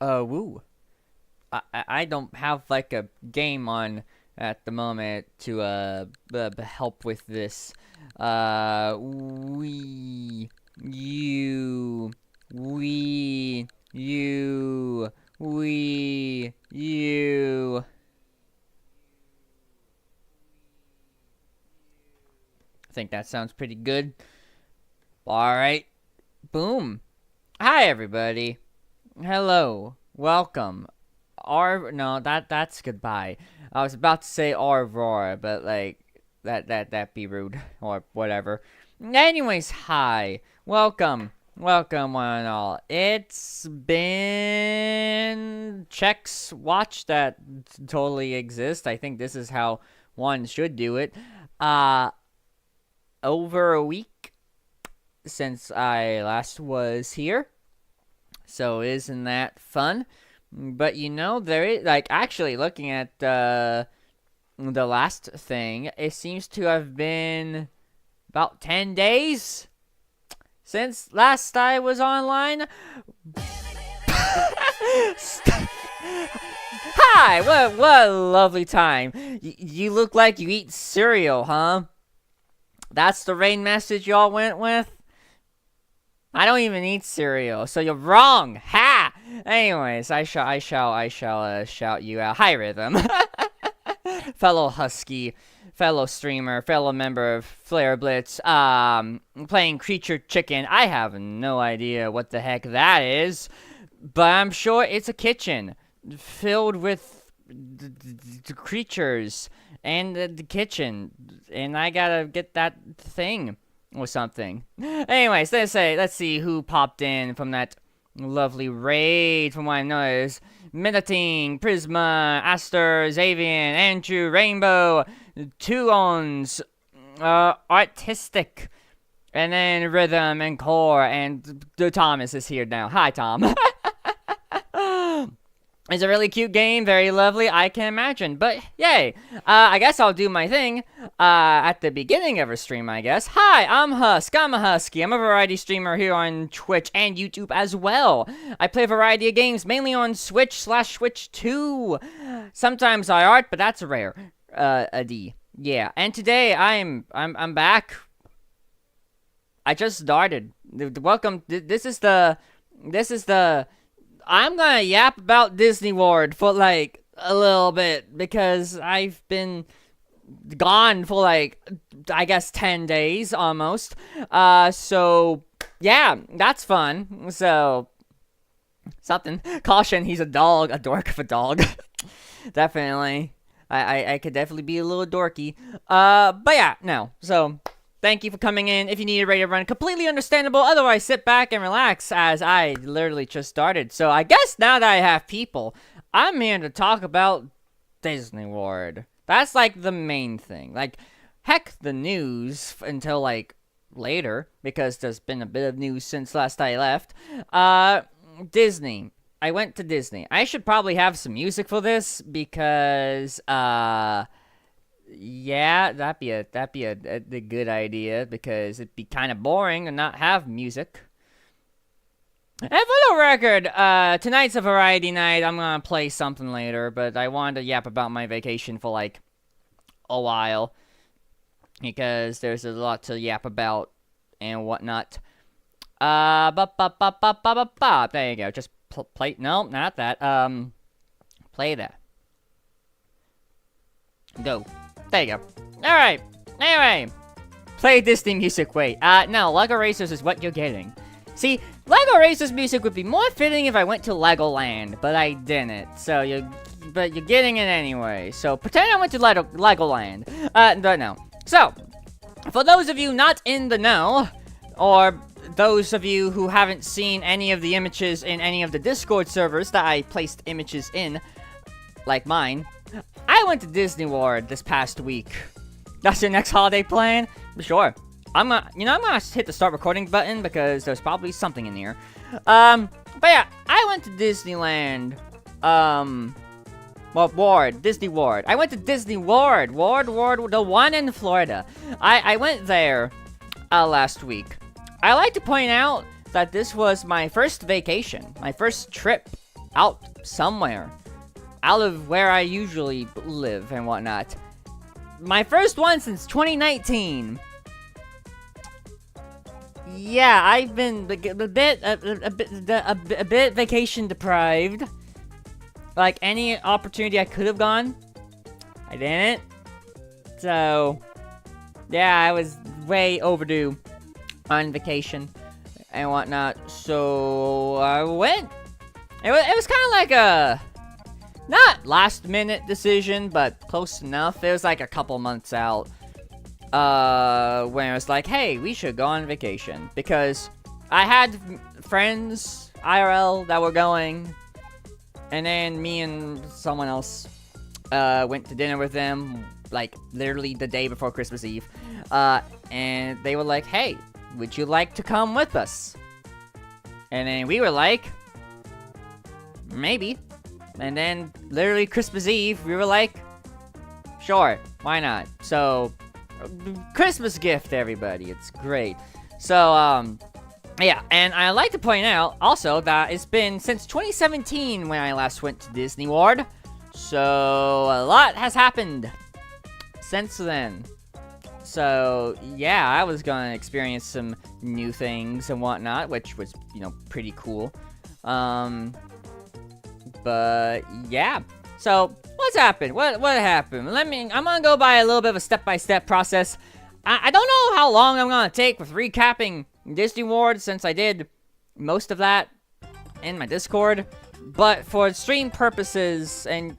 Woo. I don't have like a game on at the moment to help with this. We, you, you. I think that sounds pretty good. All right. Boom. Hi everybody. Hello. Welcome. No, that's goodbye. I was about to say au revoir, but like that'd be rude or whatever. Anyways, hi. Welcome. Welcome one and all. It's been checks watch that totally exist. I think this is how one should do it. Over a week since I last was here. So isn't that fun? But you know, there is, like, actually looking at the last thing, it seems to have been about 10 days since last I was online. Hi, what a lovely time. You look like you eat cereal, huh? That's the rain message y'all went with? I don't even eat cereal, so you're wrong. Ha! Anyways, I shall shout you out. Hi, Rhythm. Fellow Husky, fellow streamer, fellow member of Flare Blitz, playing Creature Chicken. I have no idea what the heck that is, but I'm sure it's a kitchen filled with creatures and the kitchen, and I gotta get that thing or something. Anyways, let's see who popped in from that lovely raid. From what I know is Meditating, Prisma, Aster, Xavian, Andrew, Rainbow, Tuons, Artistic, and then Rhythm and Core, and Thomas is here now. Hi, Tom. It's a really cute game, very lovely, I can imagine, but yay. I guess I'll do my thing at the beginning of a stream, I guess. Hi, I'm Husk, I'm a Husky, I'm a variety streamer here on Twitch and YouTube as well. I play a variety of games, mainly on Switch/Switch 2. Sometimes I art, but that's rare, a D. Yeah, and today I'm back. I just started. Welcome, this is the... I'm gonna yap about Disney World for like a little bit because I've been gone for like, I guess 10 days almost. So yeah, that's fun. So something. Caution, he's a dog, a dork of a dog. Definitely. I could definitely be a little dorky. But yeah, no. So thank you for coming in. If you need a ready to run, completely understandable. Otherwise, sit back and relax as I literally just started. So I guess now that I have people, I'm here to talk about Disney World. That's like the main thing. Like, heck, the news until like later, because there's been a bit of news since last I left. Disney. I went to Disney. I should probably have some music for this because, yeah, that'd be a good idea because it'd be kind of boring to not have music. And for the record, tonight's a variety night. I'm gonna play something later, but I wanted to yap about my vacation for like a while because there's a lot to yap about and whatnot. There you go. Just play. No, not that. Play that. Go. There you go. Alright. Anyway. Play Disney music. Wait. No. Lego Racers is what you're getting. See, Lego Racers music would be more fitting if I went to Legoland, but I didn't. So but you're getting it anyway. So pretend I went to Legoland. No. So, for those of you not in the know, or those of you who haven't seen any of the images in any of the Discord servers that I placed images in, like mine, I went to Disney World this past week. That's your next holiday plan? Sure. I'm gonna hit the start recording button because there's probably something in here. But yeah, I went to Disneyland. Disney World. I went to Disney World. The one in Florida. I went there, last week. I like to point out that this was my first vacation, my first trip out somewhere. Out of where I usually live and whatnot. My first one since 2019. Yeah, I've been a bit vacation deprived. Like, any opportunity I could have gone, I didn't. So, yeah, I was way overdue on vacation and whatnot. So, I went. It was kind of like a, not last minute decision, but close enough. It was like a couple months out. When it was like, hey, we should go on vacation. Because I had friends, IRL, that were going. And then me and someone else, went to dinner with them, like, literally the day before Christmas Eve. And they were like, hey, would you like to come with us? And then we were like, maybe. And then, literally Christmas Eve, we were like, sure, why not? So, Christmas gift, everybody. It's great. So, yeah, and I like to point out, also, that it's been since 2017 when I last went to Disney World. So, a lot has happened since then. So, yeah, I was gonna experience some new things and whatnot, which was, you know, pretty cool. But, yeah. So, what's happened? What happened? I'm gonna go by a little bit of a step-by-step process. I don't know how long I'm gonna take with recapping Disney World, since I did most of that in my Discord. But for stream purposes, and,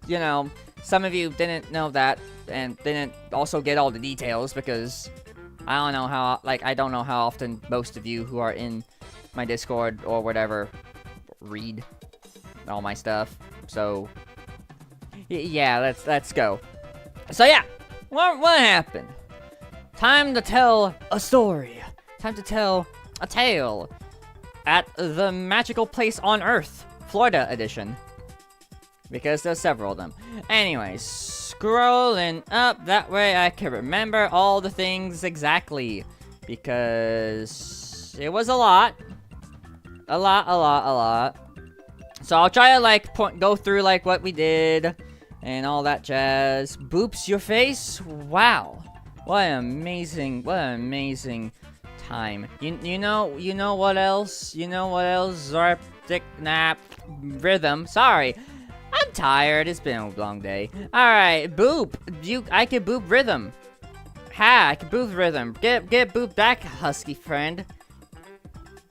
you know, some of you didn't know that, and didn't also get all the details, because I don't know how often most of you who are in my Discord or whatever read all my stuff. So, yeah, let's go. So, yeah, what happened? Time to tell a story. Time to tell a tale at the magical place on Earth, Florida edition. Because there's several of them. Anyways, scrolling up, that way I can remember all the things exactly. Because it was a lot. A lot. So I'll try to, like, go through, like, what we did and all that jazz. Boops your face? Wow. What an amazing time. You know what else? You know what else? Zarptic nap rhythm. Sorry. I'm tired. It's been a long day. Alright, boop. I can boop rhythm. Ha, I can boop rhythm. Get boop back, Husky friend.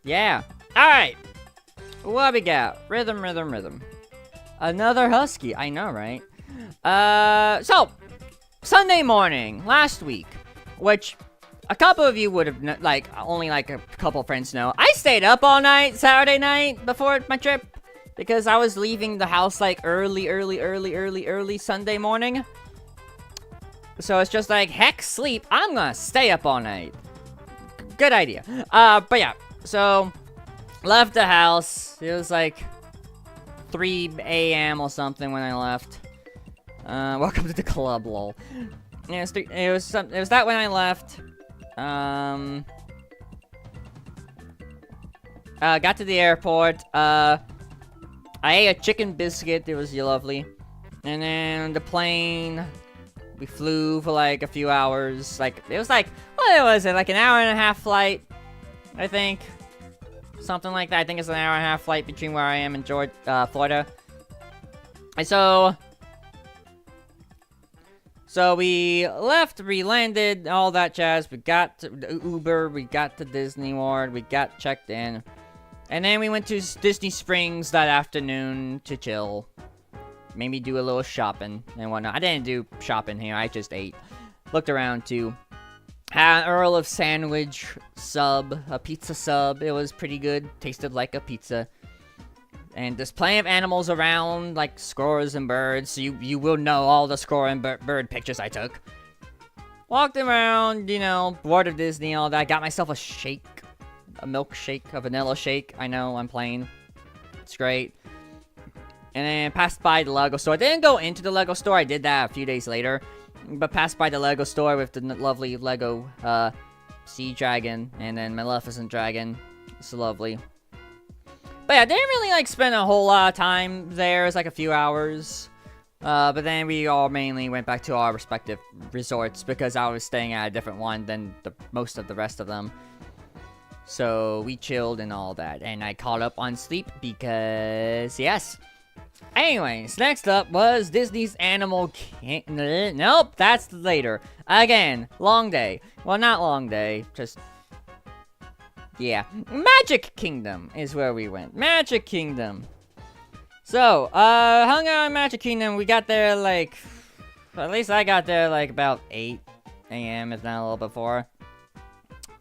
Yeah. Alright. What we got? Rhythm. Another Husky. I know, right? So, Sunday morning, last week, which a couple of you would have, only like a couple friends know. I stayed up all night, Saturday night, before my trip, because I was leaving the house, like, early Sunday morning. So it's just like, heck, sleep, I'm gonna stay up all night. Good idea. But yeah, so, left the house. It was like 3 a.m. or something when I left. Welcome to the club, lol. Yeah, it was that when I left. Got to the airport. I ate a chicken biscuit. It was lovely. And then the plane, we flew for like a few hours. Like, it was like, what was it? Like an hour and a half flight, I think. Something like that. I think it's an hour and a half flight between where I am and Florida. And so we left, we landed, all that jazz. We got to Uber, we got to Disney World, we got checked in. And then we went to Disney Springs that afternoon to chill. Maybe do a little shopping and whatnot. I didn't do shopping here, I just ate. Looked around too. Had an Earl of Sandwich sub, a pizza sub. It was pretty good, tasted like a pizza. And there's plenty of animals around, like squirrels and birds, so you will know all the squirrel and bird pictures I took. Walked around, you know, World of Disney, all that. Got myself a shake, a milkshake, a vanilla shake. I know, I'm plain. It's great. And then passed by the Lego store. I didn't go into the Lego store, I did that a few days later. But passed by the Lego store with the lovely Lego Sea Dragon, and then Maleficent Dragon. It's lovely. But yeah, didn't really like spend a whole lot of time there. It was like a few hours. But then we all mainly went back to our respective resorts because I was staying at a different one than most of the rest of them. So we chilled and all that, and I caught up on sleep because yes. Anyways, next up was Disney's Animal Nope, that's later. Again, long day. Well, not long day, just yeah. Magic Kingdom is where we went. Magic Kingdom. So, hung out in Magic Kingdom. We got there like, at least I got there like about 8 a.m. if not a little before.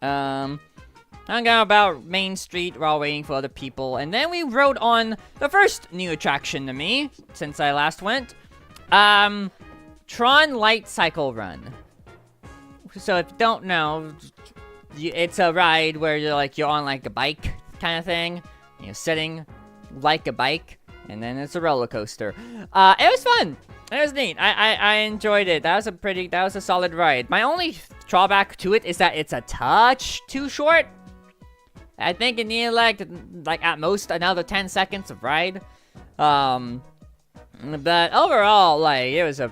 Hung out about Main Street while waiting for other people, and then we rode on the first new attraction to me since I last went. Tron Light Cycle Run. So if you don't know, it's a ride where you're on like a bike kind of thing. You're sitting like a bike. And then it's a roller coaster. It was fun. It was neat. I enjoyed it. That was a solid ride. My only drawback to it is that it's a touch too short. I think it needed like at most another 10 seconds of ride. But overall, like, it was a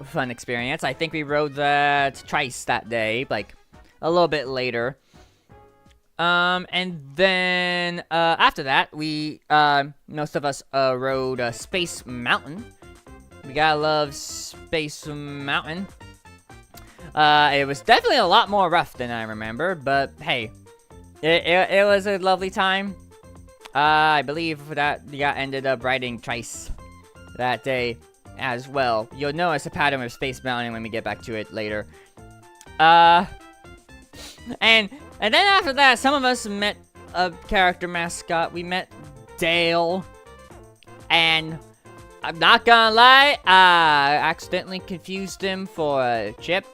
fun experience. I think we rode the Trice that day, like a little bit later. And then, after that, we, most of us, rode, Space Mountain. We gotta love Space Mountain. It was definitely a lot more rough than I remember, but hey, it was a lovely time. I believe that we ended up riding Trice that day as well. You'll notice a pattern with Space Mountain when we get back to it later. And then after that, some of us met a character mascot. We met Dale. And I'm not gonna lie, I accidentally confused him for Chip.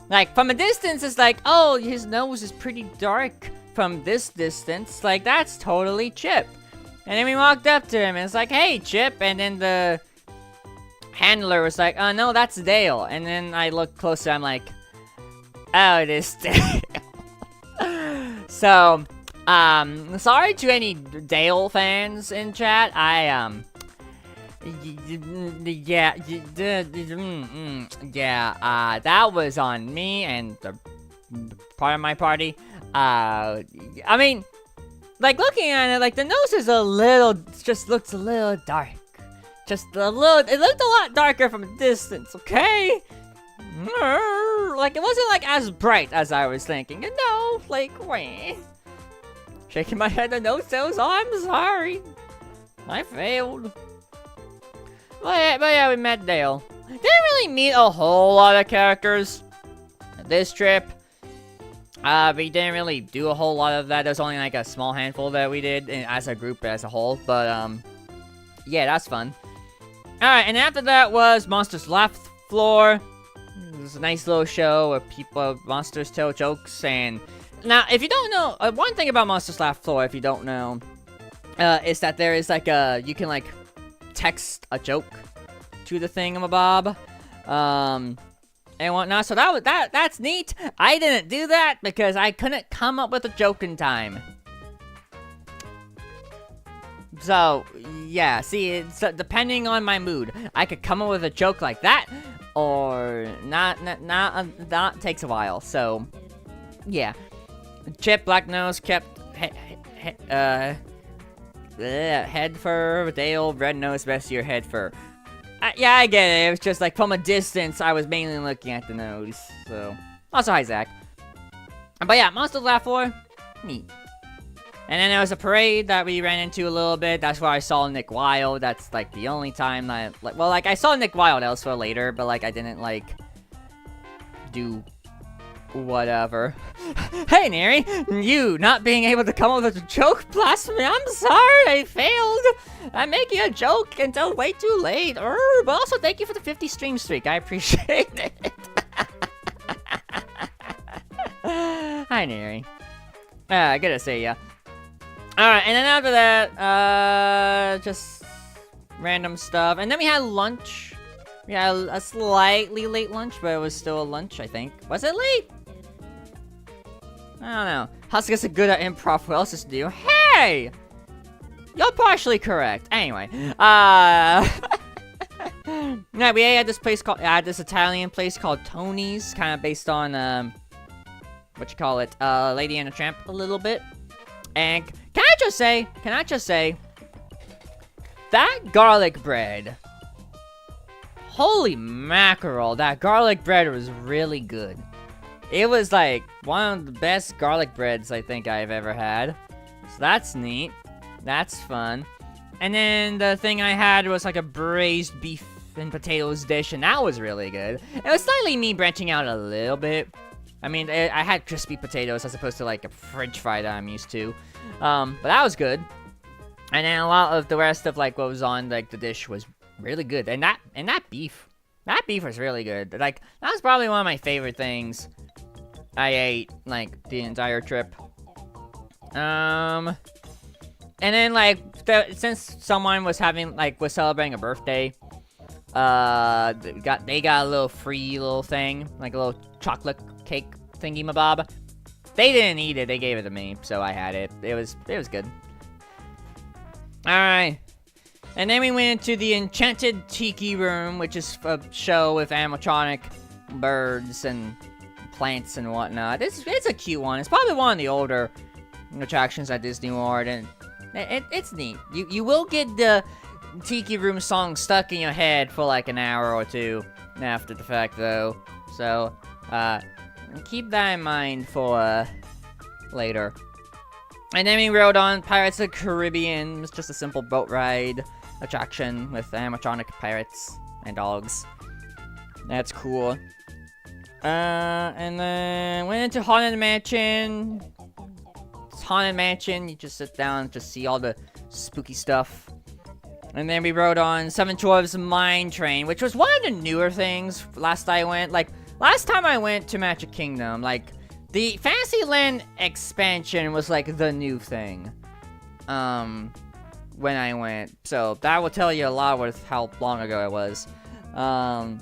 Like, from a distance, it's like, oh, his nose is pretty dark from this distance. Like, that's totally Chip. And then we walked up to him, and it's like, hey, Chip. And then the handler was like, oh, no, that's Dale. And then I looked closer, I'm like, oh, it is Dale. So, sorry to any Dale fans in chat. That was on me and the part of my party. I mean, like, looking at it, like, the nose is just looks a little dark. Just a little, it looked a lot darker from a distance, okay? Like, it wasn't, like, as bright as I was thinking. And no, like, wait. Shaking my head, the nose says, oh, I'm sorry. I failed. But yeah, we met Dale. Didn't really meet a whole lot of characters this trip. We didn't really do a whole lot of that. There's only, like, a small handful that we did as a group, as a whole. But, yeah, that's fun. Alright, and after that was Monsters Laugh Floor. It was a nice little show where monsters tell jokes. And now, if you don't know, one thing about Monsters Laugh Floor, if you don't know, is that there is like you can like text a joke to the thingamabob, and whatnot. So that's neat. I didn't do that because I couldn't come up with a joke in time. So yeah, see, it's depending on my mood, I could come up with a joke like that. Or not takes a while. So yeah, Chip Blacknose kept head fur. Dale Rednose best your head fur. Yeah, I get it. It was just like from a distance, I was mainly looking at the nose. So also hi Zach. But yeah, Monsters Laugh Floor, neat. And then there was a parade that we ran into a little bit. That's where I saw Nick Wilde. That's, like, the only time that, I saw Nick Wilde elsewhere later, but, like, I didn't, like, do whatever. Hey, Neri, you not being able to come up with a joke, blasphemy. I'm sorry, I failed. I'm making a joke until way too late. But also, thank you for the 50 stream streak. I appreciate it. Hi, Neri. I gotta say, yeah. Alright, and then after that, just random stuff. And then we had lunch. We had a slightly late lunch, but it was still a lunch, I think. Was it late? I don't know. Husk is good at improv. What else is new? Hey! You're partially correct. Anyway, yeah, we ate at this place called this Italian place called Tony's, kind of based on what you call it, Lady and the Tramp a little bit. And can I just say, that garlic bread. Holy mackerel, that garlic bread was really good. It was like one of the best garlic breads I think I've ever had. So that's neat. That's fun. And then the thing I had was like a braised beef and potatoes dish, and that was really good. It was slightly me branching out a little bit. I mean, I had crispy potatoes as opposed to like a French fry that I'm used to. But that was good. And then a lot of the rest of like what was on like the dish was really good. And that beef was really good. Like, that was probably one of my favorite things I ate like the entire trip. And then like since someone was celebrating a birthday, they got a little free little thing, like a little chocolate cake thingy mabob. They didn't eat it, they gave it to me, so I had it. It was good. Alright. And then we went into the Enchanted Tiki Room, which is a show with animatronic birds and plants and whatnot. It's a cute one. It's probably one of the older attractions at Disney World, and it's neat. You will get the Tiki Room song stuck in your head for like an hour or two after the fact, though. So, keep that in mind for later. And then we rode on Pirates of the Caribbean. It was just a simple boat ride attraction with animatronic pirates and dogs. That's cool. And then went into Haunted Mansion. It's Haunted Mansion. You just sit down and just see all the spooky stuff. And then we rode on Seven Dwarfs Mine Train, which was one of the newer things last I went. Like, last time I went to Magic Kingdom, like, the Fantasyland expansion was, like, the new thing. When I went. So, that will tell you a lot with how long ago it was. Man,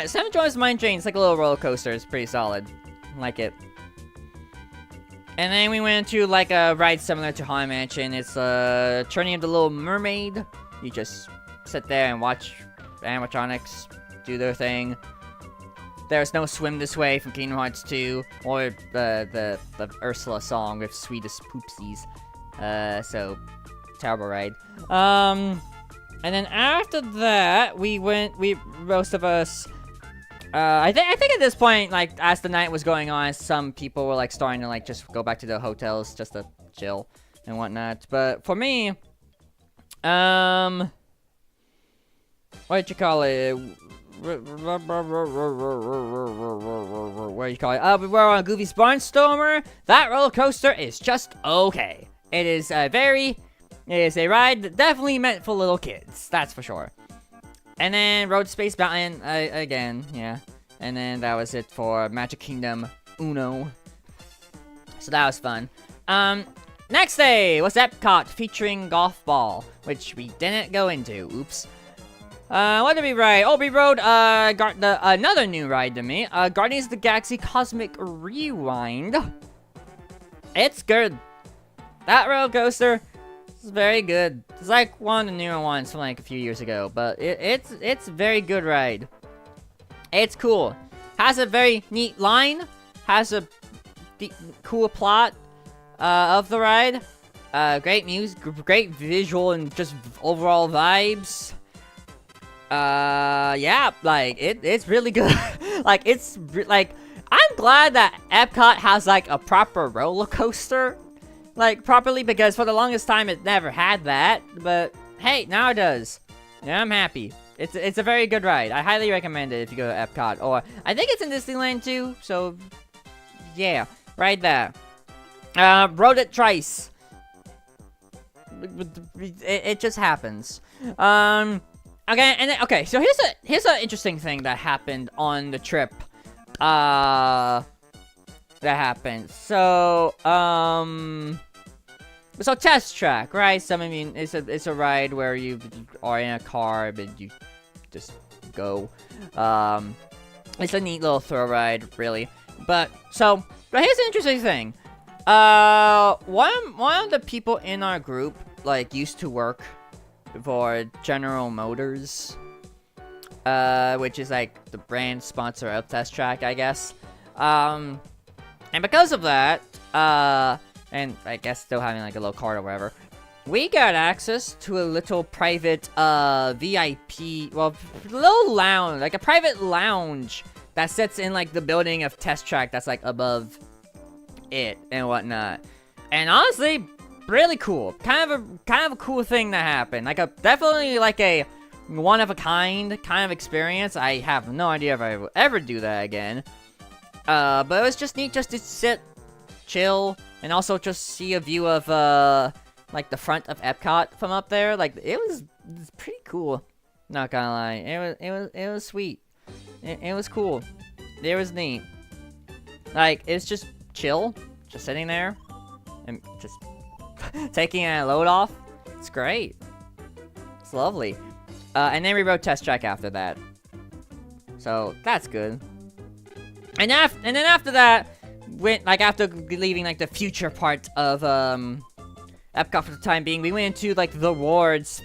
Seven Dwarfs Mine Train is like a little roller coaster. It's pretty solid. I like it. And then we went to like a ride similar to Haunted Mansion. It's Journey of the Little Mermaid. You just sit there and watch animatronics do their thing. There's no Swim This Way from Kingdom Hearts 2 or the Ursula song with Sweetest Poopsies. So terrible ride. And then after that, most of us, I think at this point, like, as the night was going on, some people were, like, starting to, like, just go back to their hotels just to chill and whatnot. But for me, what you call it? What do you call it? We're on Goofy's Barnstormer. That roller coaster is just okay. It is It is a ride definitely meant for little kids, that's for sure. And then Road to Space Mountain, again, yeah. And then that was it for Magic Kingdom Uno. So that was fun. Next day was Epcot featuring Golf Ball, which we didn't go into, oops. What did we ride? Oh, we rode, another new ride to me, Guardians of the Galaxy Cosmic Rewind. It's good. That roller coaster, it's very good. It's like one of the newer ones from like a few years ago, but it's a very good ride. It's cool. Has a very neat line. Has a cool plot of the ride. Great music, great visual, and just overall vibes. Yeah, like it's really good. Like I'm glad that Epcot has like a proper roller coaster. Like, properly, because for the longest time it never had that, but hey, now it does. Yeah, I'm happy. It's a very good ride. I highly recommend it if you go to Epcot, or I think it's in Disneyland too, so yeah, ride that. Rode it twice. It just happens. Okay, so here's an interesting thing that happened on the trip. That happened. So, so Test Track, right? So, I mean, it's a ride where you are in a car, but you just go. It's a neat little thrill ride, really. But here's an interesting thing. One of the people in our group like used to work for General Motors, which is like the brand sponsor of Test Track, I guess. And because of that, and I guess still having like a little card or whatever, we got access to a little private VIP, well, little lounge, like a private lounge that sits in like the building of Test Track that's like above it and whatnot. And honestly, really cool. Kind of a cool thing that happened. Like definitely like a one of a kind kind of experience. I have no idea if I will ever do that again. But it was just neat just to sit, chill, and also just see a view of like the front of Epcot from up there. Like it was pretty cool. Not gonna lie, it was sweet. It was cool. It was neat. Like it's just chill, just sitting there, and just taking a load off. It's great. It's lovely. And then we rode Test Track after that. So that's good. And then after that, went like after leaving like the future part of Epcot for the time being, we went into like the awards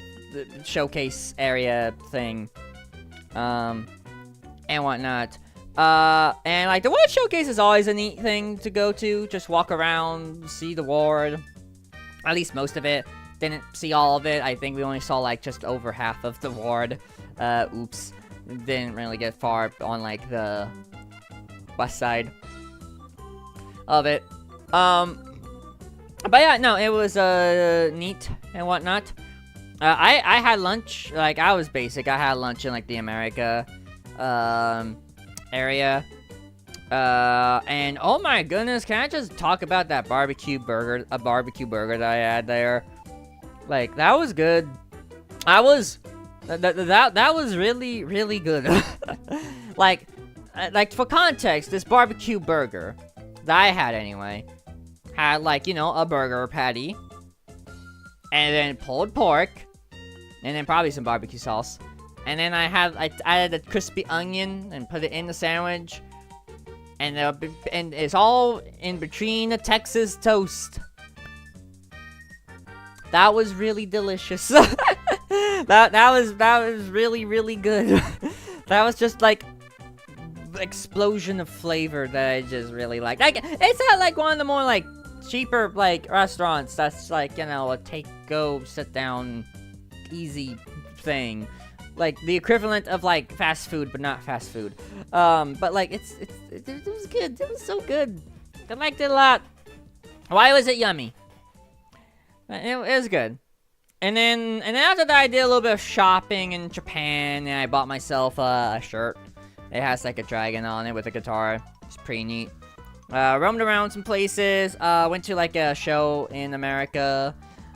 showcase area thing, and whatnot. And like the award showcase is always a neat thing to go to. Just walk around, see the award. At least most of it. Didn't see all of it. I think we only saw like just over half of the award. Oops. Didn't really get far on like the west side of it. But yeah, no, it was neat and whatnot. I had lunch. Like I was basic. I had lunch in like the America area. And oh my goodness, can I just talk about that barbecue burger that I had there? Like that was good. That was really really good. like for context, this barbecue burger that I had anyway had like, you know, a burger patty, and then pulled pork, and then probably some barbecue sauce, and then I added a crispy onion and put it in the sandwich, and it's all in between the Texas toast. That was really delicious. that was really really good. That was just like explosion of flavor that I just really like. Like it's not like one of the more like cheaper like restaurants that's like, you know, a go sit down easy thing, like the equivalent of like fast food but not fast food. But like it was good. It was so good. I liked it a lot. Why was it yummy? It was good. And then after that, I did a little bit of shopping in Japan, and I bought myself a shirt. It has like a dragon on it with a guitar. It's pretty neat. Roamed around some places. Went to like a show in America,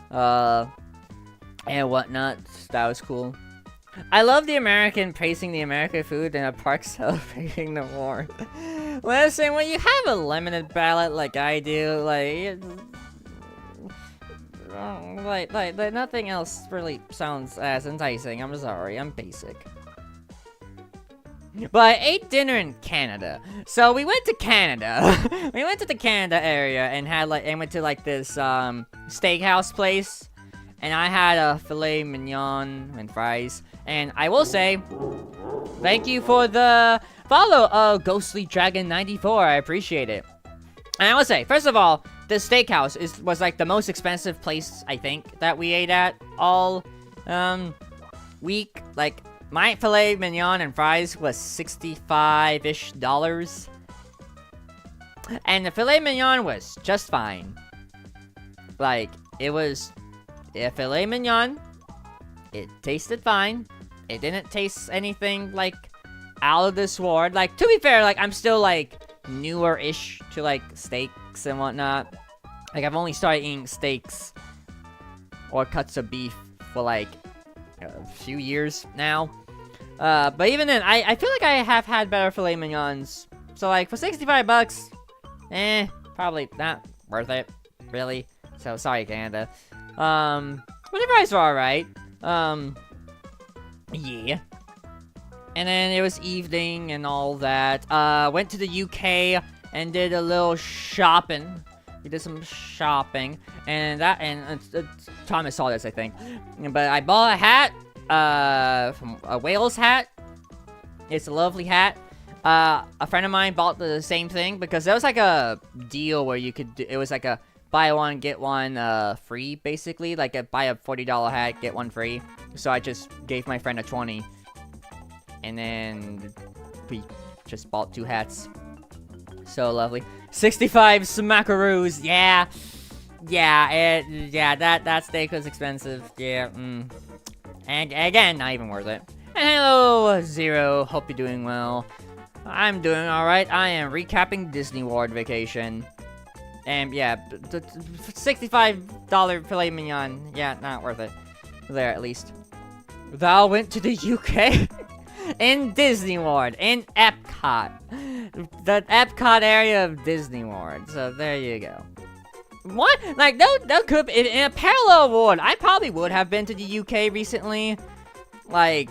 and whatnot. That was cool. I love the American praising the American food and a park celebrating the war. Listen, when you have a limited ballot like I do, like nothing else really sounds as enticing. I'm sorry, I'm basic. But I ate dinner in Canada. So we went to Canada. We went to the Canada area and went to like this steakhouse place. And I had a filet mignon and fries. And I will say, thank you for the follow, Ghostly Dragon 94. I appreciate it. And I will say, first of all, this steakhouse was like the most expensive place I think that we ate at all week. Like my filet mignon and fries was $65-ish, and the filet mignon was just fine. Like it was a filet mignon. It tasted fine. It didn't taste anything like out of this world. Like to be fair, like I'm still like newer-ish to like steaks and whatnot. Like I've only started eating steaks or cuts of beef for like a few years now. But even then, I feel like I have had better filet mignons. So like for $65, probably not worth it, really. So sorry, Canada. But the fries were alright. Yeah. And then it was evening and all that. Went to the UK and did a little shopping We did some shopping, and Thomas saw this, I think. But I bought a hat, from a whale's hat. It's a lovely hat. A friend of mine bought the same thing because there was like a deal where you could it was like a buy one get one free, basically, like buy a $40 hat get one free. So I just gave my friend a 20, and then we just bought 2 hats. So lovely. 65 smackaroos. Yeah, that steak was expensive. Yeah. And again, not even worth it. And hello, Zero. Hope you're doing well. I'm doing alright. I am recapping Disney World vacation. And yeah, $65 filet mignon. Yeah, not worth it. There, at least. Thou went to the UK? In Disney World. In Epcot. The Epcot area of Disney World. So there you go. What? Like, that could be, in a parallel world, I probably would have been to the UK recently. Like,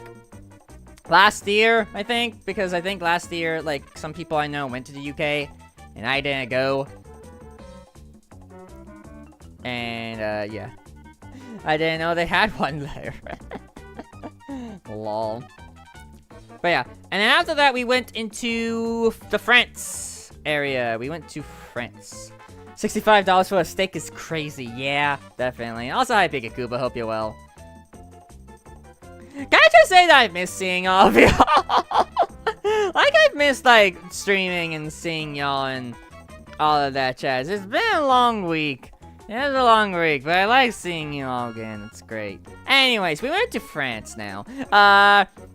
last year, I think, because I think last year, like, some people I know went to the UK, and I didn't go. And, yeah. I didn't know they had one there. Lol. But yeah, and then after that, we went into the France area. We went to France. $65 for a steak is crazy. Yeah, definitely. Also, hi, Pikachuba. Hope you're well. Can I just say that I miss seeing all of you? Like, I've missed, like, streaming and seeing y'all and all of that jazz. It's been a long week. It was a long week, but I like seeing you all again. It's great. Anyways, we went to France now.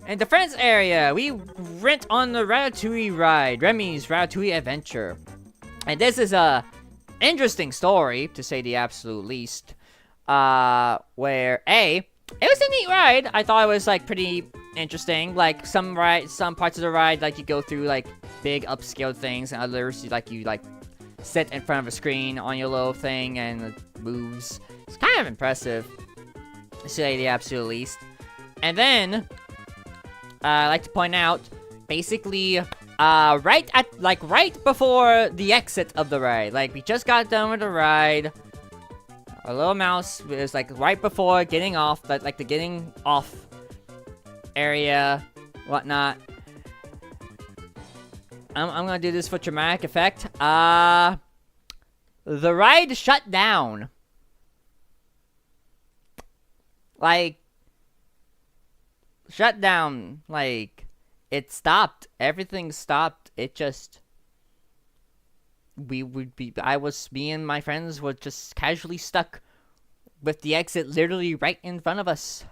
In the France area, we went on the Ratatouille ride. Remy's Ratatouille Adventure. And this is a interesting story, to say the absolute least. Where, it was a neat ride. I thought it was, like, pretty interesting. Like, some parts of the ride, like, you go through, like, big upscale things, and others, you sit in front of a screen on your little thing, and it moves. It's kind of impressive, to say the absolute least. And then, I like to point out, basically, right before the exit of the ride, like, we just got done with the ride. Our little mouse was, like, right before getting off, like the getting off area, whatnot. I'm gonna do this for dramatic effect. The ride shut down. Like, shut down. Like, it stopped. Everything stopped. It just... me and my friends were just casually stuck with the exit literally right in front of us.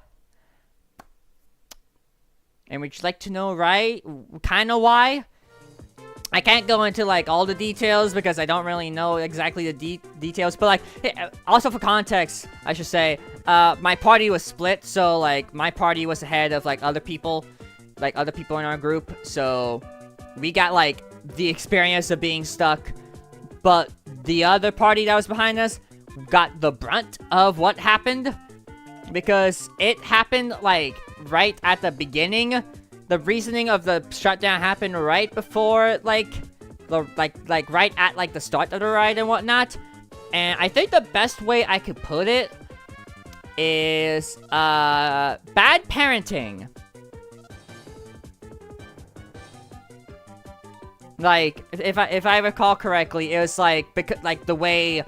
And would you like to know, right? Kinda why? I can't go into, like, all the details because I don't really know exactly the details. But, like, also for context, I should say, my party was split. So, like, my party was ahead of, like, other people in our group. So, we got, like, the experience of being stuck. But the other party that was behind us got the brunt of what happened. Because it happened, like, right at the beginning. The reasoning of the shutdown happened right before, like, right at, like, the start of the ride and whatnot. And I think the best way I could put it is, bad parenting. Like, if I recall correctly, it was, like, because, like, the way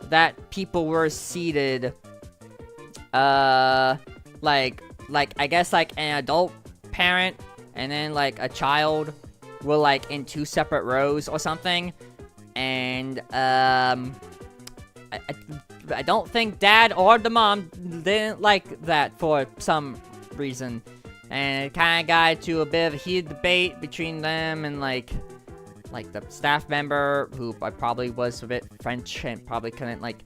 that people were seated, like, I guess, like, an adult parent and then, like, a child were, like, in 2 separate rows or something. And, I don't think dad or the mom didn't like that for some reason. And it kind of got to a bit of a heated debate between them and, like the staff member, who I probably was a bit French and probably couldn't, like,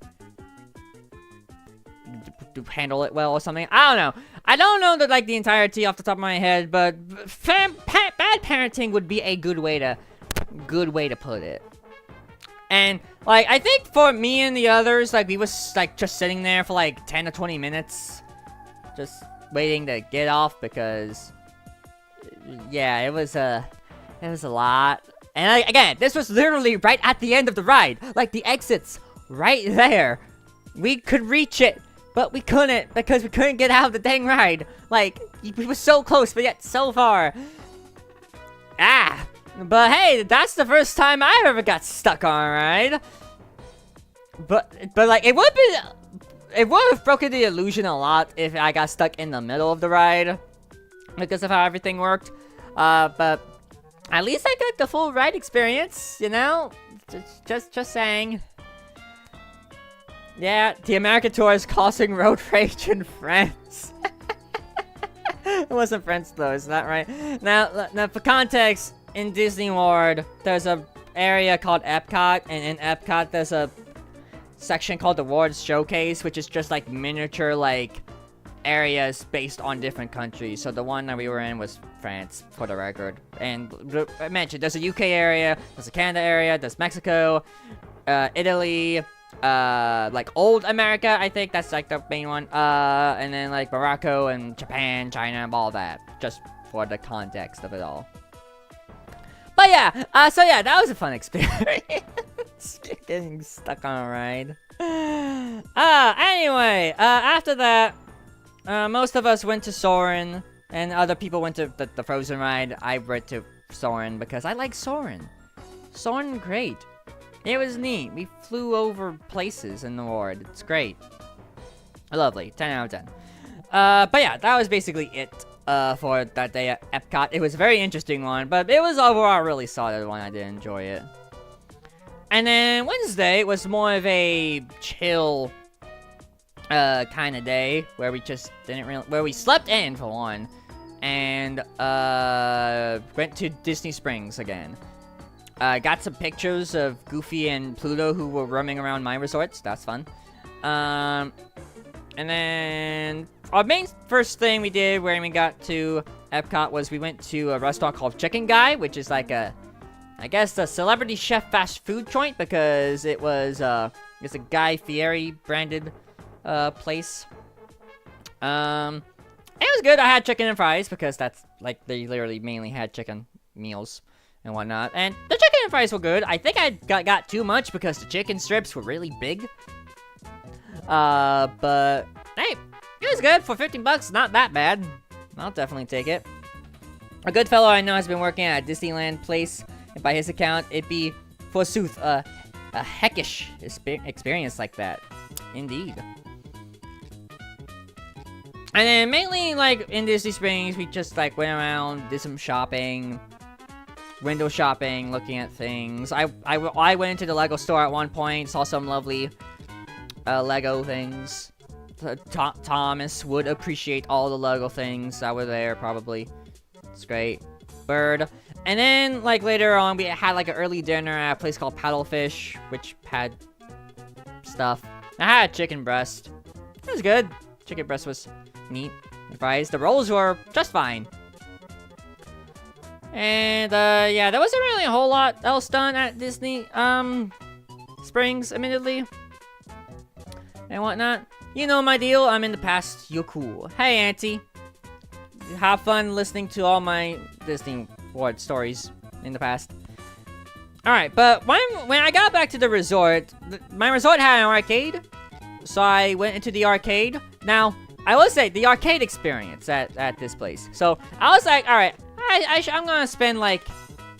handle it well or something. I don't know. I don't know the entirety off the top of my head, but bad parenting would be a good way to put it. And, like, I think for me and the others, like, we was, like, just sitting there for, like, 10 to 20 minutes, just waiting to get off because, yeah, it was a lot. And, again, this was literally right at the end of the ride. Like, the exits right there. We could reach it, but we couldn't because we couldn't get out of the dang ride. Like, we were so close, but yet so far. Ah, but hey, that's the first time I ever got stuck on a ride. But like, it would have broken the illusion a lot if I got stuck in the middle of the ride because of how everything worked. But at least I got the full ride experience, you know? Just saying. Yeah, the American tour is causing road rage in France. It wasn't France though, is that right? Now for context, in Disney World, there's a area called Epcot, and in Epcot there's a section called the World Showcase, which is just like miniature like areas based on different countries. So the one that we were in was France, for the record. And I mentioned there's a UK area, there's a Canada area, there's Mexico, Italy, like old America, I think that's like the main one, and then like Morocco and Japan, China, and all that, just for the context of it all. But yeah, so yeah, that was a fun experience. Getting stuck on a ride. Anyway, after that, most of us went to Soarin', and other people went to the Frozen ride. I went to Soarin' because I like Soarin'. Soarin' great. It was neat. We flew over places in the world. It's great. Lovely. 10 out of 10. But yeah, that was basically it for that day at Epcot. It was a very interesting one, but it was overall a really solid one. I did enjoy it. And then Wednesday was more of a chill kind of day where we just where we slept in for one, and went to Disney Springs again. Got some pictures of Goofy and Pluto who were roaming around my resorts. That's fun. And then our main first thing we did when we got to Epcot was we went to a restaurant called Chicken Guy, which is like I guess a celebrity chef fast food joint, because it was it's a Guy Fieri branded place. It was good. I had chicken and fries because that's like they literally mainly had chicken meals and whatnot. And the chicken and fries were good. I think I got too much because the chicken strips were really big. But hey, it was good for 15 bucks. Not that bad. I'll definitely take it. A good fellow I know has been working at a Disneyland place, and by his account, it'd be forsooth a heckish experience like that. Indeed. And then mainly like in Disney Springs, we just like went around, did some shopping, window shopping, looking at things. I went into the Lego store at one point, saw some lovely Lego things. Thomas would appreciate all the Lego things that were there, probably. It's great. Bird. And then, like, later on, we had, like, an early dinner at a place called Paddlefish, which had stuff. I had a chicken breast. It was good. Chicken breast was neat. The fries. The rolls were just fine. And, yeah, there wasn't really a whole lot else done at Disney, Springs, admittedly. And whatnot. You know my deal. I'm in the past. You're cool. Hey, Auntie. Have fun listening to all my Disney World stories in the past. Alright, but when I got back to the resort, my resort had an arcade. So I went into the arcade. Now, I will say, the arcade experience at this place. So, I was like, alright, I'm gonna spend like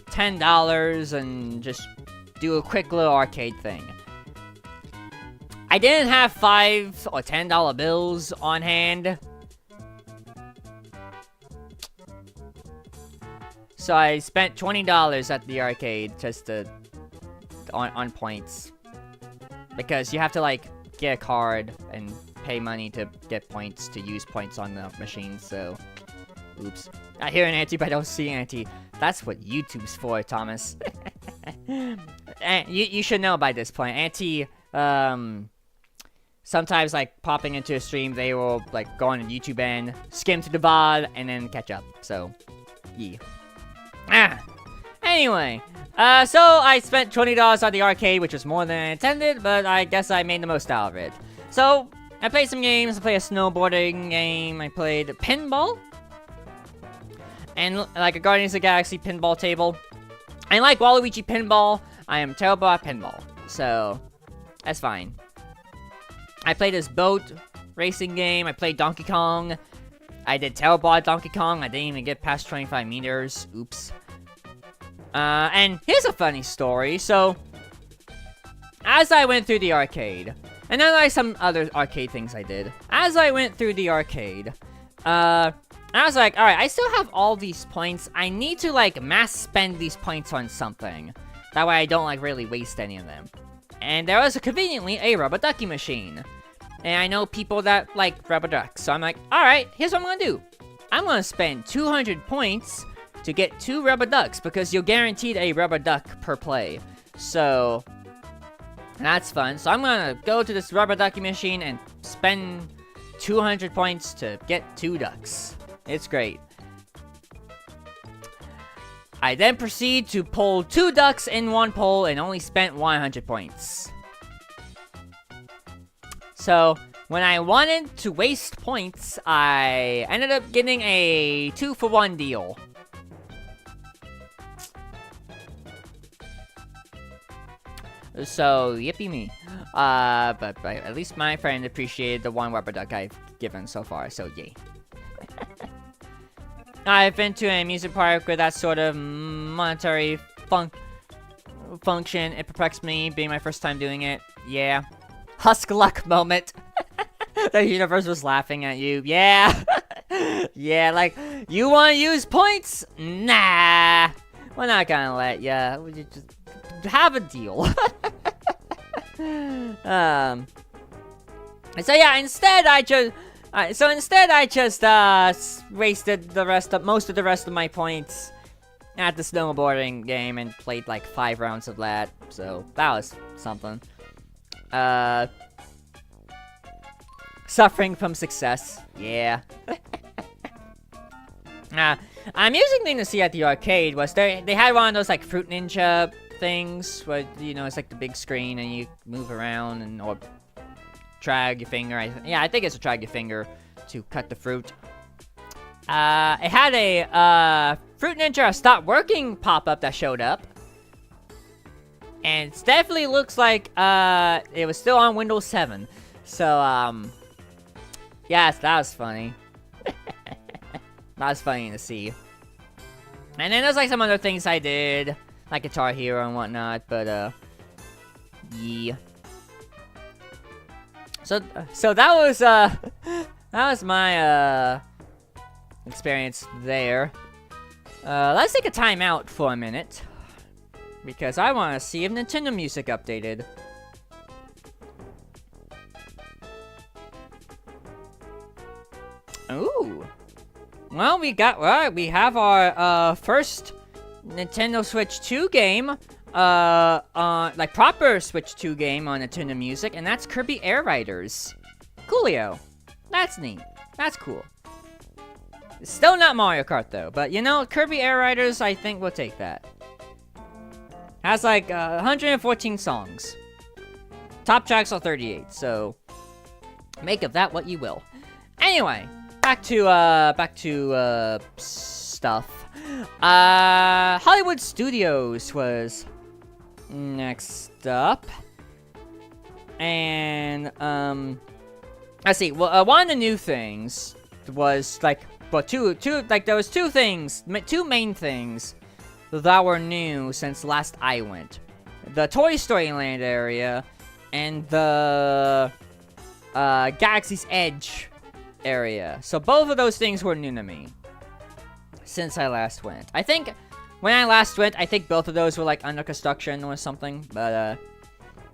$10 and just do a quick little arcade thing. I didn't have $5 or $10 bills on hand. So I spent $20 at the arcade just to on points. Because you have to like get a card and pay money to get points, to use points on the machine, so oops. I hear an Auntie, but I don't see Auntie. That's what YouTube's for, Thomas. And you should know by this point. Auntie, sometimes like popping into a stream, they will like go on a YouTube and skim to the VOD and then catch up. So, yeah. Anyway, so I spent $20 on the arcade, which was more than I intended, but I guess I made the most out of it. So, I played some games. I played a snowboarding game. I played pinball. And like a Guardians of the Galaxy pinball table. And like Waluigi pinball, I am terrible at pinball. So, That's fine. I played this boat racing game. I played Donkey Kong. I did Tailbot Donkey Kong. I didn't even get past 25 meters. Oops. And here's a funny story. So, as I went through the arcade, and then like some other arcade things I did. As I went through the arcade, I was like, alright, I still have all these points. I need to, like, mass spend these points on something. That way I don't, like, really waste any of them. And there was conveniently a rubber ducky machine. And I know people that like rubber ducks. So I'm like, alright, here's what I'm gonna do. I'm gonna spend 200 points to get 2 rubber ducks, because you're guaranteed a rubber duck per play. So, that's fun. So I'm gonna go to this rubber ducky machine and spend 200 points to get 2 ducks. It's great. I then proceed to pull 2 ducks in one pull and only spent 100 points. So, when I wanted to waste points, I ended up getting a 2-for-1 deal. So, yippee me. But at least my friend appreciated the 1 rubber duck I've given so far, so yay. I've been to a amusement park with that sort of monetary function. It perplexed me, being my first time doing it. Yeah. Husk luck moment. The universe was laughing at you. Yeah. Yeah, like, you want to use points? Nah. We're not gonna let ya. We just have a deal. So yeah, instead I just wasted most of the rest of my points at the snowboarding game and played like 5 rounds of that. So that was something. Suffering from success. Yeah. Amusing thing to see at the arcade was they had one of those like Fruit Ninja things where, you know, it's like the big screen and you move around and or drag your finger. I think it's a drag your finger to cut the fruit. It had a Fruit Ninja Stop Working pop-up that showed up. And it definitely looks like it was still on Windows 7. So, yes, that was funny. That was funny to see. And then there's like some other things I did, like Guitar Hero and whatnot, but yeah. So that was my experience there. Let's take a time out for a minute, because I want to see if Nintendo Music updated. Ooh. Well, we have our first Nintendo Switch 2 game, like proper Switch 2 game on Nintendo Music, and that's Kirby Air Riders. Coolio. That's neat. That's cool. It's still not Mario Kart though, but you know, Kirby Air Riders, I think we'll take that. Has like 114 songs. Top tracks are 38, so make of that what you will. Anyway, back to stuff. Hollywood Studios was next up. And let's see. Well, one of the new things was like, well, there was two main things that were new since last I went. The Toy Story Land area and the Galaxy's Edge area. So both of those things were new to me since I last went. I think when I last went, I think both of those were like under construction or something, but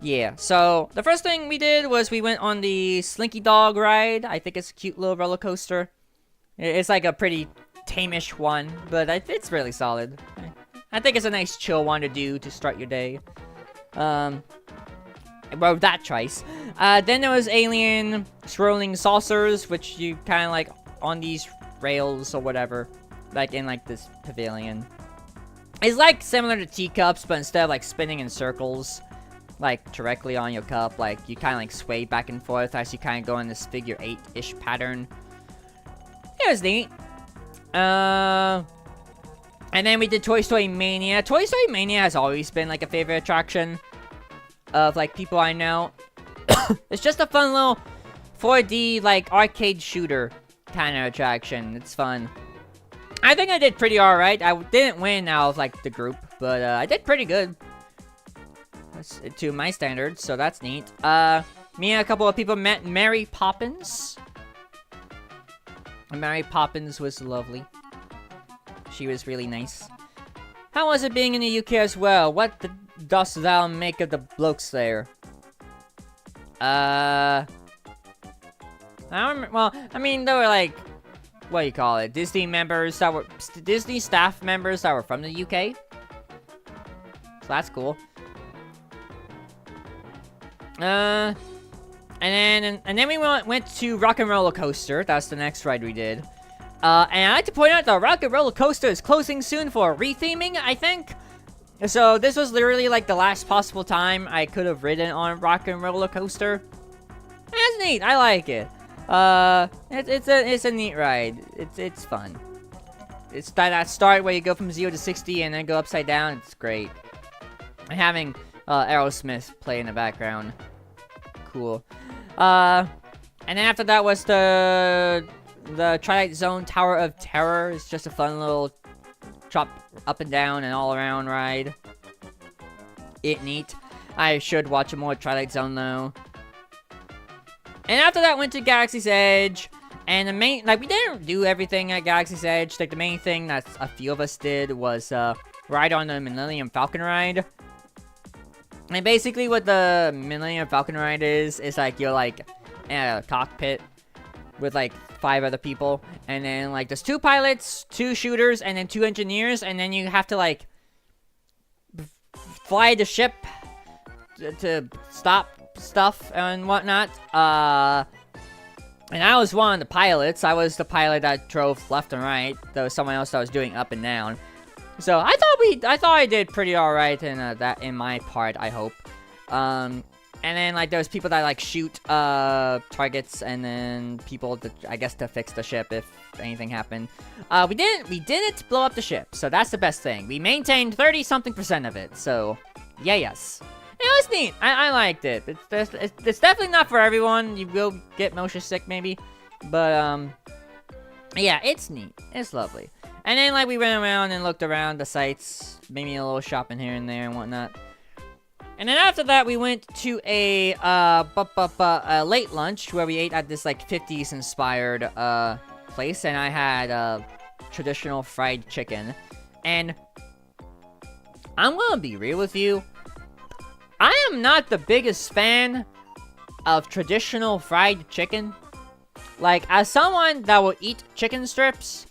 yeah. So the first thing we did was we went on the Slinky Dog ride. I think it's a cute little roller coaster. It's like a pretty tame-ish one, but it's really solid. I think it's a nice chill one to do to start your day. Well, that twice. Then there was Alien Swirling Saucers, which you kind of like on these rails or whatever, like in like this pavilion. It's like similar to teacups, but instead of like spinning in circles, like directly on your cup, like you kind of like sway back and forth as you kind of go in this figure 8-ish pattern. It was neat. And then we did Toy Story Mania. Toy Story Mania has always been like a favorite attraction. of like people I know. It's just a fun little 4D like arcade shooter kind of attraction. It's fun. I think I did pretty alright. I didn't win out of like the group, but I did pretty good. That's to my standards, so that's neat. Me and a couple of people met Mary Poppins. Mary Poppins was lovely. She was really nice. How was it being in the UK as well? What dost thou make of the blokes there? I don't remember, well, I mean, they were like, what do you call it? Disney staff members that were from the UK. So that's cool. And then we went to Rock and Roller Coaster. That's the next ride we did. And I like to point out the Rock and Roller Coaster is closing soon for retheming, I think. So this was literally like the last possible time I could have ridden on Rock and Roller Coaster. It's neat. I like it. It's a neat ride. It's fun. It's that start where you go from 0 to 60 and then go upside down. It's great. And having Aerosmith play in the background. Cool. And then after that was the Twilight Zone Tower of Terror. It's just a fun little chop up and down and all around ride. Neat. I should watch more Twilight Zone though. And after that went to Galaxy's Edge. And the main, like, we didn't do everything at Galaxy's Edge. Like, the main thing that a few of us did was ride on the Millennium Falcon ride. And basically what the Millennium Falcon ride is like you're like in a cockpit with like 5 other people, and then like there's 2 pilots, 2 shooters, and then 2 engineers, and then you have to like fly the ship to stop stuff and whatnot. And I was one of the pilots. I was the pilot that drove left and right. There was someone else that was doing up and down. So I thought I did pretty alright in my part, I hope. And then like there's people that like shoot targets, and then people to, I guess, to fix the ship if anything happened. We didn't blow up the ship, so that's the best thing. We maintained 30-something% of it. So yeah, yes. It was neat. I liked it. It's definitely not for everyone. You will get motion sick maybe, but yeah, it's neat. It's lovely. And then, like, we went around and looked around the sites, maybe a little shopping here and there and whatnot. And then after that, we went to a late lunch where we ate at this, like, 50s-inspired place. And I had traditional fried chicken. And I'm gonna be real with you. I am not the biggest fan of traditional fried chicken. Like, as someone that will eat chicken strips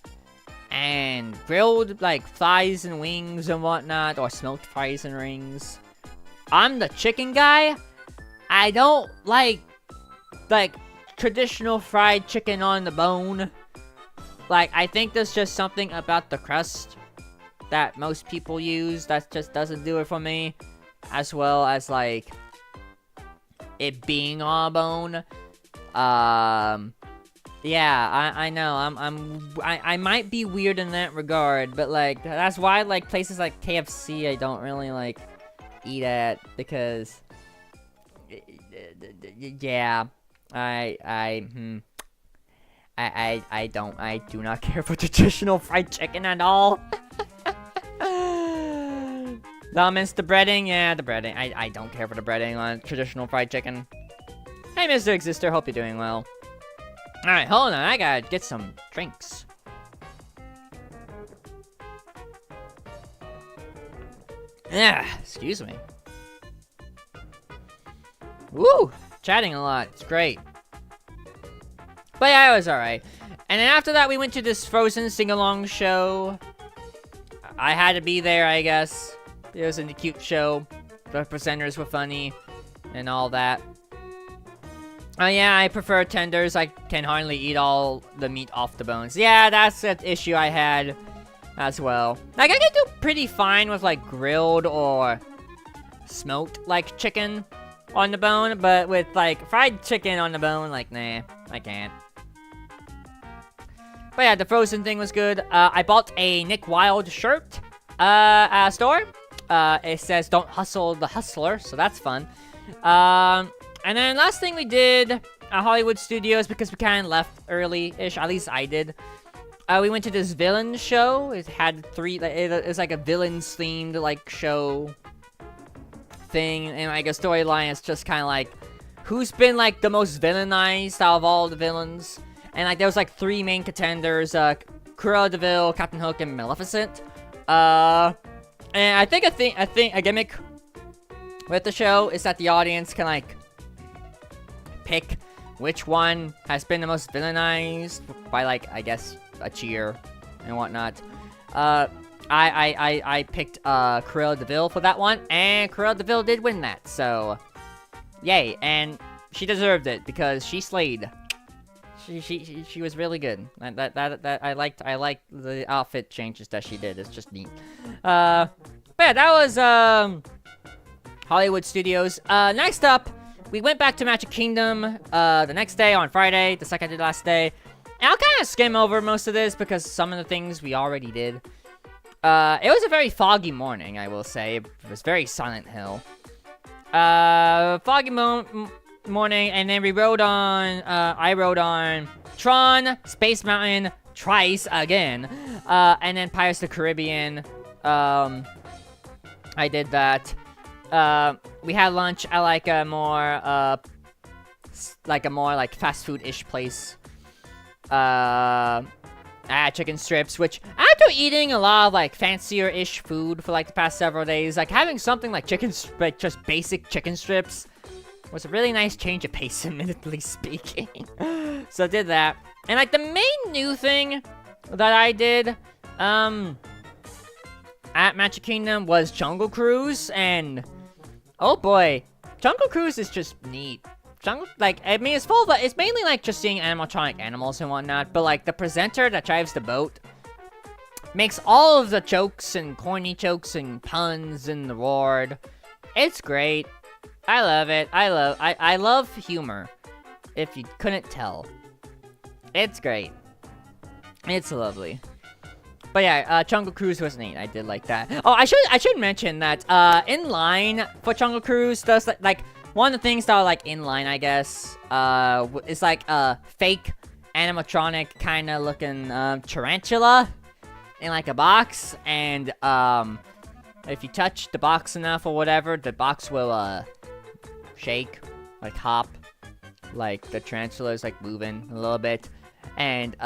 and grilled, like, thighs and wings and whatnot, or smoked fries and rings, I'm the chicken guy. I don't like traditional fried chicken on the bone. Like, I think there's just something about the crust that most people use that just doesn't do it for me. As well as, like, it being on a bone. Yeah, I know, I might be weird in that regard, but, like, that's why, like, places like KFC I don't really, like, eat at, because, yeah, I do not care for traditional fried chicken at all. Laments, the breading, yeah, the breading, I don't care for the breading on traditional fried chicken. Hey, Mr. Exister, hope you're doing well. Alright, hold on, I gotta get some drinks. Yeah, excuse me. Woo! Chatting a lot, it's great. But yeah, it was alright. And then after that, we went to this Frozen sing-along show. I had to be there, I guess. It was a cute show. The presenters were funny. And all that. Yeah, I prefer tenders. I can hardly eat all the meat off the bones. Yeah, that's an issue I had as well. Like, I can do pretty fine with, like, grilled or smoked, like, chicken on the bone. But with, like, fried chicken on the bone, like, nah, I can't. But yeah, the Frozen thing was good. I bought a Nick Wilde shirt at a store. It says, "Don't hustle the hustler," so that's fun. And then last thing we did at Hollywood Studios, because we kind of left early-ish, at least I did. We went to this villain show. It had it's like a villains-themed, like, show thing. And, like, a storyline is just kind of like, who's been, like, the most villainized out of all the villains? And, like, there was, like, 3 main contenders, Cruella de Vil, Captain Hook, and Maleficent. And I think a gimmick with the show is that the audience can, like, pick which one has been the most villainized by, like, I guess, a cheer and whatnot. I picked Cruella de Vil for that one, and Cruella de Vil did win that, so yay, and she deserved it because she slayed. She was really good. I liked the outfit changes that she did. It's just neat. But yeah, that was Hollywood Studios. Next up, we went back to Magic Kingdom the next day on Friday, the second to last day. And I'll kind of skim over most of this because some of the things we already did. It was a very foggy morning, I will say. It was very Silent Hill. Foggy morning, and then we rode on, I rode on Tron, Space Mountain, twice again, and then Pirates of the Caribbean. I did that. We had lunch at like a more fast food-ish place. I had chicken strips, which after eating a lot of like fancier-ish food for like the past several days, like having something like just basic chicken strips was a really nice change of pace, admittedly speaking. So I did that. And like the main new thing that I did, at Magic Kingdom was Jungle Cruise, and oh boy, Jungle Cruise is just neat. It's mainly like just seeing animatronic animals and whatnot, but like the presenter that drives the boat makes all of the jokes and corny jokes and puns in the ward. It's great. I love it. I love humor, if you couldn't tell. It's great. It's lovely. But yeah, Jungle Cruise was neat. I did like that. Oh, I should mention that in line for Jungle Cruise, does like one of the things that are like in line, I guess, is like a fake animatronic kind of looking tarantula in like a box, and if you touch the box enough or whatever, the box will shake, like hop, like the tarantula is like moving a little bit. And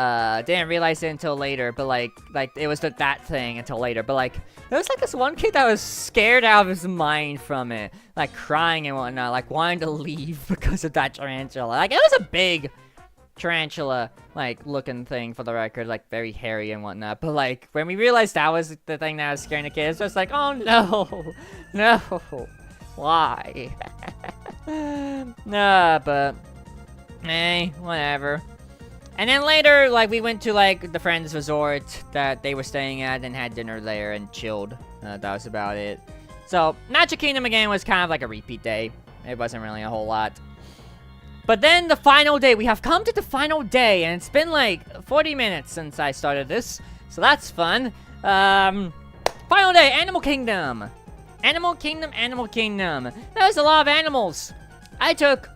didn't realize it until later, but like it was that thing until later. But like there was like this one kid that was scared out of his mind from it, like crying and whatnot, like wanting to leave because of that tarantula. Like it was a big tarantula like looking thing, for the record, like very hairy and whatnot. But like when we realized that was the thing that was scaring the kids, it's just like, oh no, no, why? Nah, but hey, whatever. And then later, like, we went to, like, the friend's resort that they were staying at and had dinner there and chilled. That was about it. So, Magic Kingdom, again, was kind of like a repeat day. It wasn't really a whole lot. But then the final day. We have come to the final day, and it's been, like, 40 minutes since I started this. So that's fun. Final day, Animal Kingdom. Animal Kingdom, Animal Kingdom. There's a lot of animals. I took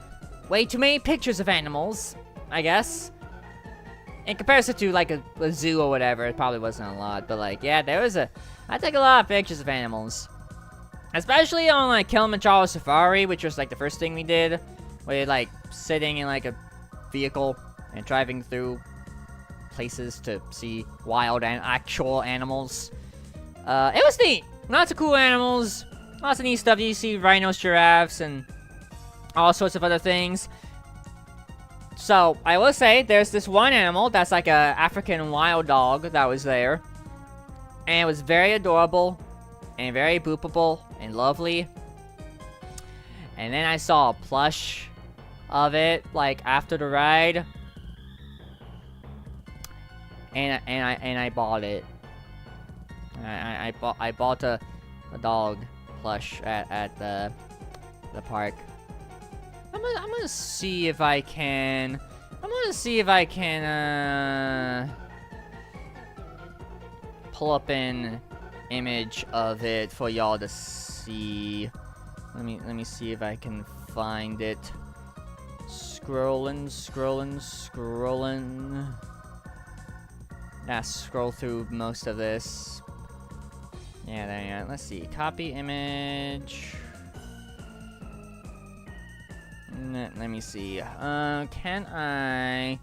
way too many pictures of animals, I guess. In comparison to, like, a zoo or whatever, it probably wasn't a lot. But, like, yeah, I took a lot of pictures of animals. Especially on, like, Kilimanjaro Safari, which was, like, the first thing we did. Where you're, like, sitting in, like, a vehicle and driving through places to see wild and actual animals. It was neat. Lots of cool animals. Lots of neat stuff. You see rhinos, giraffes, and all sorts of other things. So, I will say, there's this one animal that's like a African wild dog that was there. And it was very adorable, and very boopable, and lovely. And then I saw a plush of it, like, after the ride. And I bought it. I bought a dog plush at the park. I'm gonna see if I can. Pull up an image of it for y'all to see. Let me see if I can find it. Scrolling. Yeah, scroll through most of this. Yeah, there you go. Let's see. Copy image. Let me see. Can I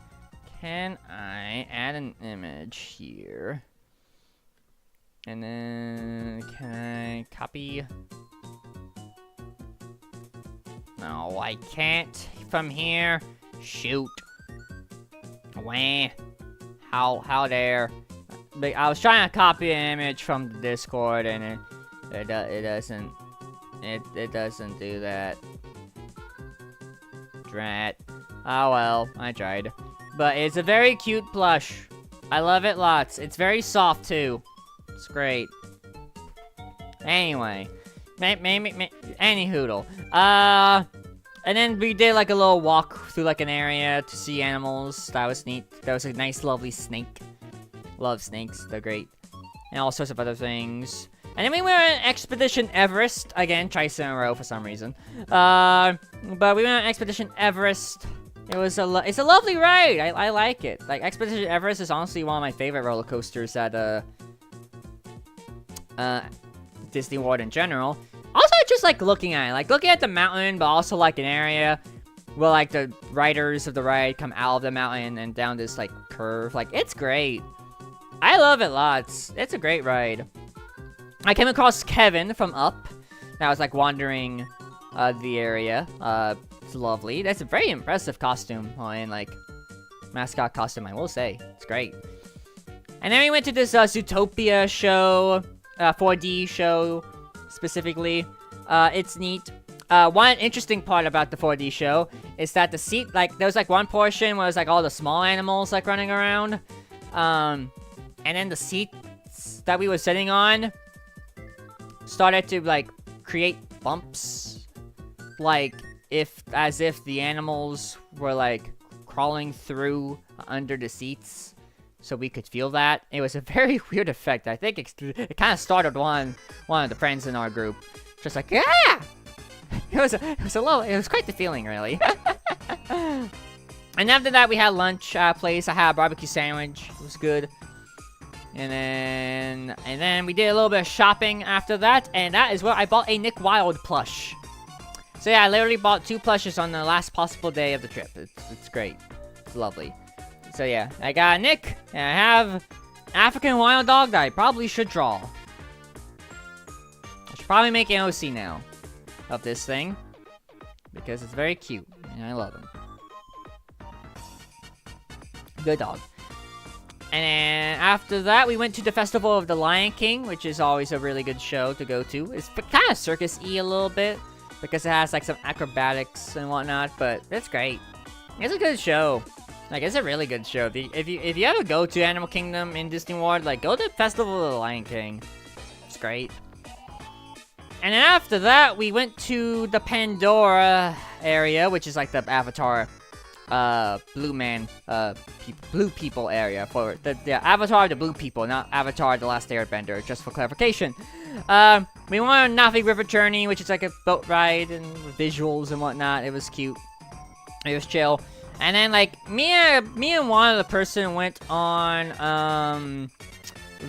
add an image here? And then can I copy? No, I can't from here. Shoot. Wah. How dare. But I was trying to copy an image from the Discord and it doesn't do that. Drat. Oh well, I tried. But it's a very cute plush. I love it lots. It's very soft too. It's great. Anyway, any hoodle. And then we did like a little walk through like an area to see animals. That was neat. That was a nice, lovely snake. Love snakes. They're great. And all sorts of other things. And then we went on Expedition Everest. Again, twice in a row for some reason. But we went on Expedition Everest. It's a lovely ride. I like it. Like, Expedition Everest is honestly one of my favorite roller coasters at Disney World in general. Also, just like looking at it. Like, looking at the mountain, but also like an area where like the riders of the ride come out of the mountain and down this like curve. Like, it's great. I love it lots. It's a great ride. I came across Kevin from Up. That was like wandering the area. It's lovely. That's a very impressive costume. And like mascot costume, I will say. It's great. And then we went to this Zootopia show, 4D show specifically. It's neat. One interesting part about the 4D show is that the seat, like, there was like one portion where it was like all the small animals like running around. And then the seats that we were sitting on started to like create bumps, like as if the animals were like crawling through under the seats, so we could feel that. It was a very weird effect. I think it kind of started one of the friends in our group, just like, yeah. It was quite the feeling, really. And after that, we had lunch place. I had a barbecue sandwich. It was good. And then we did a little bit of shopping after that, and that is where I bought a Nick Wilde plush. So yeah, I literally bought 2 plushes on the last possible day of the trip. It's great. It's lovely. So yeah, I got Nick, and I have African wild dog that I probably should draw. I should probably make an OC now of this thing, because it's very cute, and I love him. Good dog. And then after that, we went to the Festival of the Lion King, which is always a really good show to go to. It's kind of circus-y a little bit, because it has like some acrobatics and whatnot, but it's great. It's a good show. Like, it's a really good show. If you ever go to Animal Kingdom in Disney World, like, go to the Festival of the Lion King. It's great. And then after that, we went to the Pandora area, which is like the Avatar blue people area, for the Avatar the Blue People, not Avatar the Last Airbender, just for clarification. We went on Navi River Journey, which is like a boat ride and visuals and whatnot. It was cute. It was chill. And then like me and one other person went on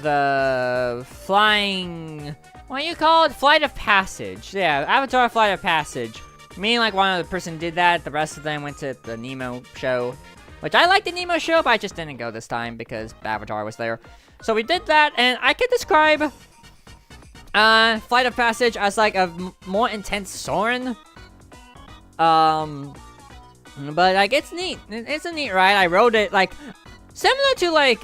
the flying, what do you call it? Flight of Passage. Yeah, Avatar Flight of Passage. Me and like one other person did that. The rest of them went to the Nemo show, which I liked the Nemo show, but I just didn't go this time because Avatar was there. So we did that, and I could describe Flight of Passage as like a more intense Soarin'. But like it's neat. It's a neat ride. I rode it like similar to like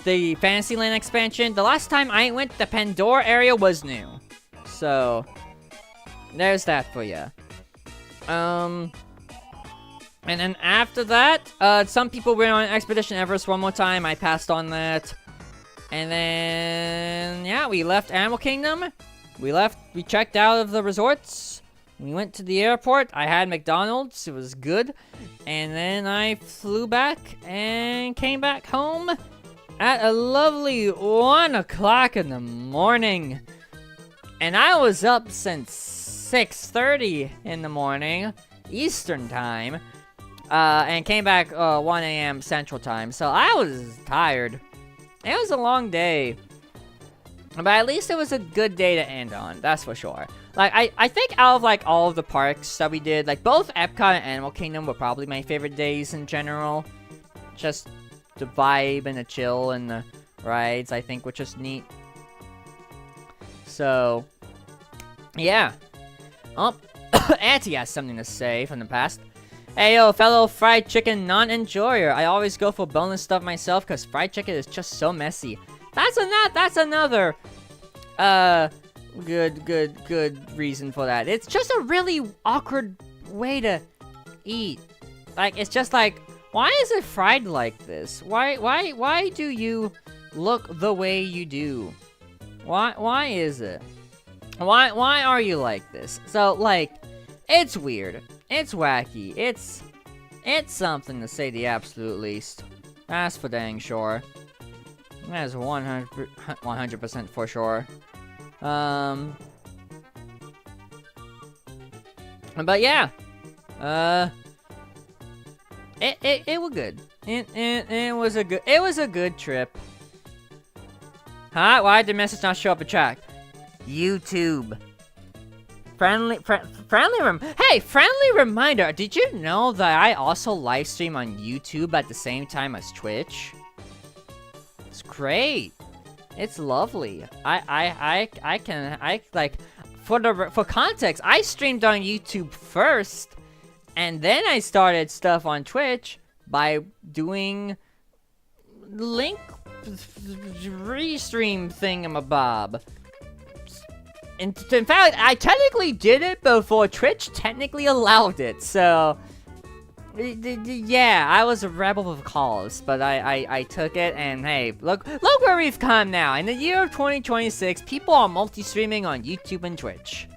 the Fantasyland expansion. The last time I went, the Pandora area was new, so there's that for you. And then after that, some people went on Expedition Everest one more time. I passed on that. And then, yeah, we left Animal Kingdom. We checked out of the resorts. We went to the airport. I had McDonald's. It was good. And then I flew back and came back home at a lovely 1 o'clock in the morning. And I was up since 6:30 in the morning, Eastern time, and came back 1 a.m. Central time. So I was tired. It was a long day, but at least it was a good day to end on. That's for sure. Like I think out of like all of the parks that we did, like both Epcot and Animal Kingdom were probably my favorite days in general. Just the vibe and the chill and the rides, I think, were just neat. So, yeah. Oh, Auntie has something to say from the past. Hey yo, fellow fried chicken non-enjoyer. I always go for boneless stuff myself because fried chicken is just so messy. That's another good reason for that. It's just a really awkward way to eat. Like, it's just like, why is it fried like this? Why do you look the way you do? Why is it? Why are you like this? So, like, it's weird. It's wacky. It's something to say the absolute least. That's for dang sure. That's 100% for sure. But yeah. It was good. It was a good trip. Huh? Why did the message not show up in chat? YouTube. Friendly reminder. Did you know that I also live stream on YouTube at the same time as Twitch? It's great. It's lovely. For context, I streamed on YouTube first, and then I started stuff on Twitch by doing link restream thingamabob. In fact, I technically did it before Twitch technically allowed it, so yeah, I was a rebel of cause, but I took it, and hey, look where we've come now. In the year of 2026, people are multi-streaming on YouTube and Twitch.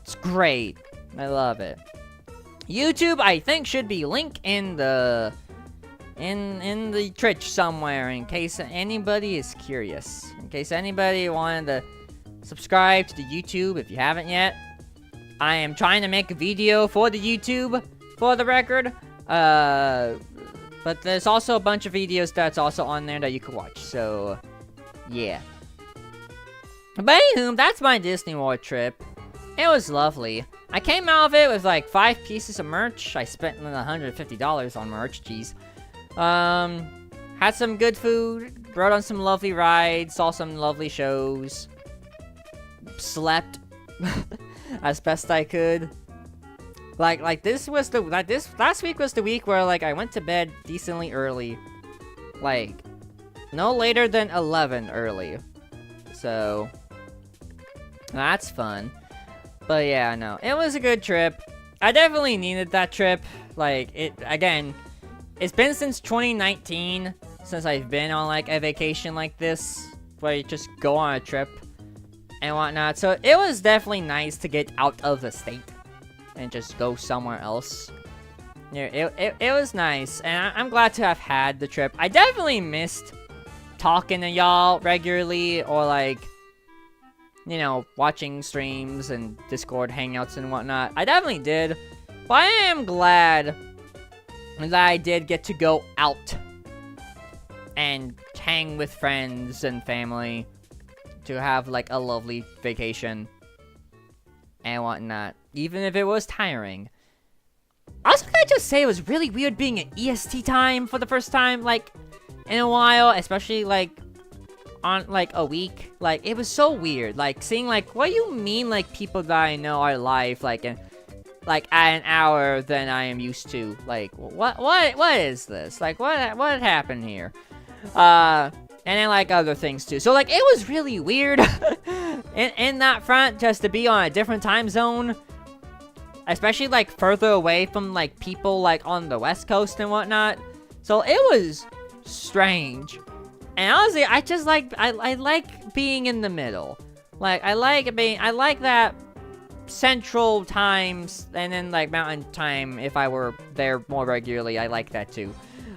It's great. I love it. YouTube, I think, should be linked in the Twitch somewhere, in case anybody is curious. In case anybody wanted to subscribe to the YouTube if you haven't yet. I am trying to make a video for the YouTube, for the record. But there's also a bunch of videos that's also on there that you can watch. So, yeah. But anywho, that's my Disney World trip. It was lovely. I came out of it with like 5 pieces of merch. I spent $150 on merch, jeez. Had some good food, rode on some lovely rides, saw some lovely shows. Slept as best I could. Like this last week was the week where like I went to bed decently early. Like no later than 11 early. So that's fun. But yeah, no. It was a good trip. I definitely needed that trip. Like it's been since 2019 since I've been on like a vacation like this where you just go on a trip and whatnot. So it was definitely nice to get out of the state and just go somewhere else. Yeah, it was nice, and I'm glad to have had the trip. I definitely missed talking to y'all regularly, or like, you know, watching streams and Discord hangouts and whatnot. I definitely did, but I am glad that I did get to go out and hang with friends and family to have like a lovely vacation and whatnot, even if it was tiring. Also, can I just say it was really weird being at EST time for the first time, like, in a while, especially, like, on, like, a week. Like, it was so weird, like, seeing, like, what do you mean, like, people that I know are live, like, at an hour than I am used to? Like, what is this? Like, what happened here? And then, like, other things, too. So, like, it was really weird in that front, just to be on a different time zone. Especially, like, further away from, like, people, like, on the West Coast and whatnot. So, it was strange. And honestly, I just like, I like being in the middle. Like, I like that central times, and then, like, mountain time, if I were there more regularly, I like that, too.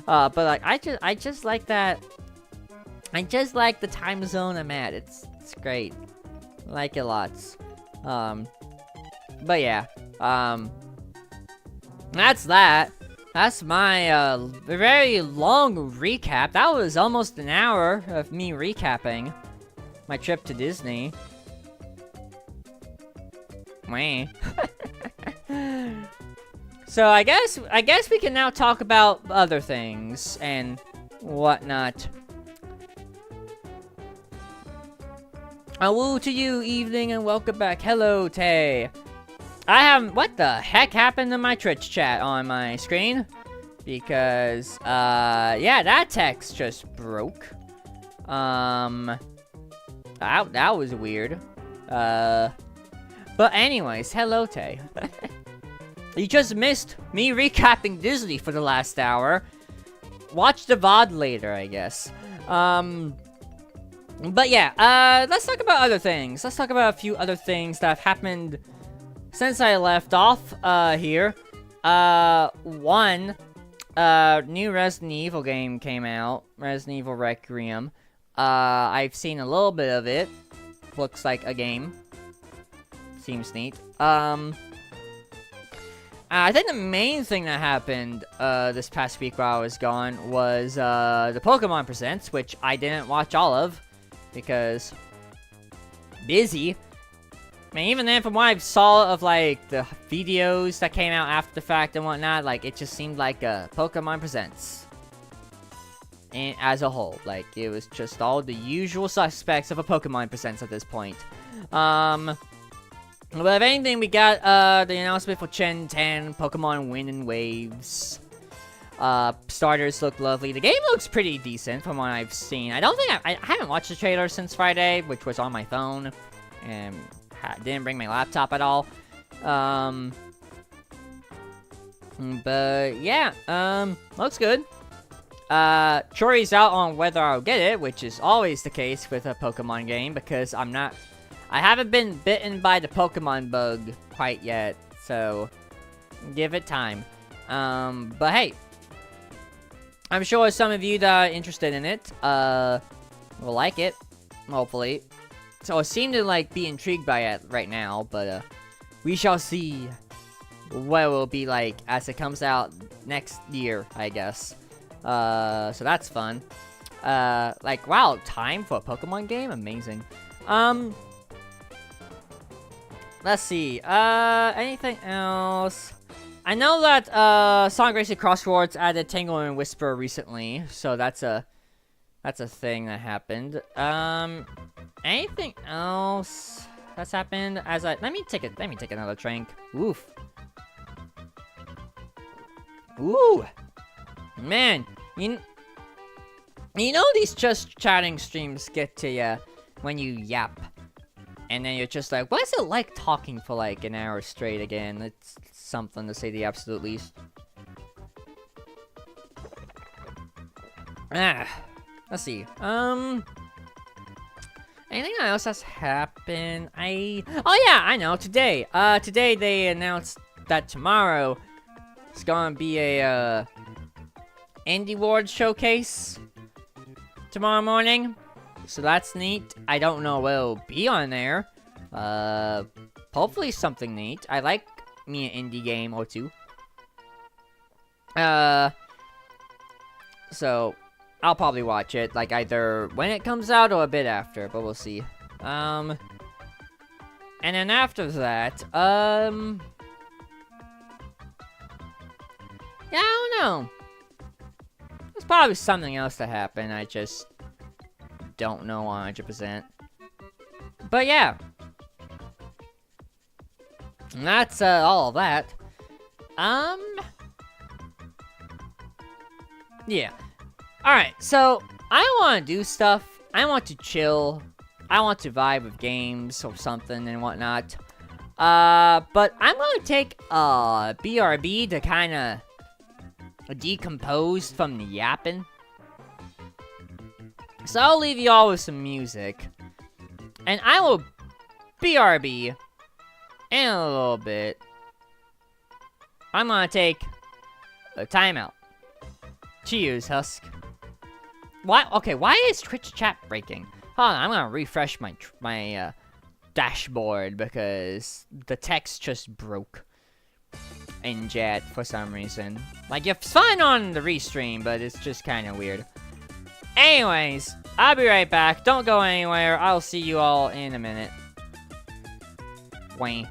But, like, I just like that. I just like the time zone I'm at. It's great. I like it lots. But yeah, that's that. That's my, very long recap. That was almost an hour of me recapping my trip to Disney. Wah. So I guess we can now talk about other things and whatnot. Woo to you, evening, and welcome back. Hello, Tay. What the heck happened to my Twitch chat on my screen? Because, yeah, that text just broke. That was weird. But anyways, hello, Tay. You just missed me recapping Disney for the last hour. Watch the VOD later, I guess. But yeah, let's talk about other things. Let's talk about a few other things that have happened since I left off, here. One, new Resident Evil game came out. Resident Evil Requiem. I've seen a little bit of it. Looks like a game. Seems neat. I think the main thing that happened, this past week while I was gone was, the Pokemon Presents, which I didn't watch all of, because busy. I mean, even then, from what I saw of, like, the videos that came out after the fact and whatnot, like, it just seemed like, Pokemon Presents. And as a whole, like, it was just all the usual suspects of a Pokemon Presents at this point. But if anything, we got, the announcement for Gen 10, Pokemon Wind and Waves. Starters look lovely. The game looks pretty decent from what I've seen. I don't think I haven't watched the trailer since Friday, which was on my phone. And didn't bring my laptop at all. But yeah, looks good. Jury's out on whether I'll get it, which is always the case with a Pokemon game, because I haven't been bitten by the Pokemon bug quite yet, so give it time. But hey, I'm sure some of you that are interested in it, will like it, hopefully. So I seem to, like, be intrigued by it right now, but, we shall see what it will be like as it comes out next year, I guess. So that's fun. Like, wow, time for a Pokemon game? Amazing. Let's see, anything else? I know that, Sonic Racing Crossroads added Tangle and Whisper recently, so that's a thing that happened. Anything else that's happened let me take another drink. Oof. Ooh. Man, you know these just chatting streams get to ya when you yap. And then you're just like, what is it like talking for like an hour straight again? It's something to say the absolute least. Let's see. Anything else that's happened? Oh yeah, I know, today. Today they announced that tomorrow it's gonna be a, Indie World showcase. Tomorrow morning. So that's neat. I don't know what it'll be on there. Hopefully something neat. I like me an indie game or two. So I'll probably watch it, like, either when it comes out or a bit after, but we'll see. And then after that, yeah, I don't know. There's probably something else to happen, I just don't know 100%. But yeah. And that's, all of that. Yeah. Alright, so, I want to do stuff. I want to chill. I want to vibe with games or something and whatnot. But I'm going to take, BRB to kind of decompose from the yapping. So I'll leave you all with some music. And I will BRB in a little bit. I'm gonna take a timeout. Cheers, Husk. Why? Okay, why is Twitch chat breaking? Hold on, I'm gonna refresh my dashboard because the text just broke in Jet for some reason. Like, it's fine on the restream, but it's just kind of weird. Anyways, I'll be right back. Don't go anywhere. I'll see you all in a minute. Wayne.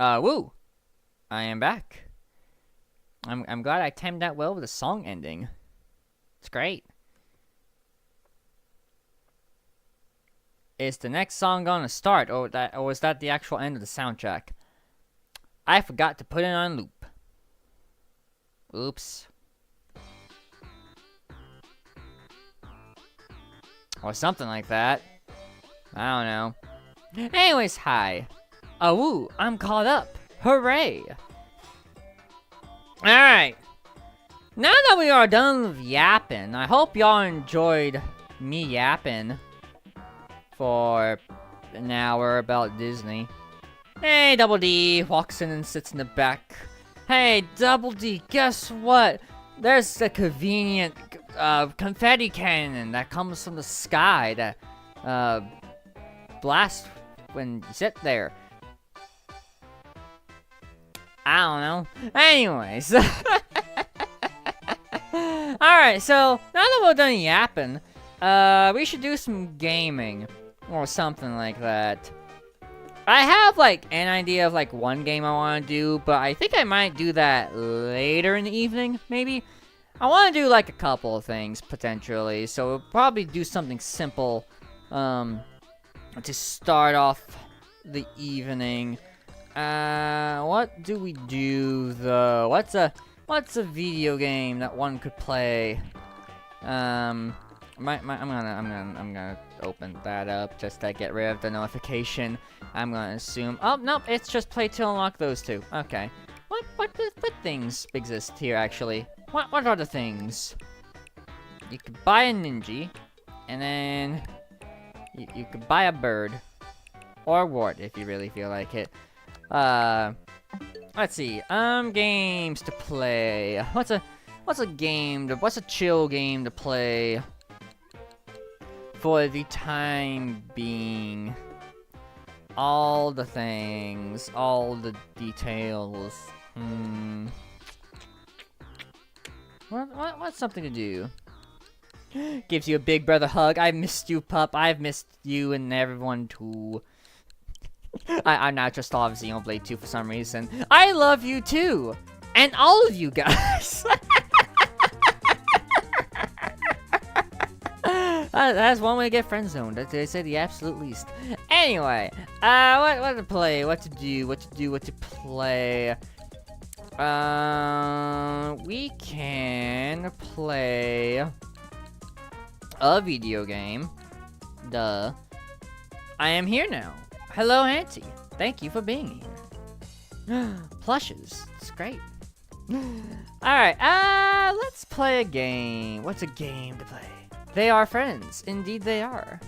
Woo! I am back. I'm glad I timed that well with the song ending. It's great. Is the next song gonna start, or is that the actual end of the soundtrack? I forgot to put it on loop. Oops. Or something like that. I don't know. Anyways, hi. Oh, woo, I'm caught up. Hooray. Alright. Now that we are done with yapping, I hope y'all enjoyed me yapping for an hour about Disney. Hey, Double D walks in and sits in the back. Hey, Double D, guess what? There's a convenient confetti cannon that comes from the sky that blasts when you sit there. I don't know. Anyways. Alright, so now that we're done yapping, we should do some gaming. Or something like that. I have, like, an idea of, like, one game I want to do, but I think I might do that later in the evening, maybe? I want to do, like, a couple of things, potentially, so we'll probably do something simple, to start off the evening. What do we do, though? What's a video game that one could play? I'm gonna open that up just to get rid of the notification. I'm gonna assume. Oh nope, it's just play to unlock those two. Okay. What things exist here actually? What are the things? You could buy a ninja, and then you could buy a bird or a wart if you really feel like it. Let's see. Games to play. What's a chill game to play for the time being? All the things, all the details. What's something to do? Gives you a big brother hug. I missed you, pup. I've missed you and everyone too. I'm not just thought of Xenoblade 2 for some reason. I love you too! And all of you guys! That's one way to get friend zoned. They say the absolute least. Anyway, what to play, what to do, what to play. We can play a video game. Duh. I am here now. Hello, Auntie. Thank you for being here. Plushes. It's great. Alright, let's play a game. What's a game to play? They are friends. Indeed they are.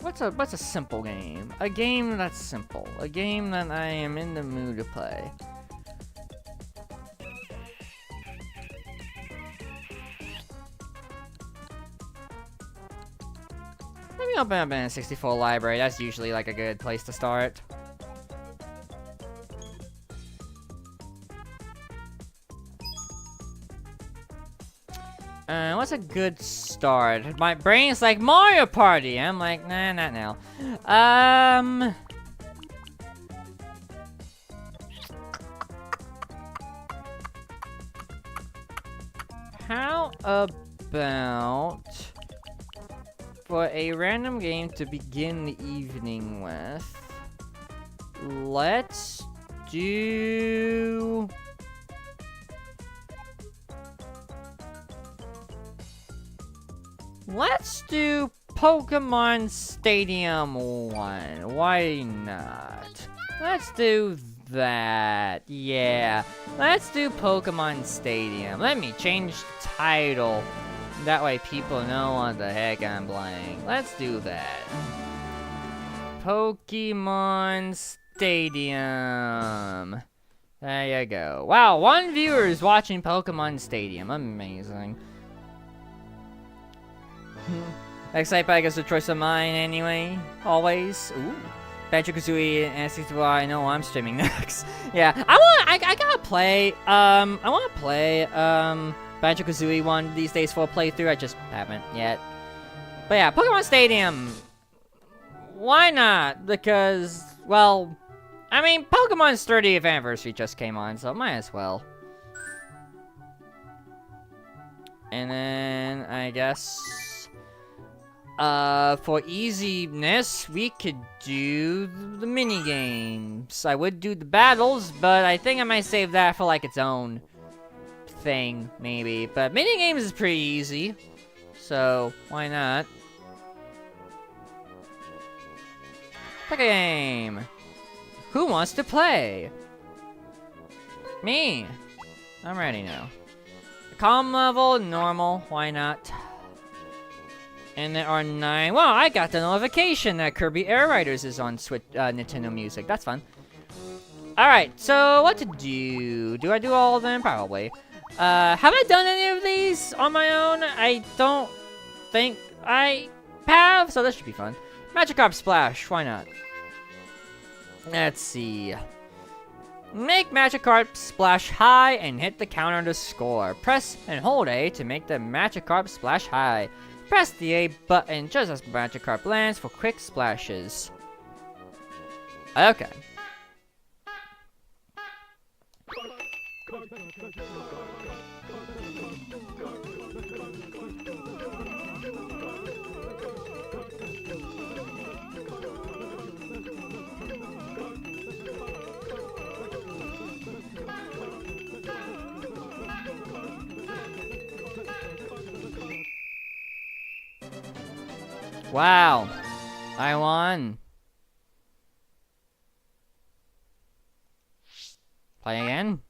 What's a simple game? A game that's simple. A game that I am in the mood to play. Maybe open up in a 64 library. That's usually like a good place to start. What's a good start? My brain's like Mario Party. I'm like, nah, not now. How about for a random game to begin the evening with? Let's do... Let's do Pokemon Stadium 1. Why not? Let's do that. Yeah. Let's do Pokemon Stadium. Let me change the title. That way people know what the heck I'm playing. Let's do that. Pokemon Stadium. There you go. Wow, 1 viewer is watching Pokemon Stadium. Amazing. Excitebike is a choice of mine anyway. Always. Ooh. Banjo-Kazooie and 64. I know I'm streaming next. Yeah. I gotta play. I wanna play Banjo-Kazooie one these days for a playthrough. I just haven't yet. But yeah, Pokemon Stadium. Why not? Because, well, I mean, Pokemon's 30th anniversary just came on, so might as well. And then, I guess, for easiness, we could do the mini games. I would do the battles, but I think I might save that for like its own thing, maybe. But mini games is pretty easy, so why not? Pick a game. Who wants to play? Me. I'm ready now. Calm level, normal, why not? And there are 9. Wow, I got the notification that Kirby Air Riders is on Switch, Nintendo Music. That's fun. Alright, so what to do? Do I do all of them? Probably. Have I done any of these on my own? I don't think I have, so this should be fun. Magikarp Splash, why not? Let's see. Make Magikarp Splash high and hit the counter to score. Press and hold A to make the Magikarp Splash high. Press the A button just as Magikarp lands for quick splashes. Okay. Wow, I won. Play again.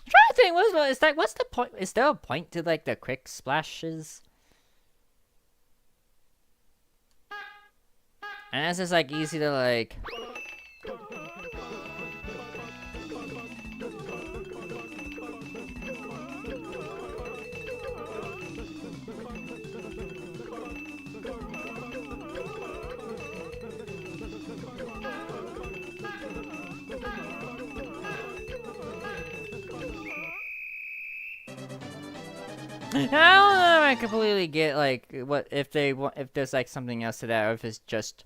I'm trying to think, what's the point? Is there a point to like the quick splashes? And this is like easy to like. I don't know if I completely get like what if there's like something else to that, or if it's just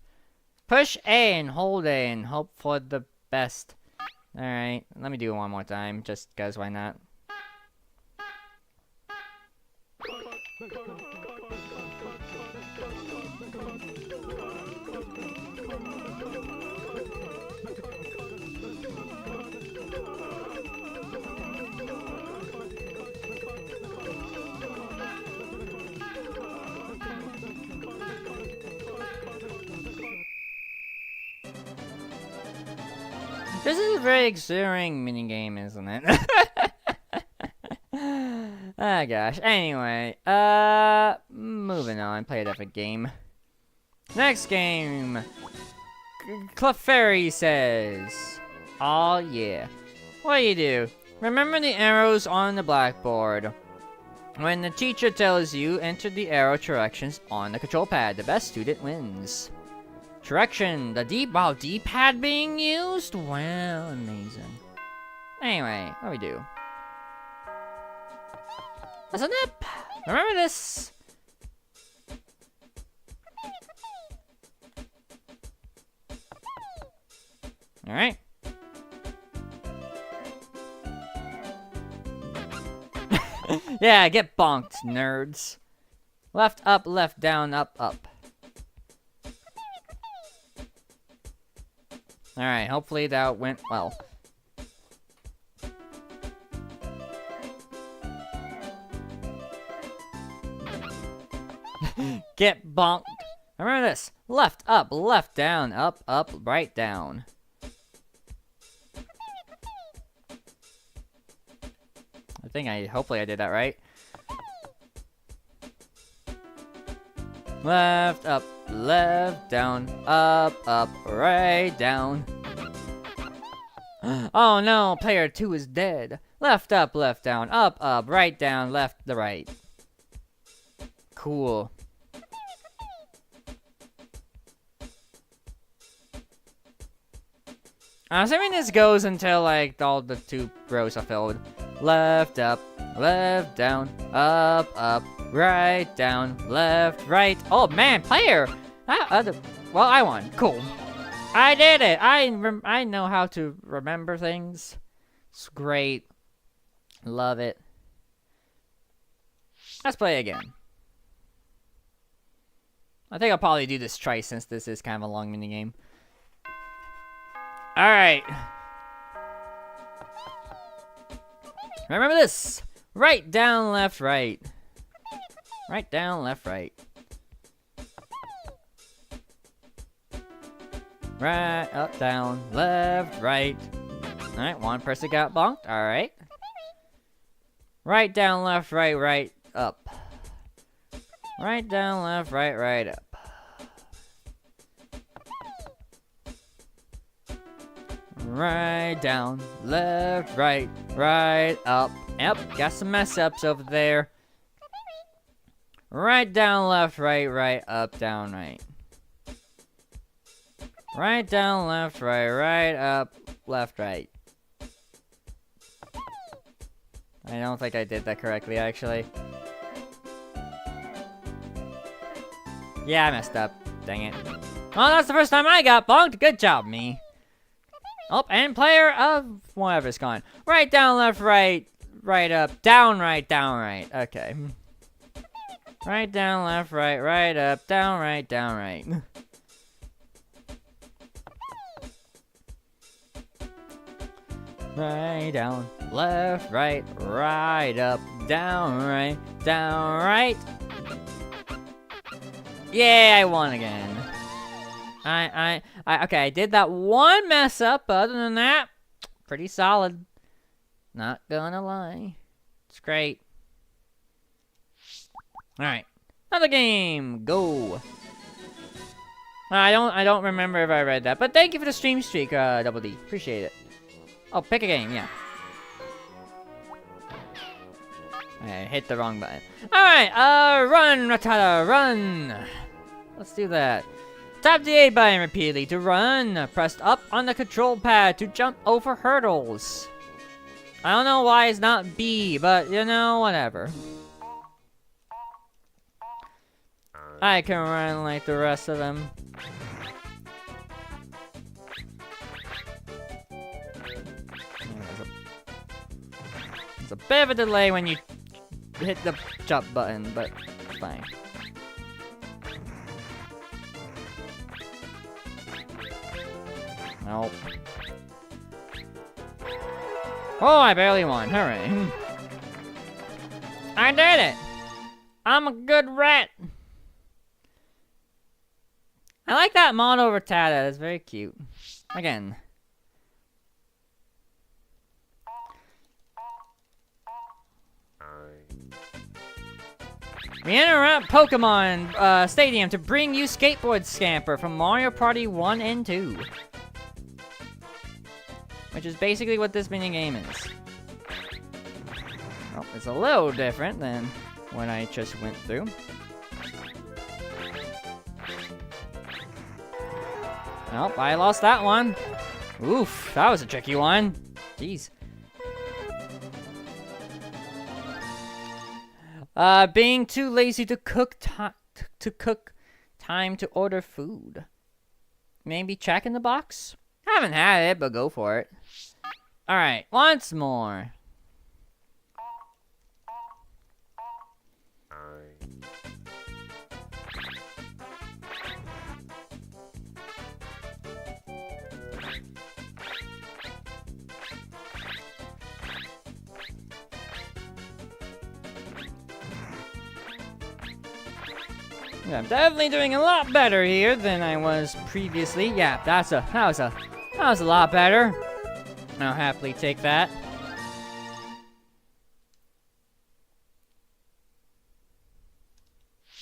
push A and hold A and hope for the best. All right, let me do it one more time, just cause why not? This is a very exhilarating minigame, isn't it? Ah, gosh. Anyway, moving on. Play a different game. Next game. Furry says, "Oh yeah. What do? Remember the arrows on the blackboard. When the teacher tells you, enter the arrow directions on the control pad. The best student wins." Direction, the D-pad being used? Well, amazing. Anyway, what do we do? Listen up! Remember this! Alright. Yeah, get bonked, nerds. Left, up, left, down, up, up. Alright, hopefully that went well. Get bonked. Remember this. Left, down, up, right, down. Hopefully I did that right. Left, up, left, down, up, right, down. Oh no, player 2 is dead. Left, up, left, down, up, right, down, left, the right. Cool. I'm assuming this goes until like all the 2 rows are filled. Left, up, left, down, up, right, down, left, right. Oh man, player! Well, I won. Cool. I did it! I know how to remember things. It's great. Love it. Let's play again. I think I'll probably do this twice since this is kind of a long minigame. Alright. Remember this. Right, down, left, right. Right, down, left, right. Right, up, down, left, right. Alright, one person got bonked. Alright. Right, down, left, right, right, up. Right, down, left, right, right, up. Right, down, left, right, right, up. Yep, got some mess ups over there. Right, down, left, right, up, down, right. Right, down, left, right, up, left, right. I don't think I did that correctly, actually. Yeah, I messed up. Dang it. Oh, that's the first time I got bonked. Good job, me. Oh, and player of whatever's gone. Right, down, left, right up, down, right, down, right. Okay. Right, down, left, right up, down, right, down, right. Right, down, left, right up, down, right. Yeah, I won again. Okay, I did that one mess up, but other than that, pretty solid. Not gonna lie. It's great. Alright. Another game. Go. I don't remember if I read that, but thank you for the stream streak, Double D. Appreciate it. Oh, pick a game, yeah. I hit the wrong button. Alright, run, Rattata, run! Let's do that. Tap the A button repeatedly to run. Press up on the control pad to jump over hurdles. I don't know why it's not B, but you know, whatever. I can run like the rest of them. There's a bit of a delay when you hit the jump button, but fine. Nope. Oh, I barely won. Hooray. I did it! I'm a good rat! I like that mono Rattata. It's very cute. Again. We interrupt Pokemon Stadium to bring you Skateboard Scamper from Mario Party 1 and 2. Which is basically what this minigame is. Well, it's a little different than what I just went through. Nope, I lost that one. Oof, that was a tricky one. Jeez. Being too lazy to cook time to order food. Maybe check in the box? Haven't had it, but go for it. Alright, once more. Yeah, I'm definitely doing a lot better here than I was previously. Yeah, that was a lot better. I'll happily take that.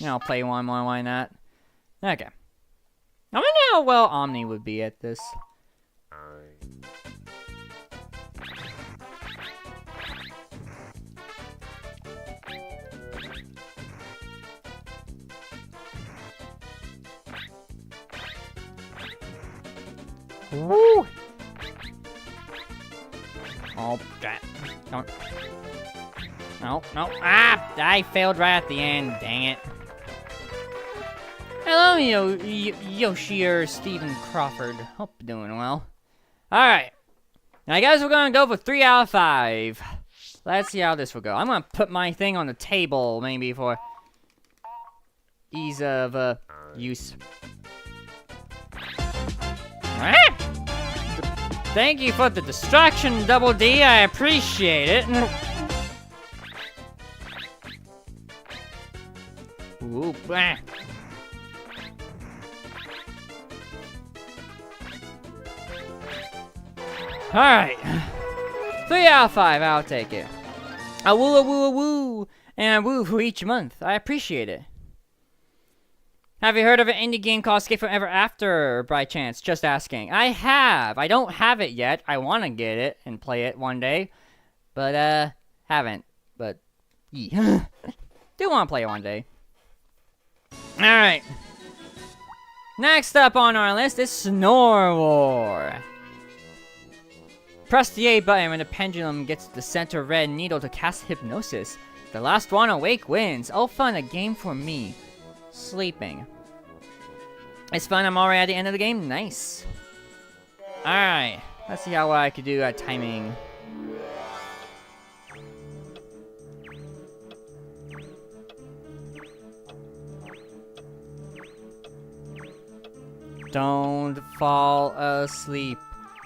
I'll play one more, why not? Okay. I wonder how well Omni would be at this. Woo! Oh, that. Don't. No, no. Ah! I failed right at the end. Dang it. Hello, Yoshi or Stephen Crawford. Hope you're doing well. Alright. Now, I guess we're gonna go for 3 out of 5. Let's see how this will go. I'm gonna put my thing on the table, maybe, for ease of use. Thank you for the distraction, Double D. I appreciate it. Ooh, blah. Alright. 3 out of 5, I'll take it. A woo, a woo, a woo. And a woo for each month. I appreciate it. Have you heard of an indie game called Escape from Ever After, by chance? Just asking. I have. I don't have it yet. I want to get it and play it one day. But, haven't. But, yeah. Do want to play it one day. Alright. Next up on our list is Snore War. Press the A button when the pendulum gets the center red needle to cast hypnosis. The last one awake wins. Oh fun, a game for me. Sleeping. It's fun, I'm already at the end of the game. Nice. Alright. Let's see how well I could do at timing. Don't fall asleep.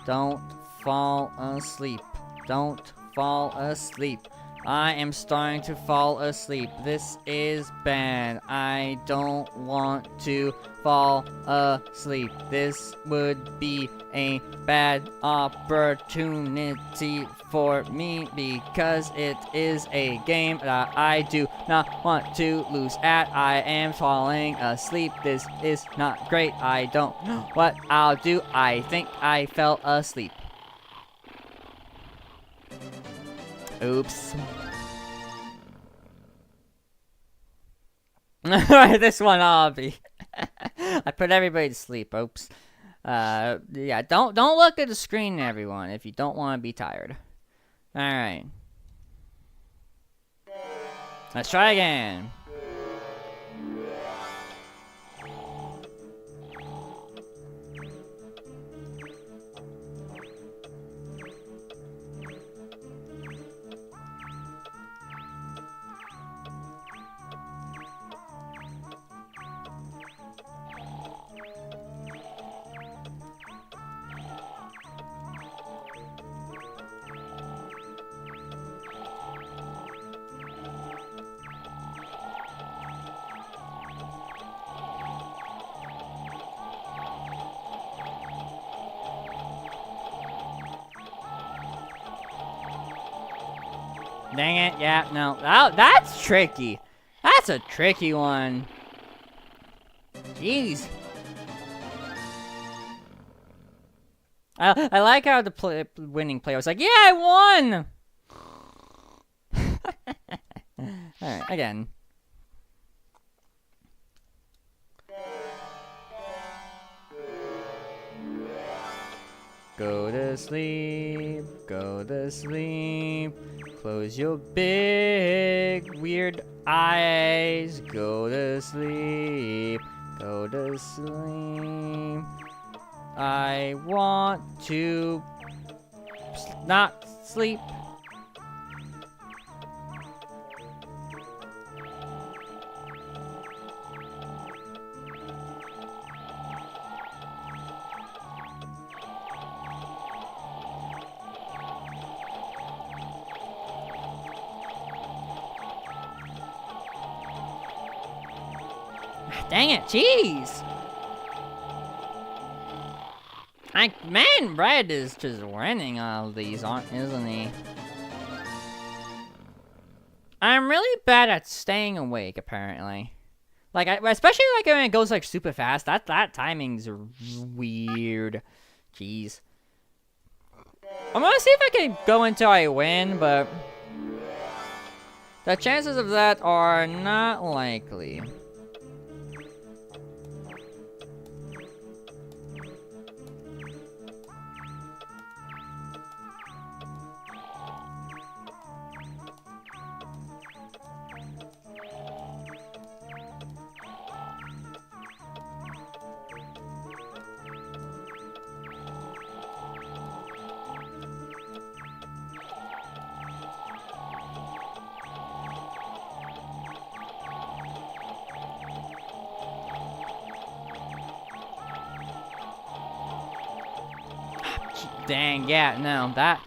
Don't fall asleep. Don't fall asleep. I am starting to fall asleep. This is bad. I don't want to fall asleep. This would be a bad opportunity for me because it is a game that I do not want to lose at. I am falling asleep. This is not great. I don't know what I'll do. I think I fell asleep. Oops. This one I'll be. I put everybody to sleep. Oops. Yeah, don't look at the screen, everyone, if you don't want to be tired. All right. Let's try again. Dang it, yeah, no. Oh, that's tricky. That's a tricky one. Jeez. I like how the winning player was like, yeah, I won! Alright, again. Go to sleep, go to sleep. Close your big, weird eyes. Go to sleep, go to sleep. I want to not sleep. Dang it, jeez! Man, Red is just winning all these, isn't he? I'm really bad at staying awake, apparently. Like, especially like when it goes like super fast. That timing's weird. Jeez. I'm gonna see if I can go until I win, but the chances of that are not likely. Dang, yeah, no, that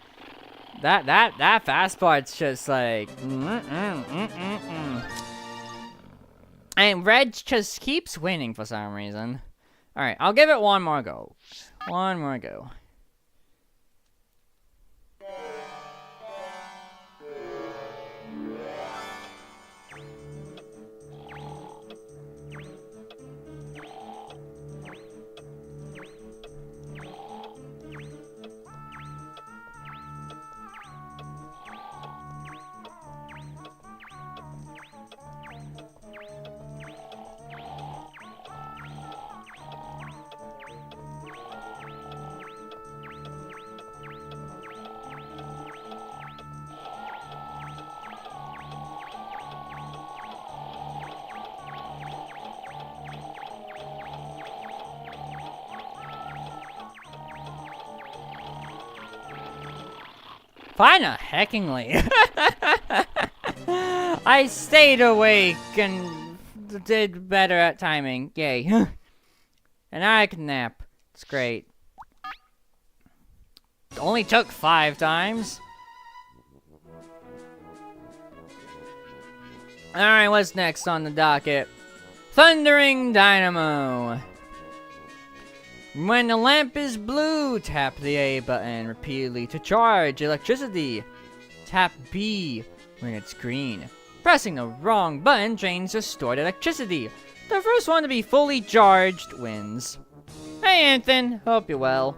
fast part's just like, And Red just keeps winning for some reason. Alright, I'll give it one more go. One more go. Fine, heckingly. I stayed awake and did better at timing. Yay. And I can nap. It's great. Only took 5 times. Alright, what's next on the docket? Thundering Dynamo. When the lamp is blue, tap the A button repeatedly to charge electricity. Tap B when it's green. Pressing the wrong button drains the stored electricity. The first one to be fully charged wins. Hey Anthony, hope you're well.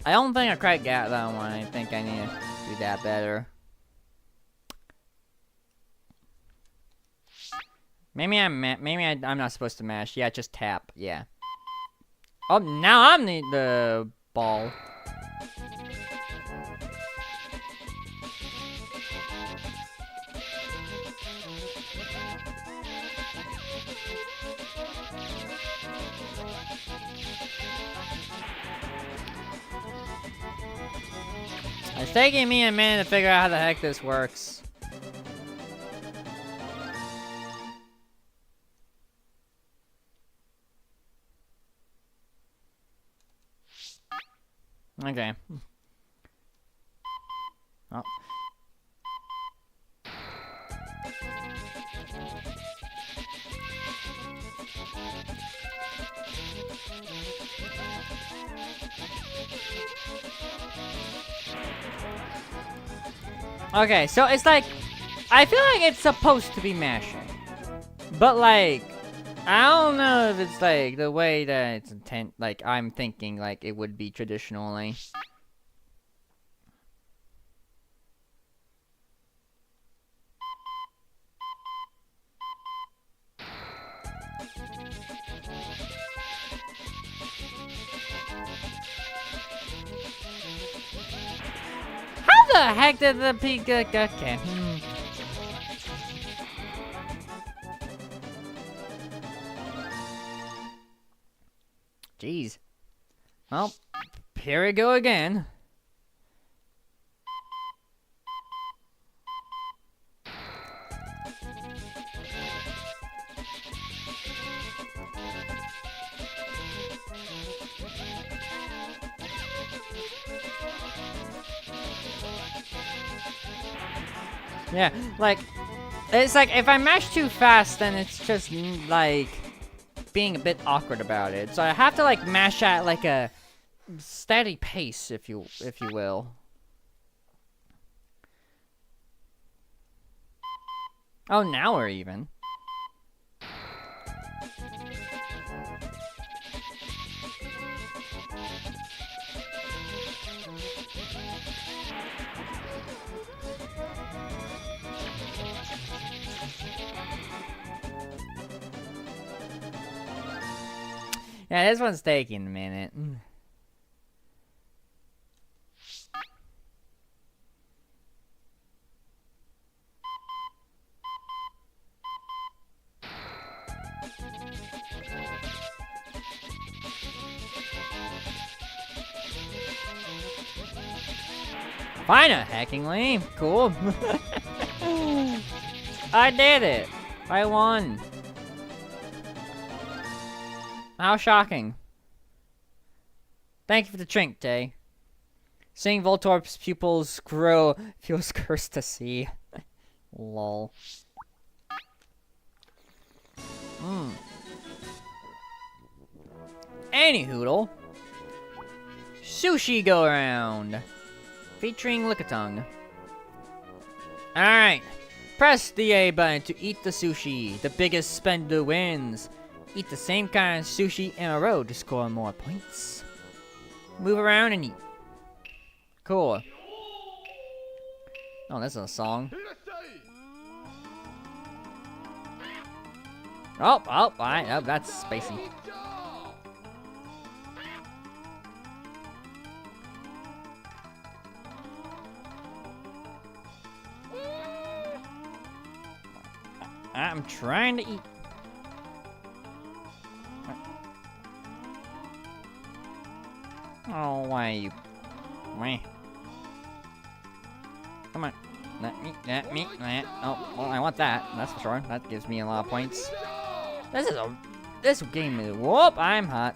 I don't think I quite got that one. I think I need to do that better. Maybe I'm not supposed to mash. Yeah, just tap. Yeah. Oh, now I'm the ball. It's taking me a minute to figure out how the heck this works. Okay. Oh. Okay, so it's like, I feel like it's supposed to be mashing. But like, I don't know if it's like the way that it's like I'm thinking like it would be traditionally. How the heck did the pig get? Okay. Jeez. Well, here we go again. Yeah, like, it's like if I mash too fast, then it's just like being a bit awkward about it. So I have to like mash at like a steady pace, if you will. Oh, now we're even. Yeah, this one's taking a minute. Fine, hackingly. Cool. I did it. I won. How shocking. Thank you for the drink, Day. Seeing Voltorp's pupils grow feels cursed to see. Lol. Anyhoodle. Sushi go around. Featuring Lickitung. Alright. Press the A button to eat the sushi. The biggest spender wins. Eat the same kind of sushi in a row to score more points. Move around and eat. Cool. Oh, this is a song. Oh, alright. Oh, that's spacey. I'm trying to eat. Oh, why you? Why? Come on. Let me. Oh, well, I want that. That's for sure. That gives me a lot of points. This game is. Whoop! I'm hot.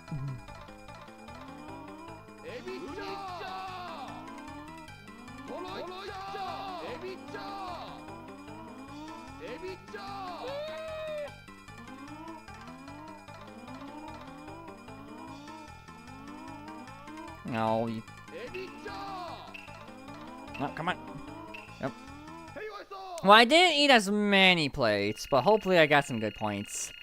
No, you... Oh, come on. Yep. Well, I didn't eat as many plates, but hopefully I got some good points.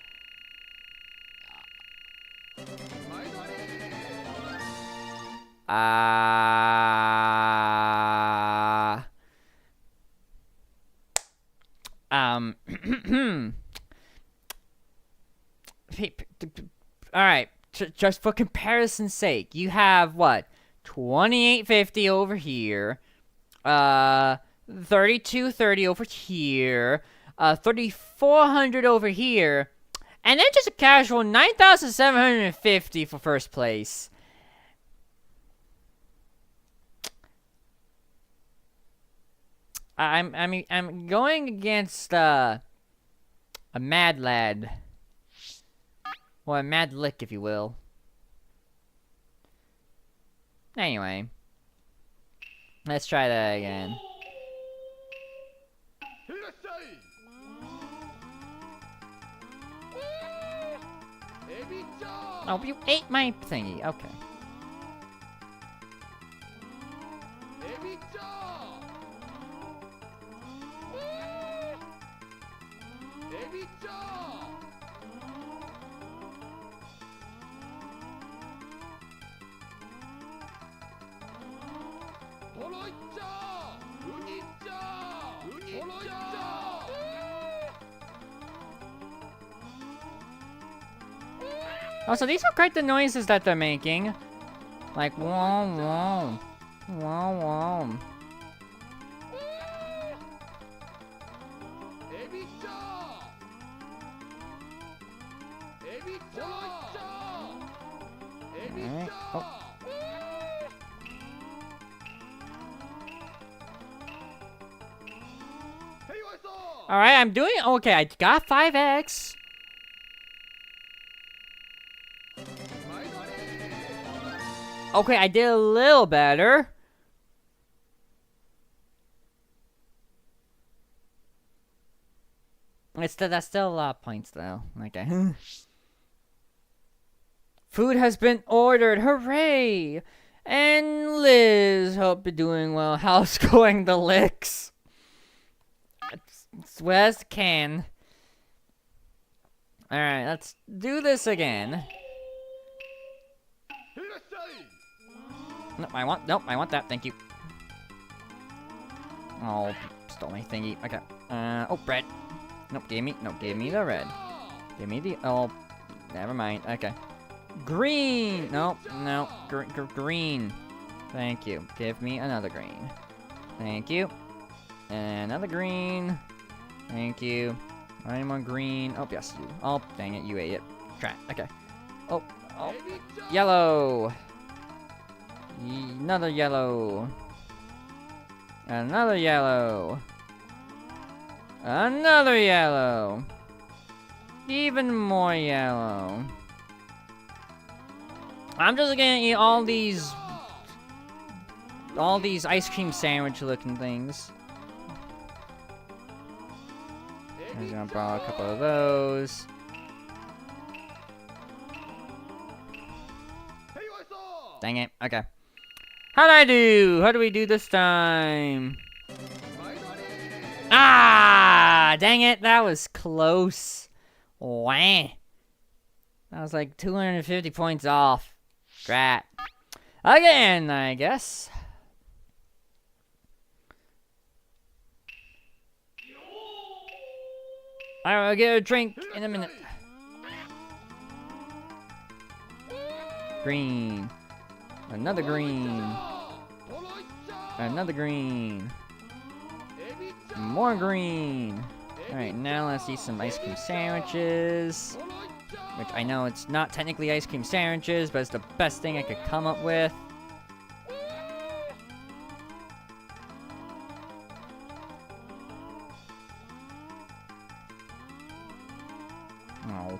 Alright. Just for comparison's sake, you have what? 2850 over here, 3230 over here, 3400 over here, and then just a casual 9750 for first place. I'm going against a mad lad. Or a mad lick, if you will. Anyway. Let's try that again. Oh, you ate my thingy. Okay. Oh, so these are quite the noises that they're making. Like, whoa, whoa. Whoa, whoa. Alright. Oh. Alright, I'm doing okay. I got 5x. Okay, I did a little better. That's still a lot of points, though. Okay. Food has been ordered. Hooray! And Liz, hope you're doing well. How's going the licks? It's well as can. Alright, let's do this again. Nope, I want that, thank you. Oh, stole my thingy. Okay. Oh, bread. Nope, gave me the red. Give me the, oh, never mind. Okay. Green! Nope, no, green. Thank you. Give me another green. Thank you. Another green. Thank you. Any more green? Oh, yes, you. Oh, dang it, you ate it. Crap, okay. Oh, yellow. Another yellow. Another yellow. Another yellow. Even more yellow. I'm just gonna eat all these ice cream sandwich looking things. I'm gonna borrow a couple of those. Dang it. Okay. How'd I do? How do we do this time? Ah! Dang it. That was close. Wah. That was like 250 points off. Drat. Again, I guess. I will get a drink in a minute. Green. Another green. Another green. More green. Alright, now let's eat some ice cream sandwiches. Which I know it's not technically ice cream sandwiches, but it's the best thing I could come up with. Oh.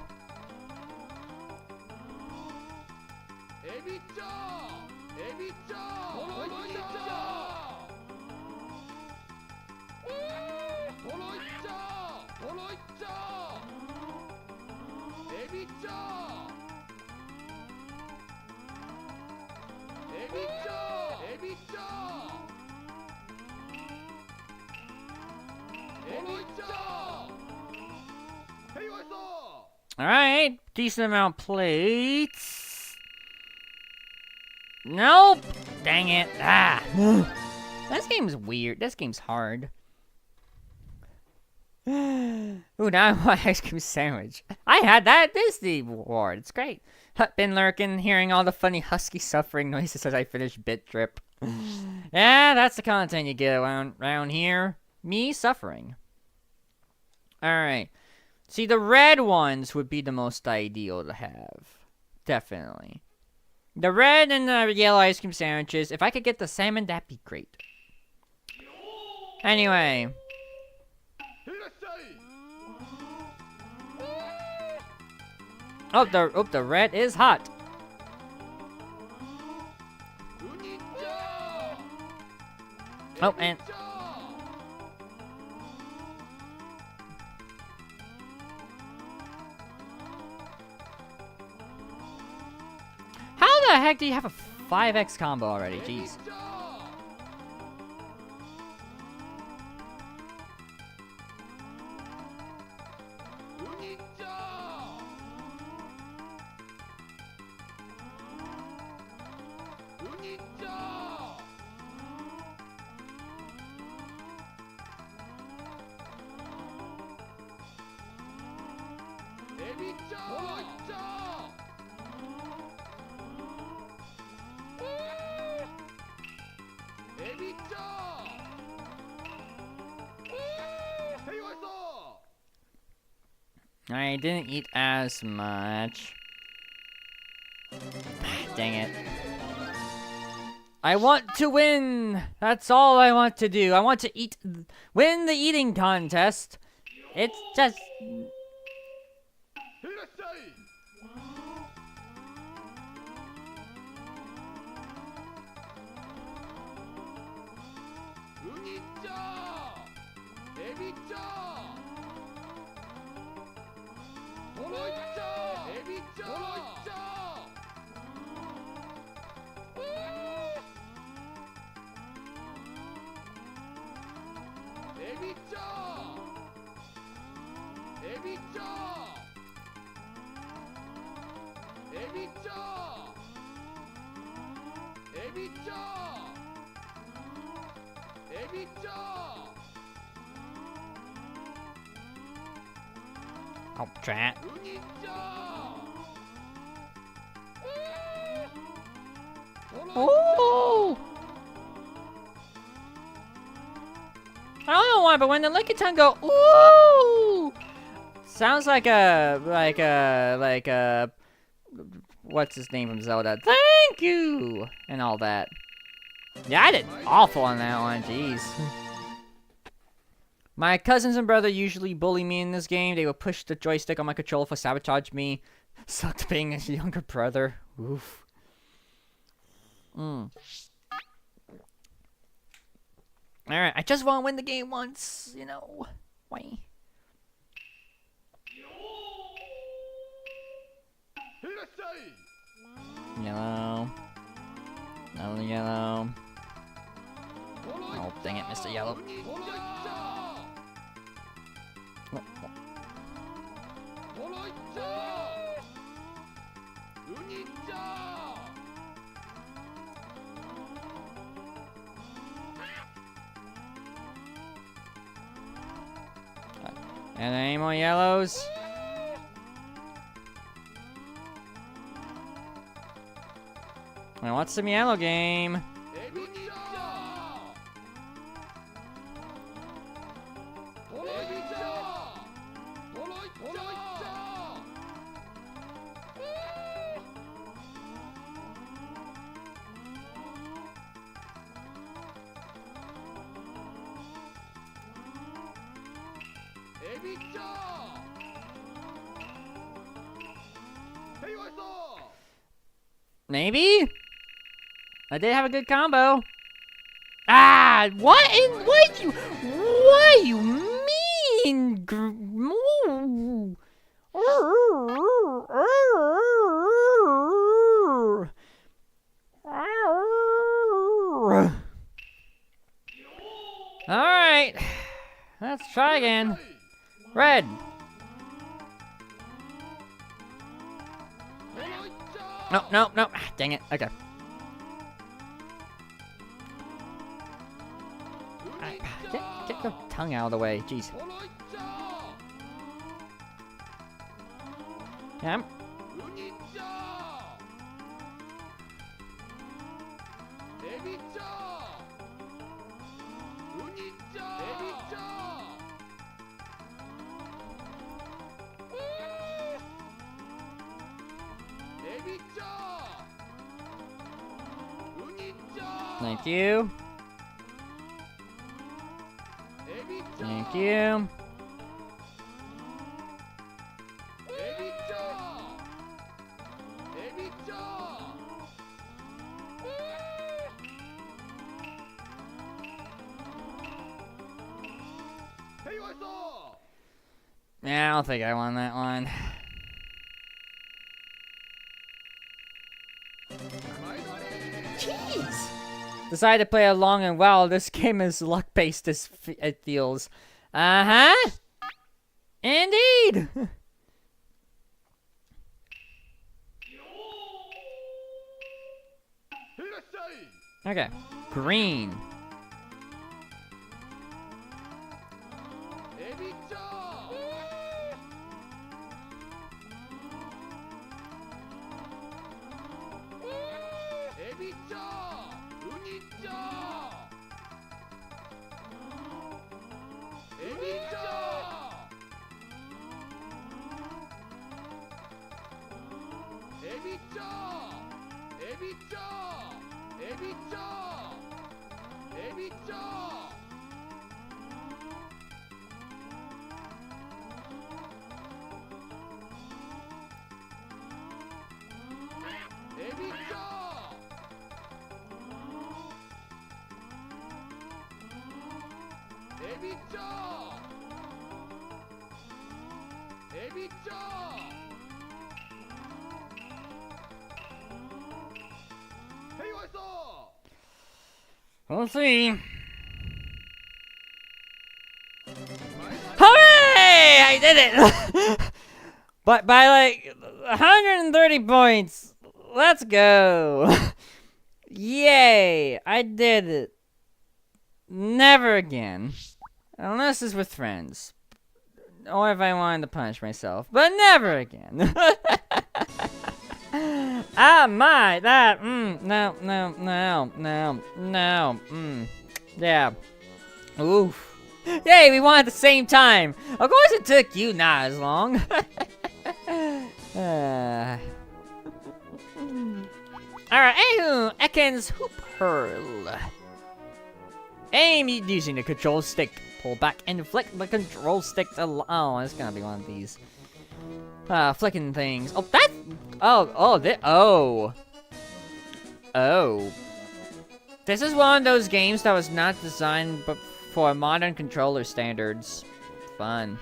Alright, decent amount of plates. Nope! Dang it. Ah! This game's weird. This game's hard. Ooh, now I want ice cream sandwich. I had that at Disney World. It's great. Been lurking, hearing all the funny Husky suffering noises as I finish Bit Trip. Yeah, that's the content you get around here. Me suffering. Alright. See, the red ones would be the most ideal to have. Definitely. The red and the yellow ice cream sandwiches. If I could get the salmon, that'd be great. Anyway. Oh, the red is hot. Oh, and... How the heck do you have a 5x combo already? Jeez. I didn't eat as much. Dang it. I want to win! That's all I want to do. I want to win the eating contest. It's just... Oh, drat. Oh! I don't know why, but when the Licky Tongue go, ooh! Sounds like a, what's his name from Zelda? Thank you! And all that. Yeah, I did awful on that one. Jeez. My cousins and brother usually bully me in this game. They will push the joystick on my controller for sabotage me. Sucked being a younger brother. Oof. Alright, I just want to win the game once, you know. Why? Yellow. Another yellow. Oh, dang it, Mr. Yellow. Oh, oh. And any more yellows? I want some yellow game. Maybe? I did have a good combo. Ah, what? What you mean? All right, let's try again. Red. No, no, no. Dang it. Okay. Get your tongue out of the way. Jeez. Yeah. Thank you. Thank you. Yeah, I don't think I won that one. Jeez! Decided to play along and well. This game is luck-based as it feels. Uh-huh. Indeed. Okay. Green. We'll see. Hooray! I did it! But by like 130 points. Let's go. Yay! I did it. Never again. Unless it's with friends. Or if I wanted to punish myself. But never again. Ah, my, that, no, yeah. Oof. Yay, we won at the same time. Of course it took you not as long. Alright, anywho, Ekans Hoop. hurl. Aim using the control stick. Pull back and flick the control stick to... Oh, it's gonna be one of these. Flicking things. Oh, that... Oh. This is one of those games that was not designed for modern controller standards. Fun.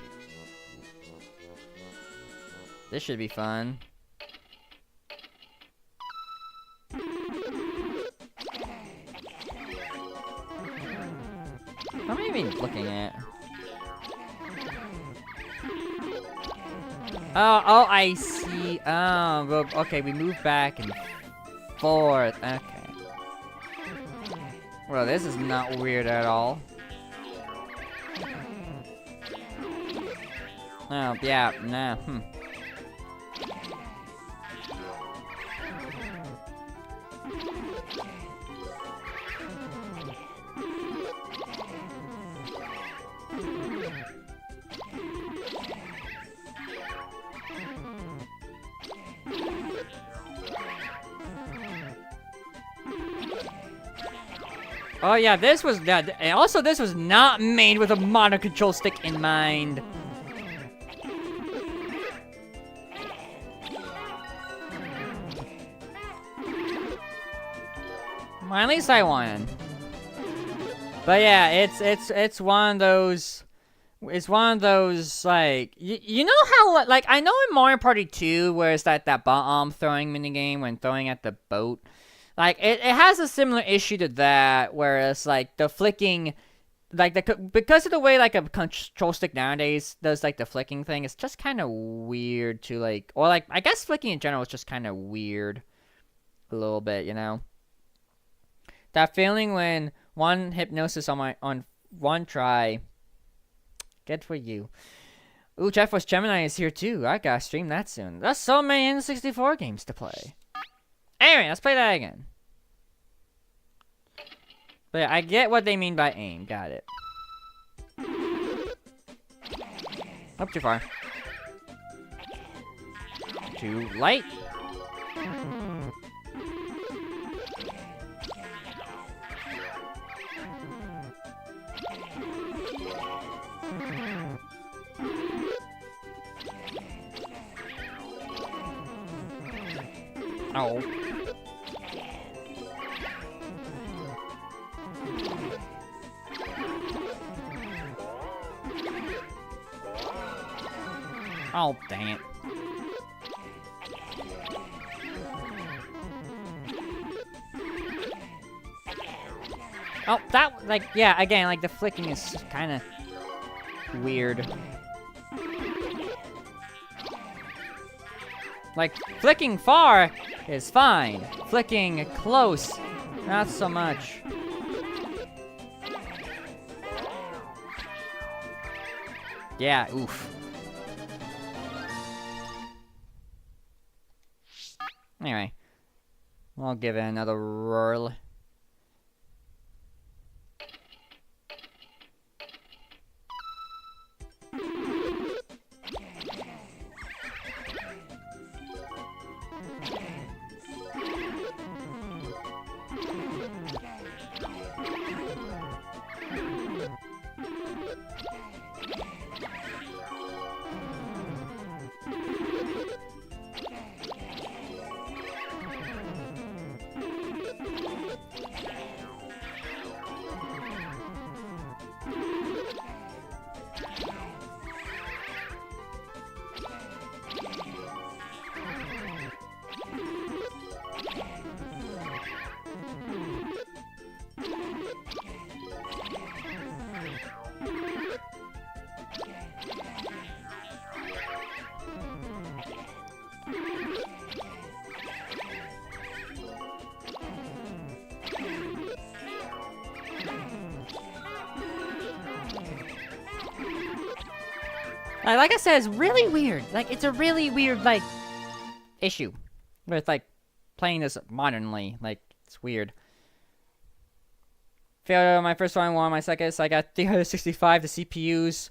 This should be fun. What am I even looking at? Oh, I see. Oh, okay, we move back and forth. Okay. Well, this is not weird at all. Oh, yeah, nah, Oh yeah, this was also this was not made with a modern control stick in mind. Well, at least I won. But yeah, it's one of those. It's one of those like you know how like I know in Mario Party 2 where it's that bomb throwing minigame when throwing at the boat. Like, it has a similar issue to that, whereas, like, the flicking, like, because of the way, like, a control stick nowadays does, like, the flicking thing, it's just kind of weird to, like, or, like, I guess flicking in general is just kind of weird a little bit, you know? That feeling when one hypnosis on one try, good for you. Ooh, Jeff was Gemini is here, too. I gotta stream that soon. There's so many N64 games to play. Anyway, let's play that again. But yeah, I get what they mean by aim. Got it. Up too far. Too light. Oh. Oh, dang it. Oh, that, like, yeah, again, like, the flicking is kind of weird. Like, flicking far is fine. Flicking close, not so much. Yeah, oof. Anyway, I'll give it another whirl. Like I said, it's really weird. Like, it's a really weird, like, issue with, like, playing this modernly. Like, it's weird. Failed my first one, won my second, so I got 365, the CPUs,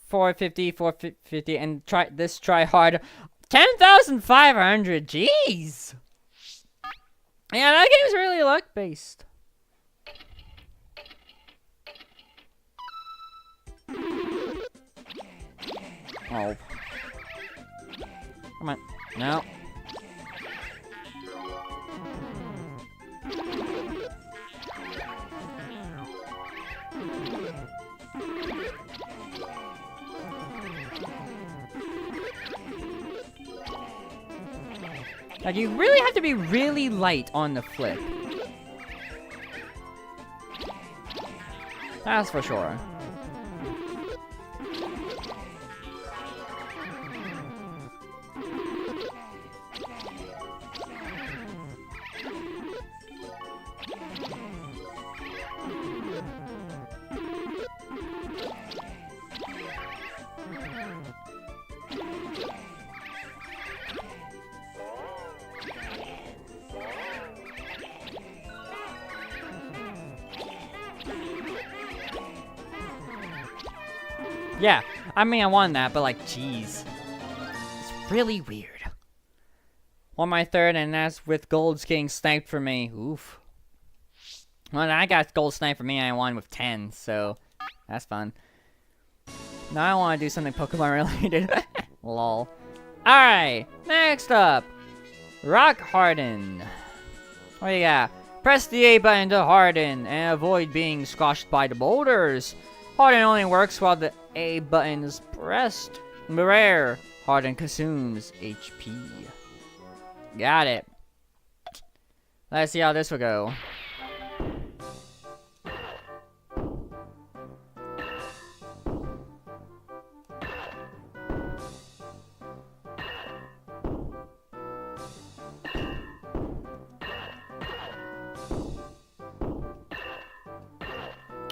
450, 450, and try hard, 10,500, jeez! Yeah, that game's really luck-based. Oh. Come on. No. Like, you really have to be really light on the flip. That's for sure. Yeah, I mean, I won that, but like, jeez. It's really weird. Won my third, and that's with golds getting sniped for me. Oof. Well, I got gold sniped for me, and I won with 10, so that's fun. Now I want to do something Pokemon related. Lol. Alright, next up. Rock Harden. What do you got? Press the A button to harden, and avoid being squashed by the boulders. Harden only works while the A button is pressed. Rare. Harden consumes HP. Got it. Let's see how this will go.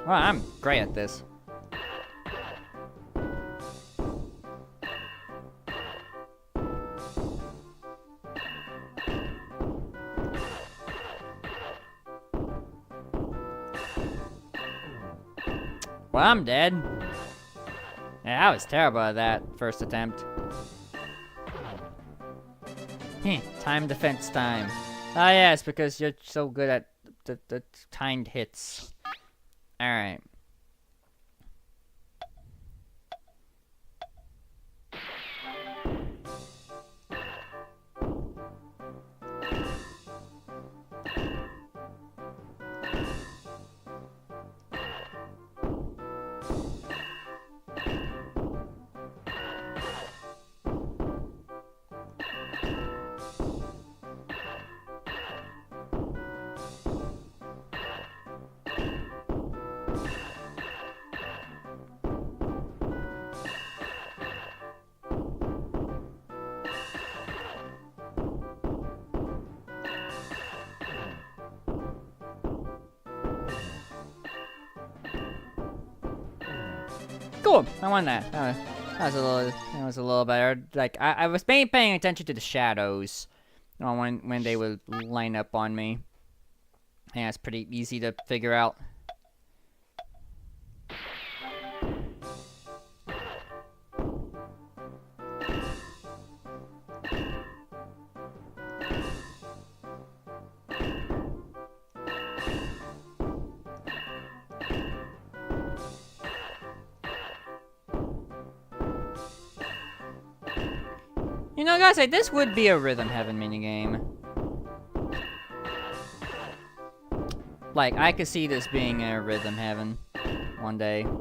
Well, I'm great at this. Well, I'm dead. Yeah, I was terrible at that first attempt. Time defense time. Ah, yes, because you're so good at the timed hits. Alright. Cool, I won that. That was a little better. Like I was paying attention to the shadows, when they would line up on me. Yeah, it's pretty easy to figure out. You know, guys, like, this would be a Rhythm Heaven minigame. Like, I could see this being a Rhythm Heaven one day. No,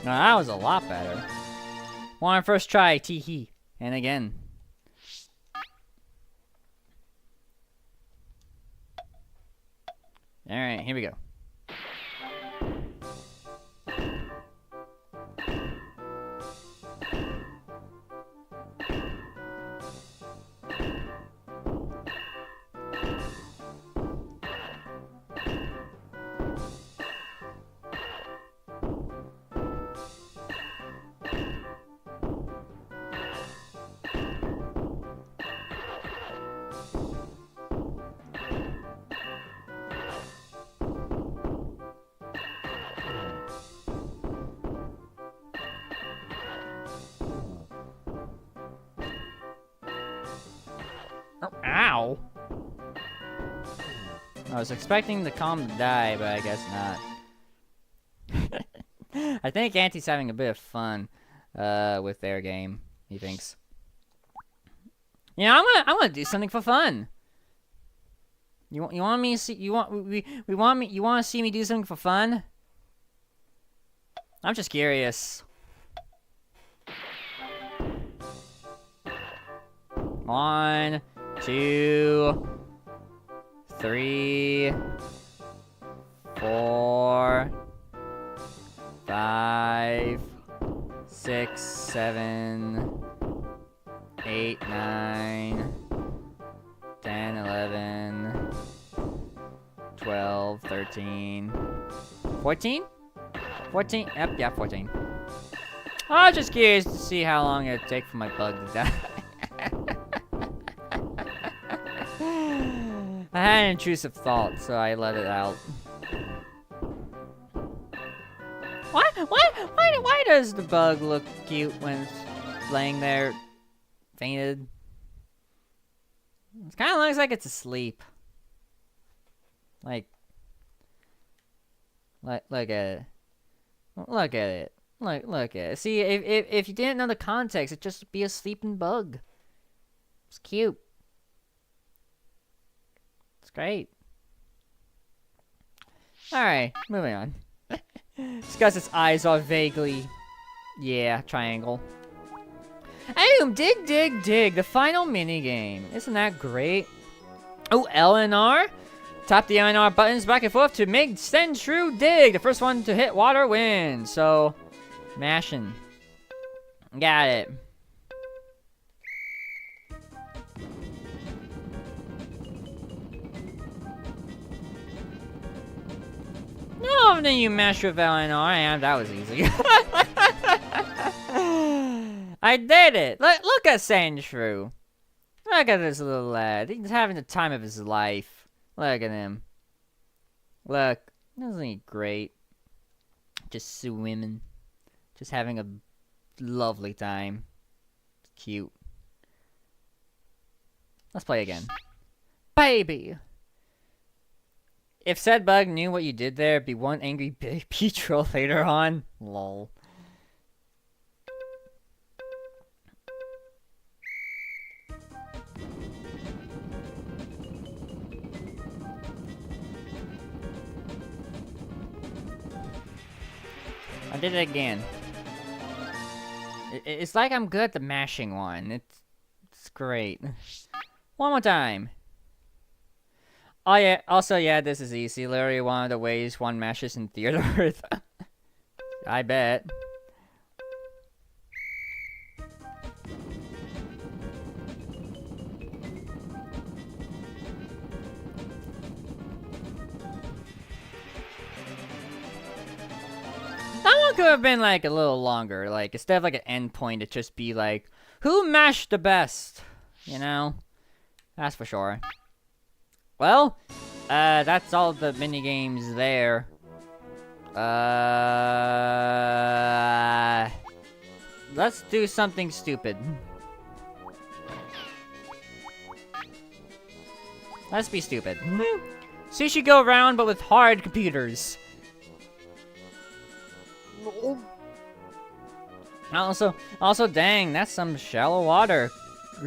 that was a lot better. On our first try, tee-hee. And again. Alright, here we go. Ow! I was expecting the calm to die, but I guess not. I think Auntie's having a bit of fun with their game, he thinks. You know, I'm gonna do something for fun. You want me to see you want to see me do something for fun? I'm just curious. 1, 2, 3, 4, 5, 6, 7, 8, 9, 10, 11, 12, 13, 14? 14? Yep, yeah, 14. I was just curious to see how long it would take for my bug to die. I had an intrusive thought, so I let it out. Why does the bug look cute when it's laying there fainted? It kind of looks like it's asleep. Look at it. Look at it. Look at it. See, if you didn't know the context, it'd just be a sleeping bug. It's cute. It's great. Alright, moving on. Because its eyes are vaguely... yeah, triangle. Boom! Dig, dig, dig. The final minigame. Isn't that great? Oh, L and R? Tap the L and R buttons back and forth to make send true dig. The first one to hit water wins. So, mashing. Got it. No, then you mash with L and R, and that was easy. I did it! Look at Sandshrew. Look at this little lad. He's having the time of his life. Look at him. Look. Isn't he great? Just swimming. Just having a lovely time. Cute. Let's play again. Baby! If said bug knew what you did there, it'd be one angry P-troll later on. Lol. I did it again. It's like I'm good at the mashing one. It's great. One more time. Oh yeah, also yeah, this is easy. Literally one of the ways one mashes in theater. I bet. That one could have been like a little longer. Like instead of like an end point, it'd just be like, who mashed the best? You know? That's for sure. Well, that's all the mini games there. Let's do something stupid. Let's be stupid. Sushi go round, but with hard computers. Also, dang, that's some shallow water.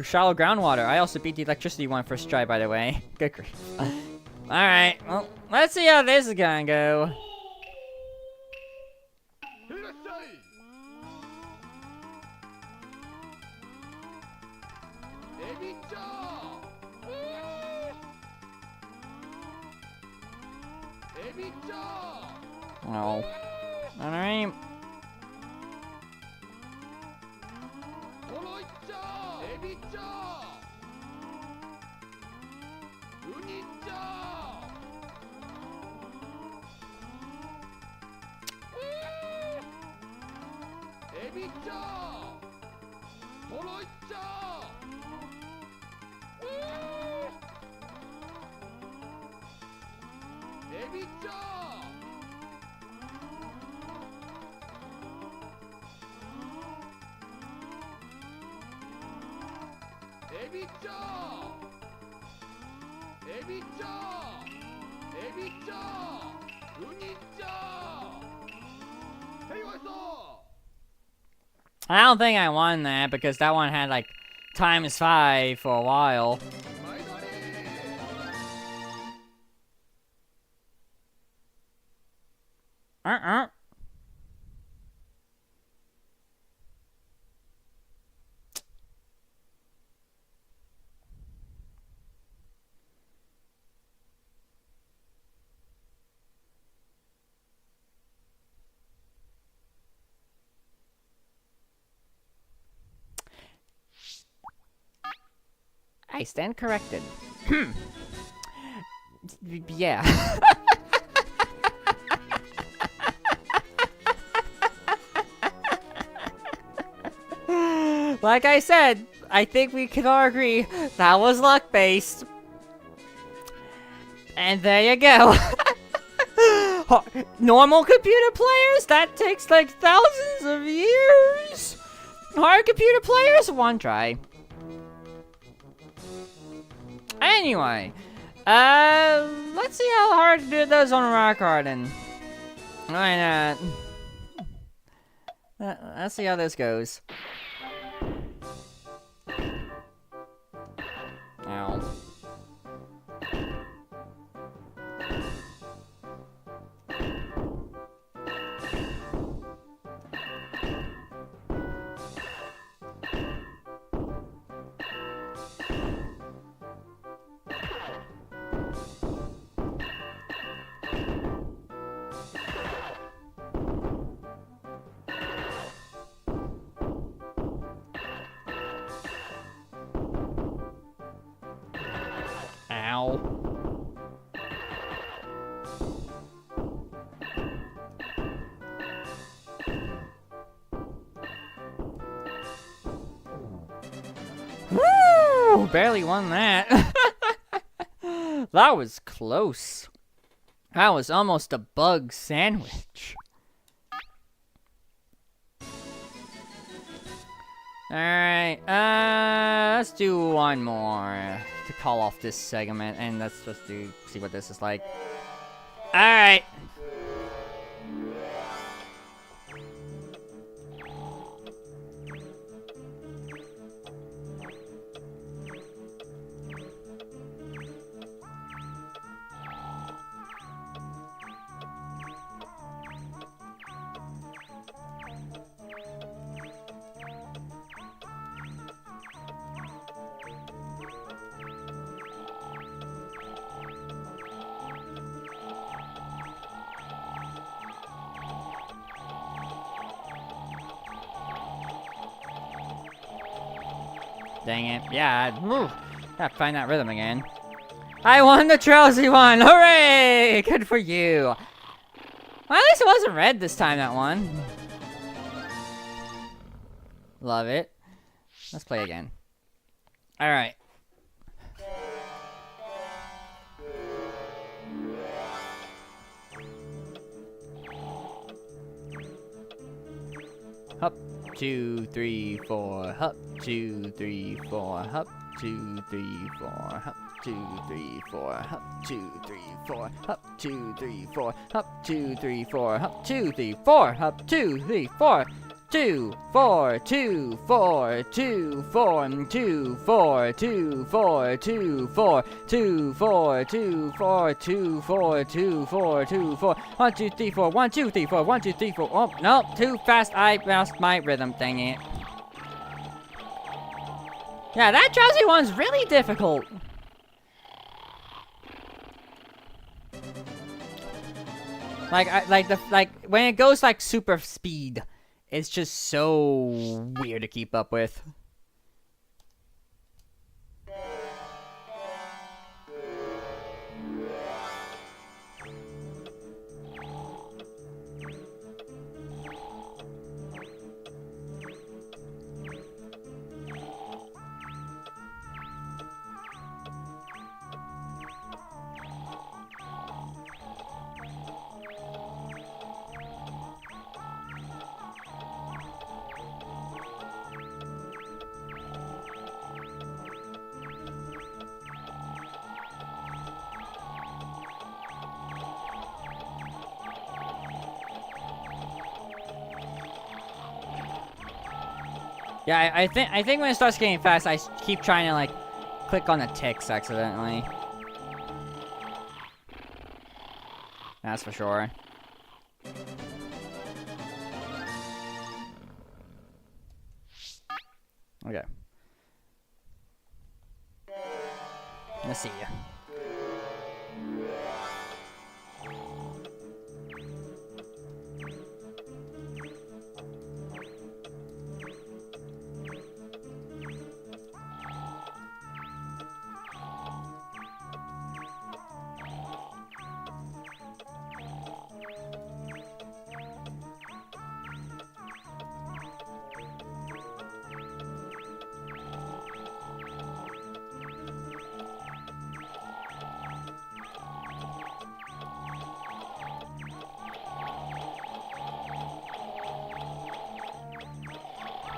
Shallow groundwater. I also beat the electricity one first try, by the way. Good grief. Alright, well, let's see how this is gonna go. Oh. Alright. I don't think I won that because that one had like ×5 for a while. I stand corrected. Yeah. Like I said, I think we can all agree that was luck-based. And there you go. Normal computer players? That takes like thousands of years. Hard computer players? One try. Anyway, let's see how hard to do those on Rock Garden. Why not? Let's see how this goes. Ow. Woo! Barely won that. That was close. That was almost a bug sandwich. Alright, let's do one more to call off this segment, and let's just see what this is like. Alright. Dang it. Yeah, gotta find that rhythm again. I won the Drowsy one! Hooray! Good for you. Well, at least it wasn't red this time, that one. Love it. Let's play again. Alright. Hup, 2, 3, 4. Hup, 2, 3, 4. Hup, 2, 3, 4. Hup, 2, 3, 4. Hup, 2, 3, 4. Hup, 2, 3, 4. Hup, 2, 3, 4. Hup, 2, 3, 4. Hup, 2, 3, 4. 2, 4, 2, 4, 2, 4, 2, 4, 2, 4, 2, 4, 2, 4, 2, 4, 2, 4, 2, 4, 2, 4, 1, 2, 3, 4, 1, 2, 3, 4, 1, 2, 3, 4. Oh, no, too fast. I lost my rhythm, dang it. Yeah, that drowsy one's really difficult. Like when it goes like super speed, it's just so weird to keep up with. Yeah, I think when it starts getting fast, I keep trying to like click on the ticks accidentally. That's for sure. Okay. Let's see.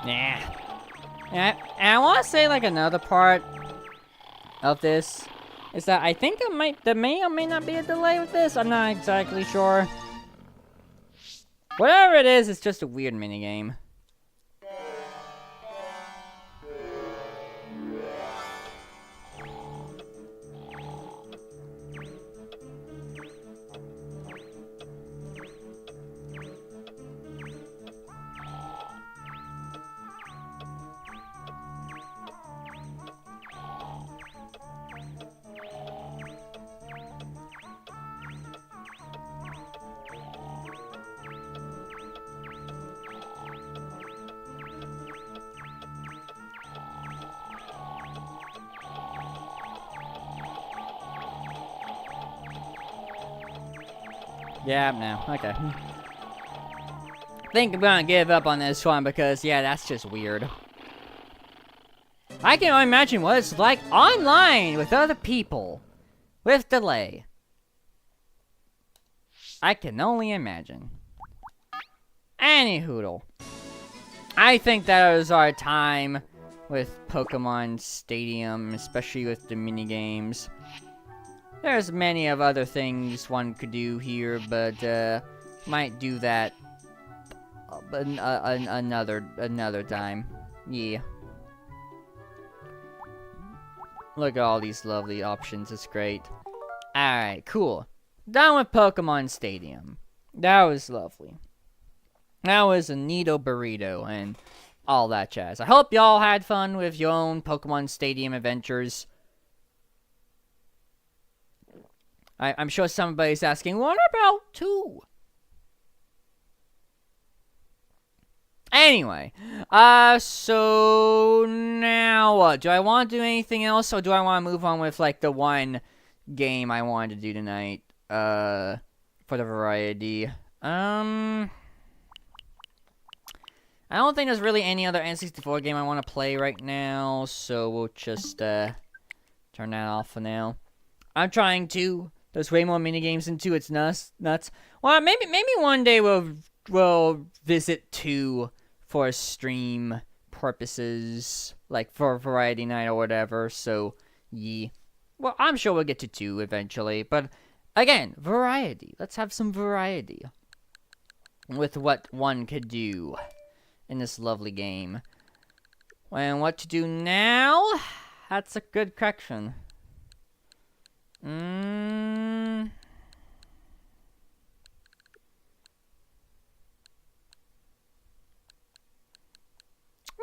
Nah. And I want to say like another part of this is that I think there may or may not be a delay with this. I'm not exactly sure. Whatever it is, it's just a weird minigame. Yeah, no, okay. I think I'm gonna give up on this one because, yeah, that's just weird. I can only imagine what it's like online with other people with delay. I can only imagine. Anyhoodle. I think that was our time with Pokemon Stadium, especially with the minigames. There's many of other things one could do here, but might do that another time. Yeah. Look at all these lovely options. It's great. Alright, cool. Done with Pokemon Stadium. That was lovely. That was a neato burrito and all that jazz. I hope y'all had fun with your own Pokemon Stadium adventures. I'm sure somebody's asking, what about 2? Anyway, so now what? Do I want to do anything else, or do I want to move on with, like, the one game I wanted to do tonight, for the variety? I don't think there's really any other N64 game I want to play right now, so we'll just, turn that off for now. I'm trying to. There's way more minigames in 2, it's nuts. Well, maybe one day we'll visit 2 for stream purposes, like for variety night or whatever, so, yeah. Well, I'm sure we'll get to 2 eventually, but, again, variety. Let's have some variety with what one could do in this lovely game. And what to do now? That's a good question. I'm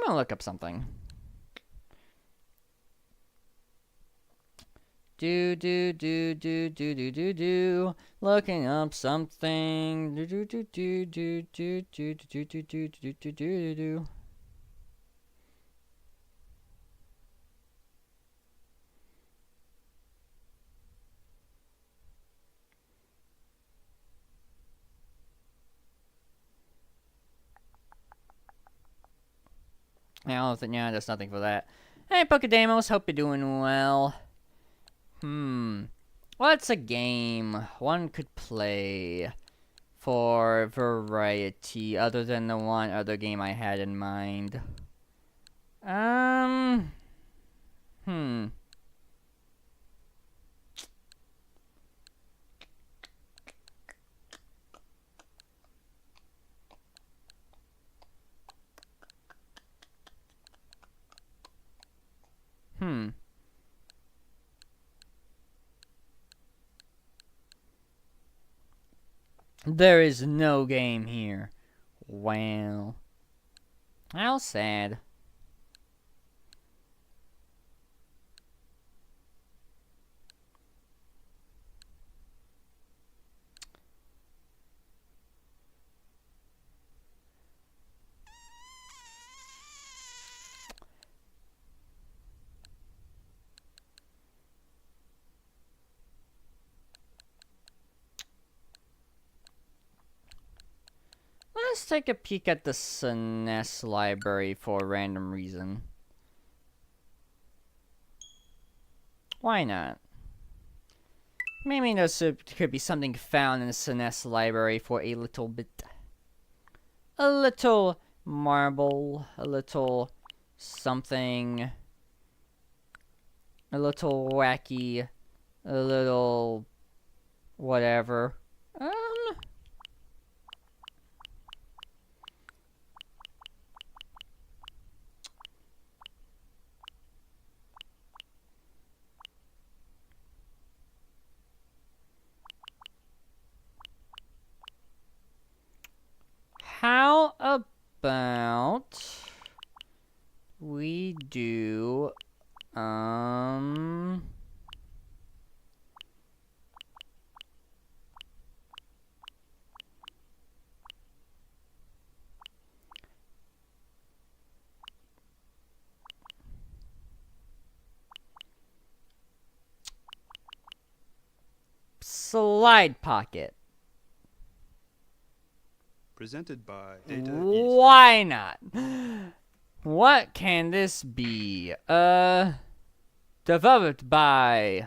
gonna look up something. Looking up something. Yeah, there's nothing for that. Hey, Pokedemos, hope you're doing well. What's a game one could play for variety other than the one other game I had in mind? There is no game here. Wow. How sad. Let's take a peek at the SNES library for a random reason. Why not? Maybe there could be something found in the SNES library for a little bit. A little marble, a little something, a little wacky, a little whatever. How about we do, Slide Pocket. Presented by Data East. Why not? What can this be? Developed by...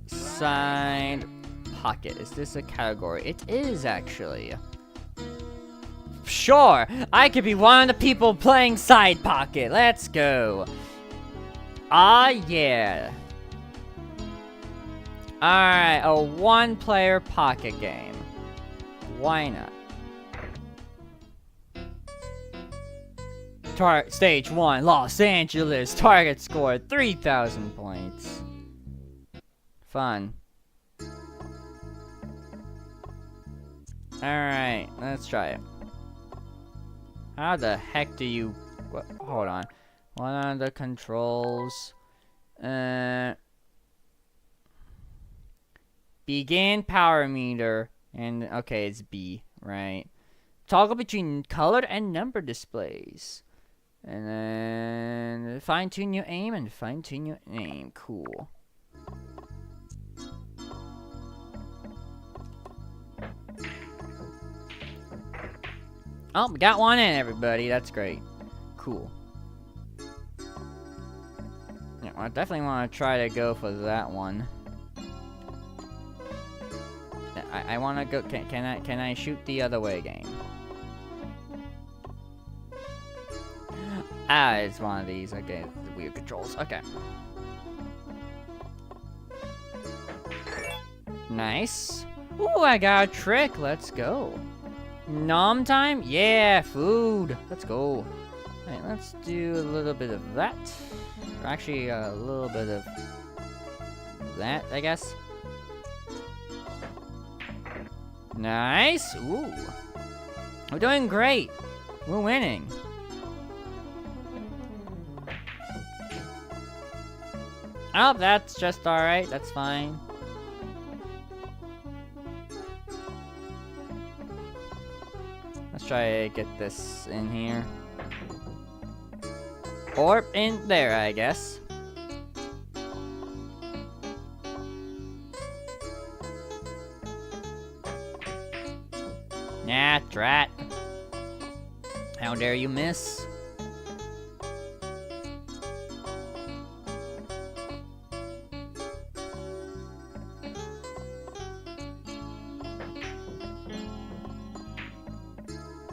Side Pocket. Is this a category? It is, actually. Sure, I could be one of the people playing Side Pocket. Let's go. Ah, yeah. Alright, a one-player pocket game. Why not? Stage 1, Los Angeles. Target score, 3,000 points. Fun. Alright, let's try it. How the heck do you... What, hold on. What are the controls? Begin power meter. And, okay, it's B, right? Toggle between colored and number displays. And then fine-tune your aim and fine-tune your aim. Cool. Oh, we got one in, everybody. That's great. Cool. Yeah, I definitely want to try to go for that one. I want to go. Can I shoot the other way, game? Ah, it's one of these. Okay, the weird controls. Okay. Nice. Ooh, I got a trick. Let's go. Nom time? Yeah, food. Let's go. Alright, let's do a little bit of that. Or actually, a little bit of that, I guess. Nice. Ooh. We're doing great. We're winning. Oh, that's just alright. That's fine. Let's try to get this in here. Or in there, I guess. Nah, drat. How dare you miss?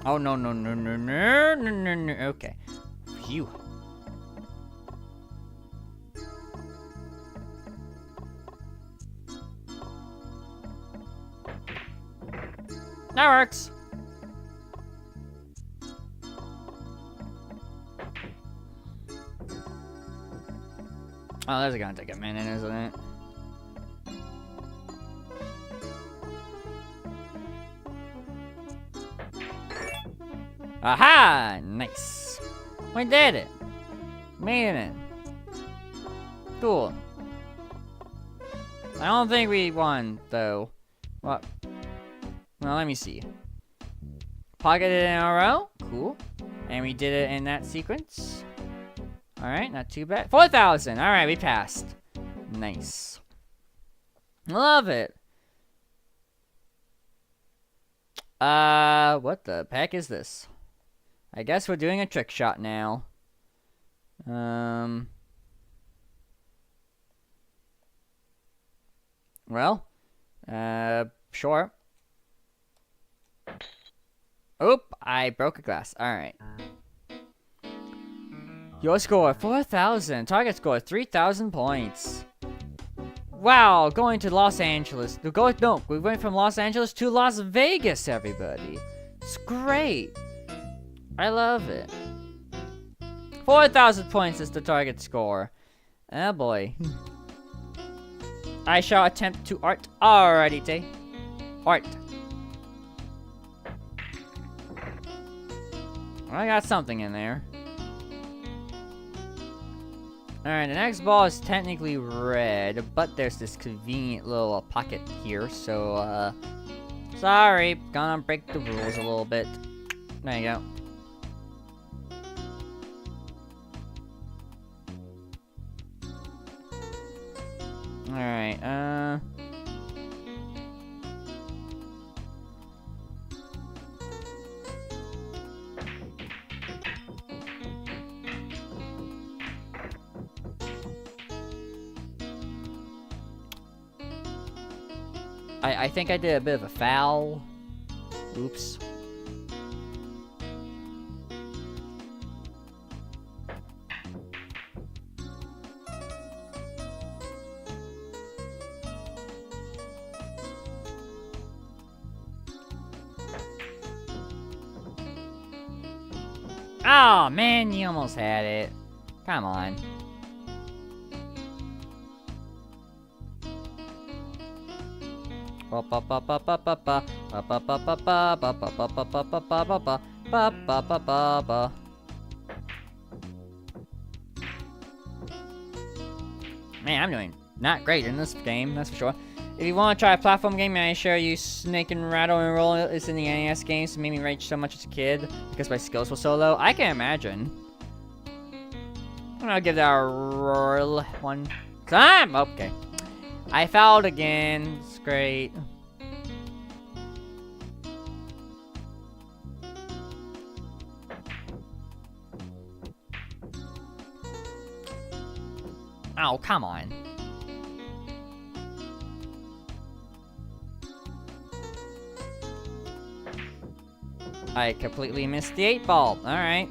Oh, no, no, no, no, no, no, no, no. Okay. Phew. That works. Oh, this is gonna take a minute, isn't it? Aha! Nice. We did it. Made it. Cool. I don't think we won, though. What? Well, let me see. Pocketed it in a row. Cool. And we did it in that sequence. Alright, not too bad. 4,000. Alright, we passed. Nice. Love it. What the heck is this? I guess we're doing a trick shot now. Well, sure. Oop, I broke a glass. Alright. Your score, 4,000. Target score, 3,000 points. Wow, going to Los Angeles. No, we went from Los Angeles to Las Vegas, everybody. It's great. I love it. 4,000 points is the target score. Oh boy. I shall attempt to art. Alrighty, Tay. Art. I got something in there. Alright, the next ball is technically red, but there's this convenient little pocket here, so, sorry, gonna break the rules a little bit. There you go. Alright, I think I did a bit of a foul. Oops. Oh man, you almost had it. Come on. Man, I'm doing not great in this game, that's for sure. If you want to try a platform game, may I share you Snake and Rattle and Roll? It's in the NES games, so made me rage so much as a kid because my skills were so low. I can imagine. I'm gonna give that a roll one time. Okay. I fouled again. It's great. Oh, come on. I completely missed the 8-ball. Alright.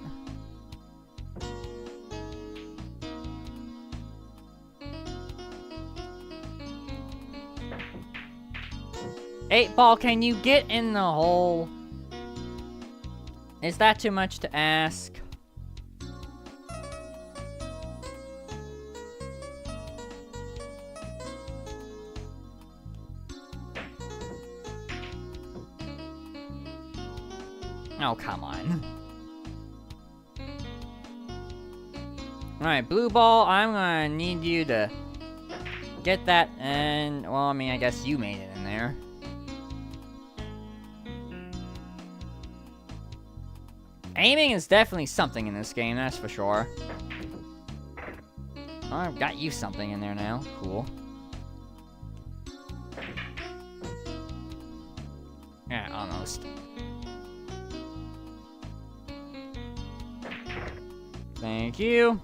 Eight ball, can you get in the hole? Is that too much to ask? Oh, come on. Alright, blue ball, I'm gonna need you to get that, and, well, I mean, I guess you made it in there. Aiming is definitely something in this game, that's for sure. Oh, I've got you something in there now. Cool. Yeah, almost. Thank you.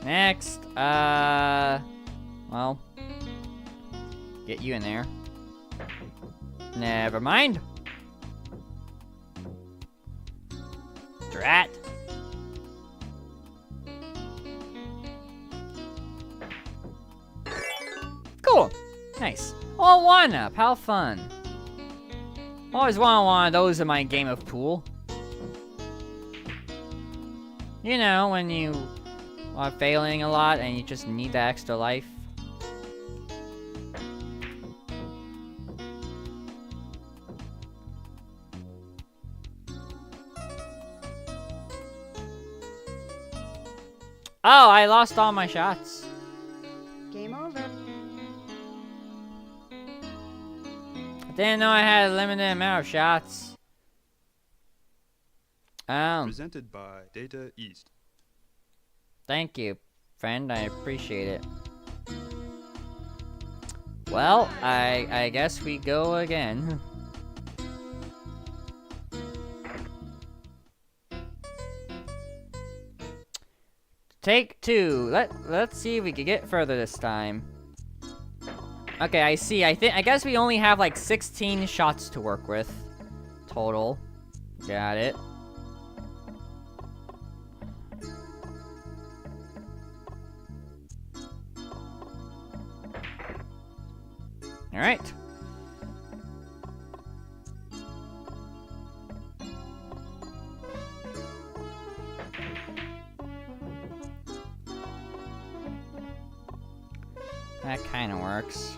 Next, well, get you in there. Never mind. Drat. Cool. Nice. Oh, 1-up. How fun. Always wanted one of those in my game of pool. You know, when you are failing a lot and you just need that extra life. Oh, I lost all my shots. Game over. I didn't know I had a limited amount of shots. Presented by Data East. Thank you, friend. I appreciate it. Well, I guess we go again. Take 2. Let's see if we can get further this time. Okay, I see. I guess we only have like 16 shots to work with total. Got it. All right. That kind of works.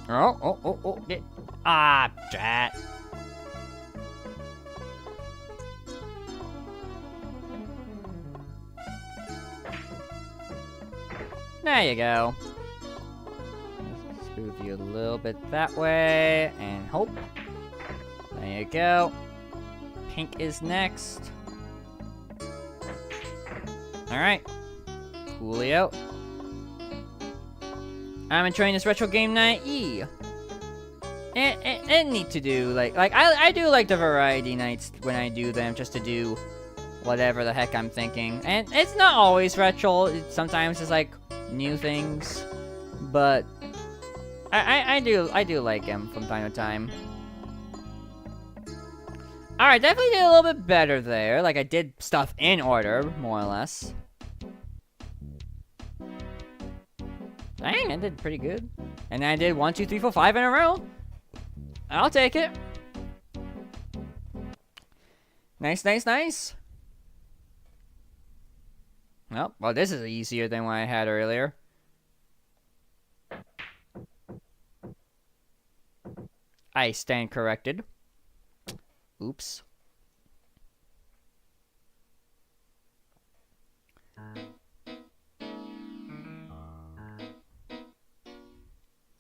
Oh, get. Ah, drat. There you go. Let's move you a little bit that way, and hope. There you go. Pink is next. Alright. Coolio. I'm enjoying this retro game night. And need to do like I do like the variety nights when I do them, just to do whatever the heck I'm thinking. And it's not always retro. Sometimes it's like new things, but I do like them from time to time. All right, definitely did a little bit better there. Like I did stuff in order, more or less. Dang, I did pretty good. And I did 1, 2, 3, 4, 5 in a row. I'll take it. Nice, nice, nice. Oh, well, this is easier than what I had earlier. I stand corrected. Oops.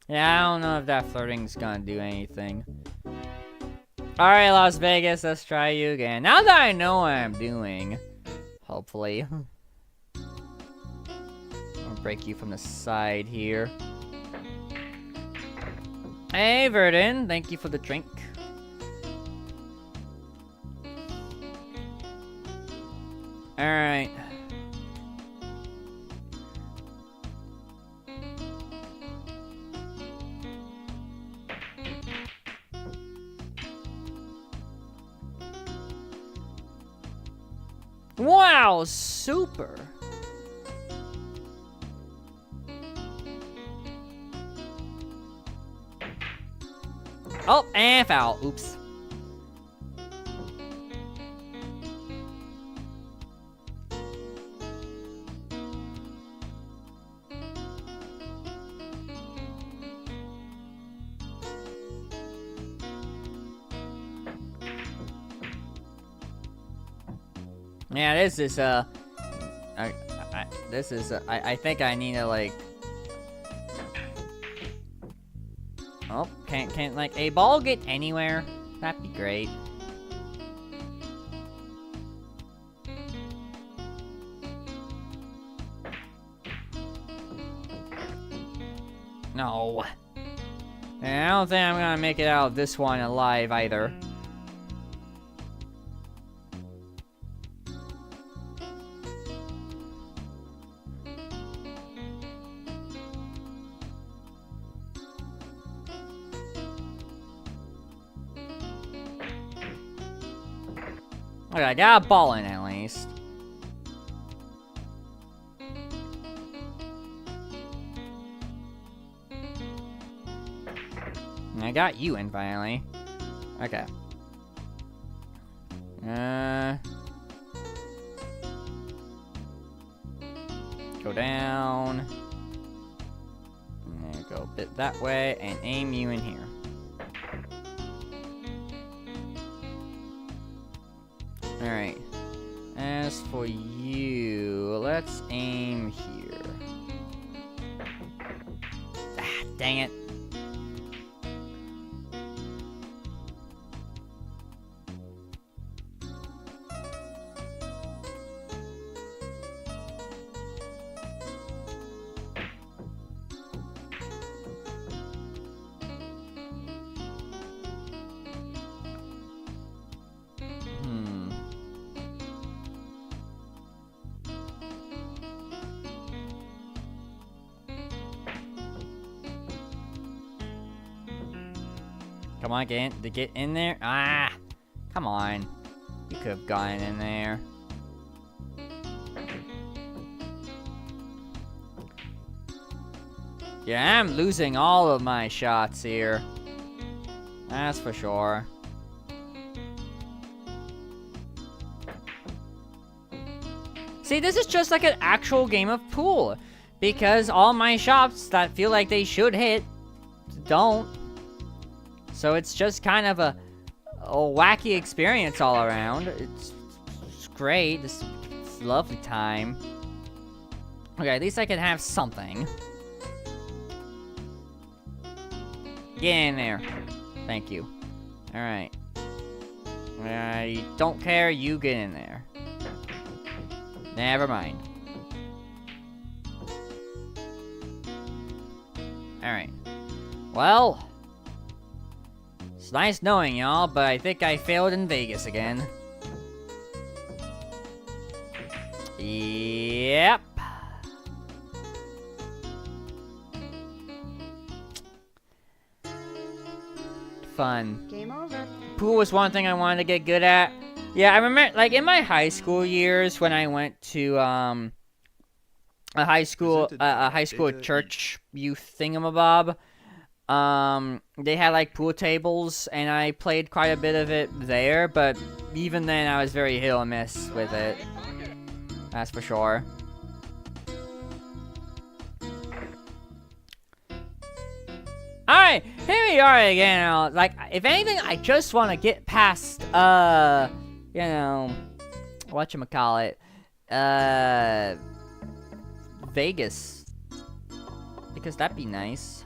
Yeah, I don't know if that flirting's gonna do anything. Alright, Las Vegas, let's try you again. Now that I know what I'm doing, hopefully. I'll break you from the side here. Hey, Verdun, thank you for the drink. Alright. Wow, super. Oh, and foul. Oops. Yeah, this is I think I need to like. Oh, can't like a ball get anywhere? That'd be great. No. And I don't think I'm gonna make it out of this one alive either. Okay, I got a ball in at least. And I got you in finally. Okay. Go down. And go a bit that way and aim you in here. Alright. As for you, let's aim here. Ah, dang it. Come on, get in there. Ah, come on. You could have gotten in there. Yeah, I'm losing all of my shots here. That's for sure. See, this is just like an actual game of pool. Because all my shots that feel like they should hit don't. So it's just kind of a wacky experience all around. It's great. This lovely time. Okay, at least I can have something. Get in there. Thank you. Alright. You don't care, you get in there. Never mind. Alright. Well... it's nice knowing y'all, but I think I failed in Vegas again. Yep. Fun. Game over. Pool was one thing I wanted to get good at. Yeah, I remember, like, in my high school years when I went to, a high school church youth thingamabob. They had like pool tables, and I played quite a bit of it there, but even then I was very hit or miss with it. That's for sure. Alright, here we are again. Like, if anything, I just want to get past, you know, whatchamacallit, Vegas. Because that'd be nice.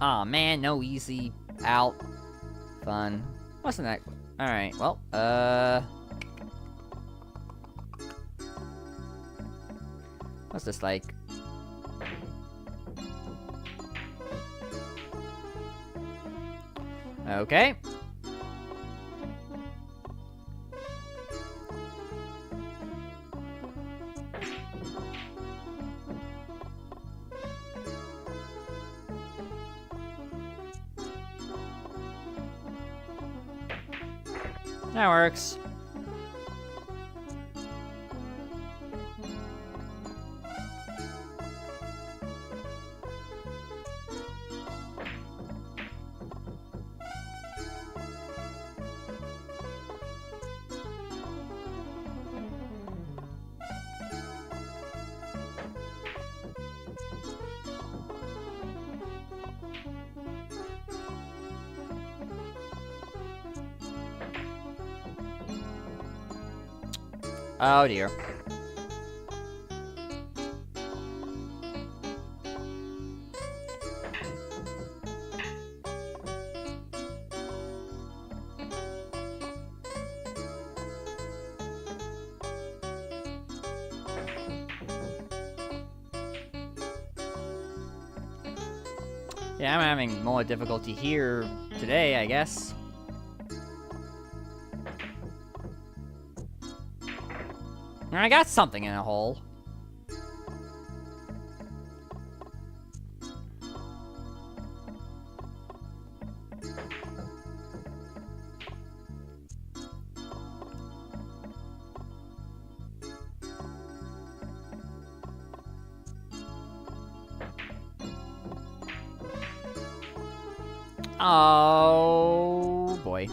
Aw, oh, man, no easy out. Fun. Wasn't that... alright, well, what's this like? Okay. That works. Oh dear. Yeah, I'm having more difficulty here today, I guess. I got something in a hole. Oh, boy.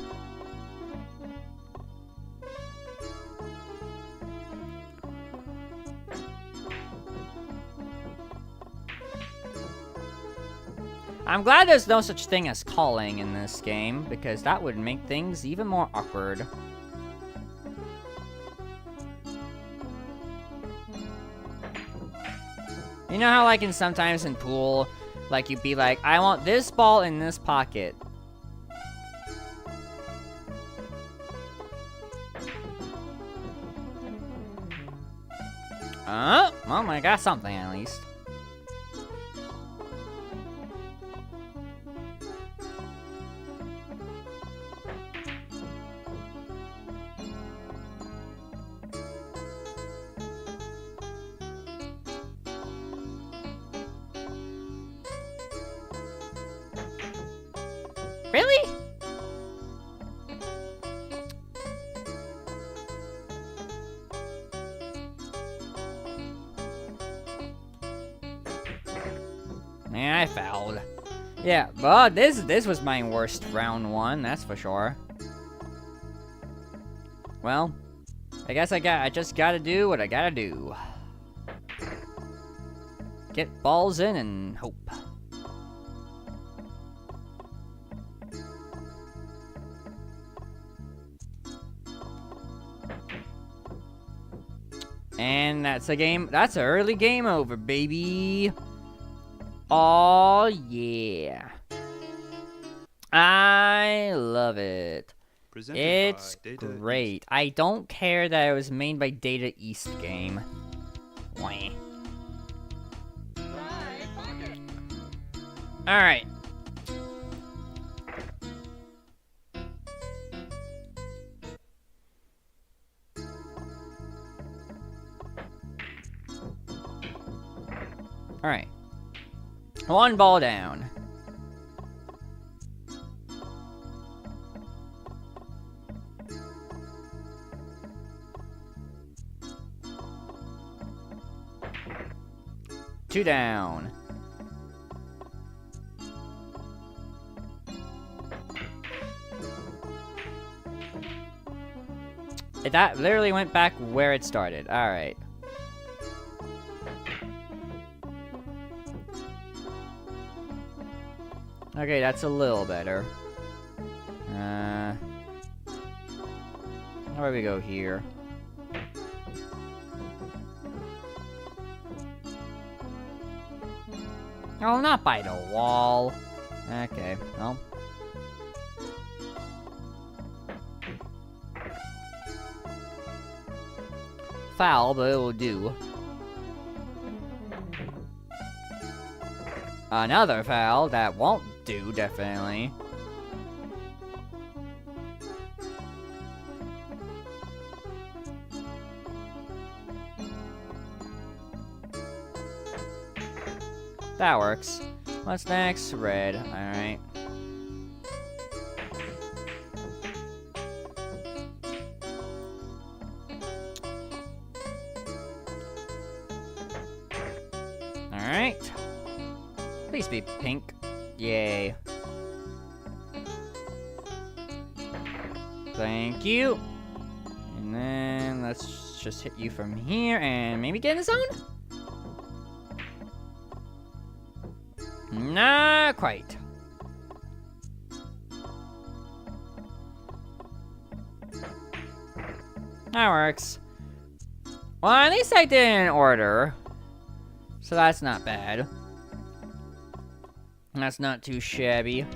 I'm glad there's no such thing as calling in this game, because that would make things even more awkward. You know how, like, sometimes in pool, like, you'd be like, I want this ball in this pocket. Well, I got something at least. Really? Man, I fouled. Yeah, but this was my worst round one, that's for sure. Well, I guess I just gotta do what I gotta do. Get balls in and hope. And that's a game. That's an early game over, baby. Oh, yeah. I love it. Presented It's by Data great. East. I don't care that it was made by Data East game. Wah. Alright. Alright. One ball down. Two down. That literally went back where it started. Alright. Okay, that's a little better. Where do we go here? Oh, not by the wall. Okay, well. Foul, but it will do. Another foul that won't do, definitely. That works. What's next? Red. Alright. Alright. Please be pink. Yay. Thank you. And then let's just hit you from here and maybe get in the zone? Not quite. That works. Well, at least I did in order. So that's not bad. That's not too shabby.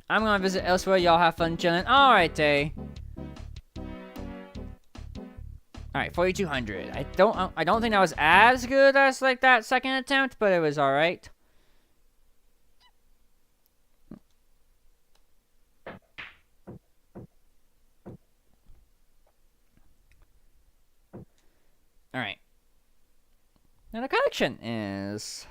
I'm gonna visit elsewhere. Y'all have fun chilling. Alright, day. Alright, 4,200. I don't think that was as good as like that second attempt, but it was alright. Alright. Now the collection is...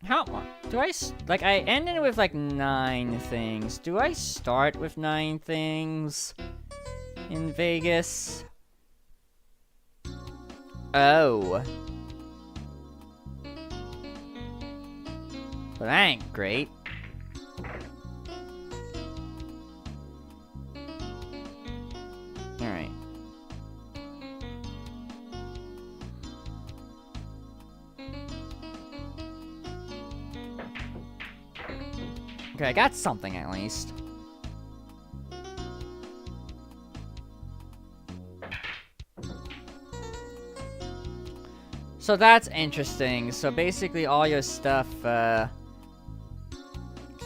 How do I like? I ended with like 9 things. Do I start with 9 things in Vegas? Oh. But that ain't great. Alright. Okay, I got something at least. So that's interesting. So basically all your stuff,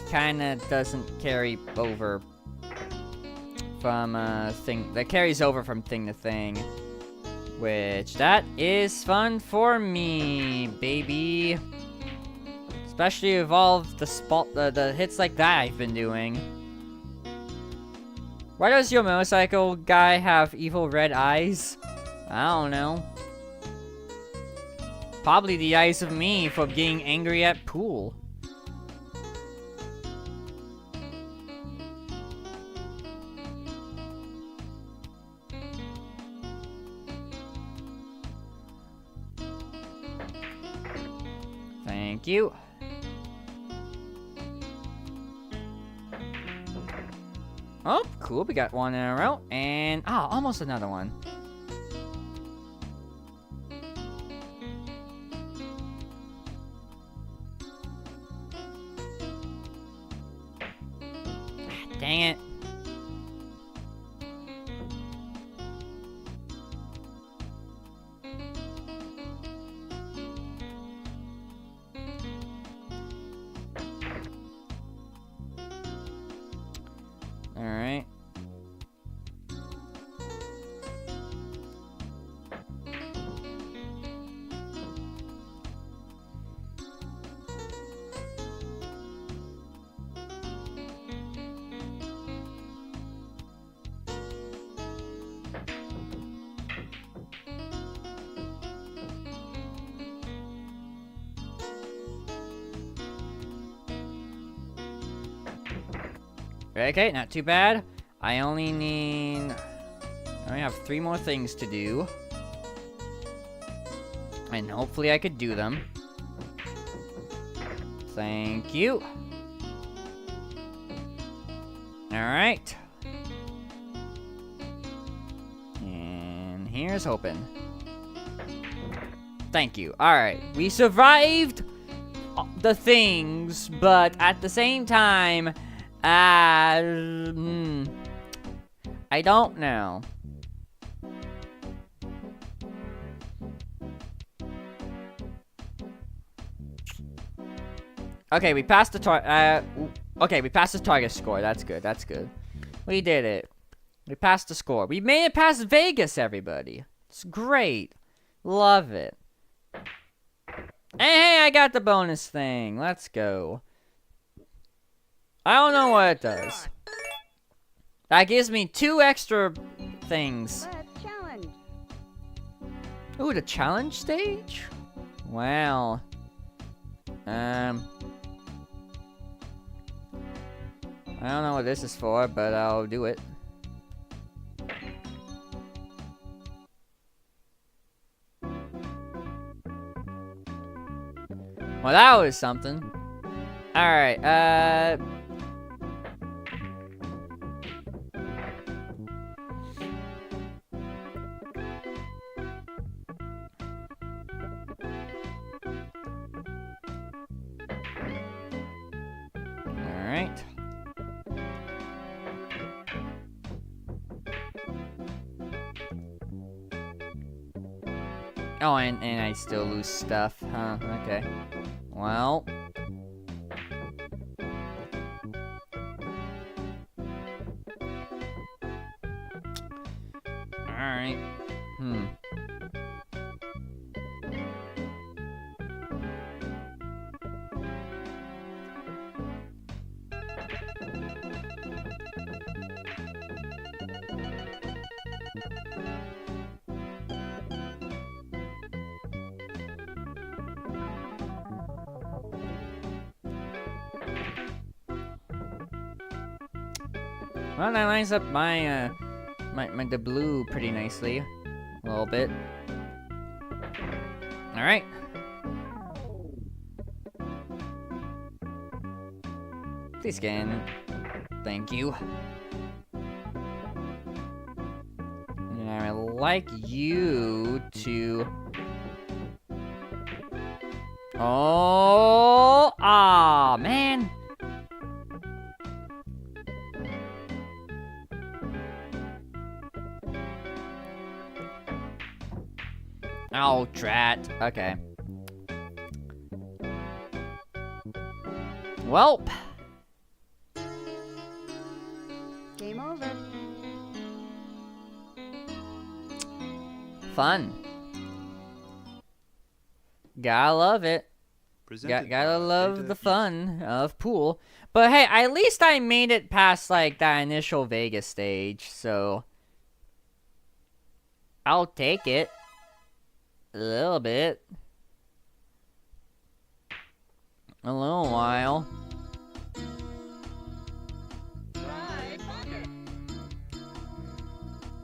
kinda doesn't carry over from, thing... That carries over from thing to thing. Which, that is fun for me, baby. Especially with all of the hits like that I've been doing. Why does your motorcycle guy have evil red eyes? I don't know. Probably the eyes of me for getting angry at pool. Thank you. Oh, cool. We got one in a row. And, almost another one. Dang it. Alright. Okay, not too bad. I only have 3 more things to do. And hopefully I could do them. Thank you. Alright. And here's hoping. Thank you. Alright, we survived the things, but at the same time... I don't know. Okay, we passed the okay, we passed the target score. That's good. That's good. We did it. We passed the score. We made it past Vegas, everybody. It's great. Love it. Hey, I got the bonus thing. Let's go. I don't know what it does. That gives me 2 extra things. Challenge. Ooh, the challenge stage? Wow. I don't know what this is for, but I'll do it. Well, that was something. Alright, Alright. Oh, and I still lose stuff, huh? Okay. Well. Alright. Well, that lines up my, the blue pretty nicely. A little bit. Alright. Please scan. Thank you. And I would like you to... Oh, ah, man. Oh, drat. Okay. Welp. Game over. Fun. Gotta love it. Presented Gotta by love Data the East. fun of pool. But hey, at least I made it past like that initial Vegas stage, so I'll take it. A little bit. A little while.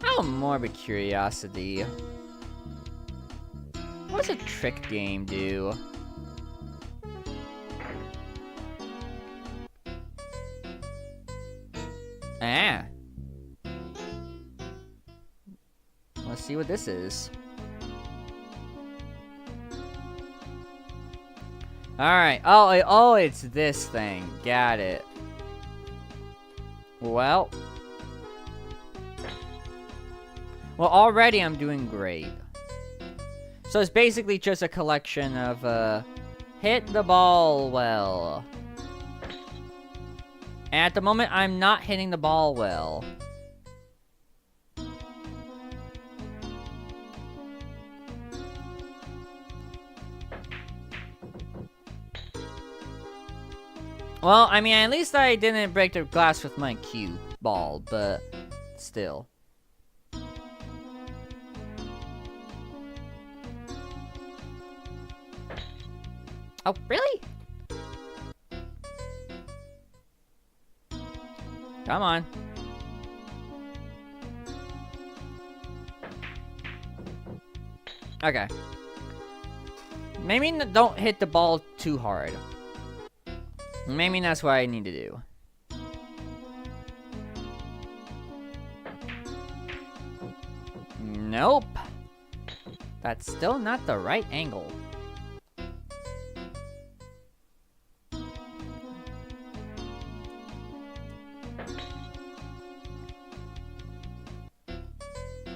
Out of morbid curiosity, what's a trick game do? Ah. Let's see what this is. Alright. Oh, it's this thing. Got it. Well, already I'm doing great. So it's basically just a collection of, hit the ball well. And at the moment, I'm not hitting the ball well. Well, I mean, at least I didn't break the glass with my cue ball, but still. Oh, really? Come on. Okay. Maybe don't hit the ball too hard. Maybe that's what I need to do. Nope. That's still not the right angle.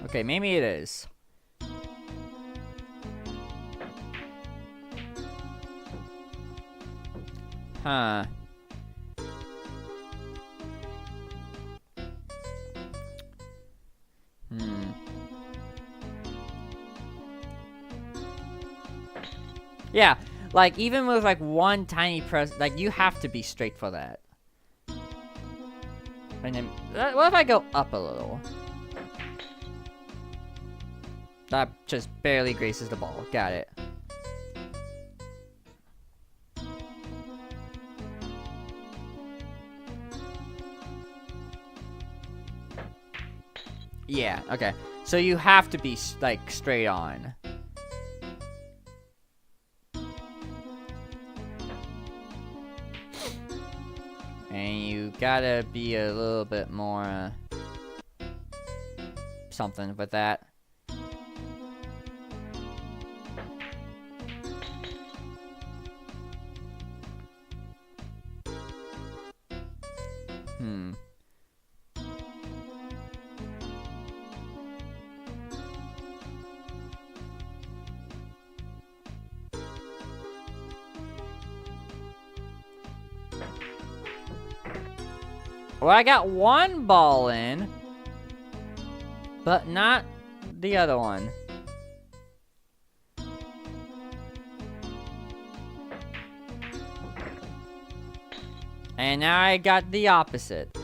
Okay, maybe it is. Huh. Yeah, like, even with, like, one tiny press, like, you have to be straight for that. And then, what if I go up a little? That just barely graces the ball. Got it. Yeah, okay. So you have to be, like, straight on. And you gotta be a little bit more, something with that. Well, I got one ball in, but not the other one. And now I got the opposite.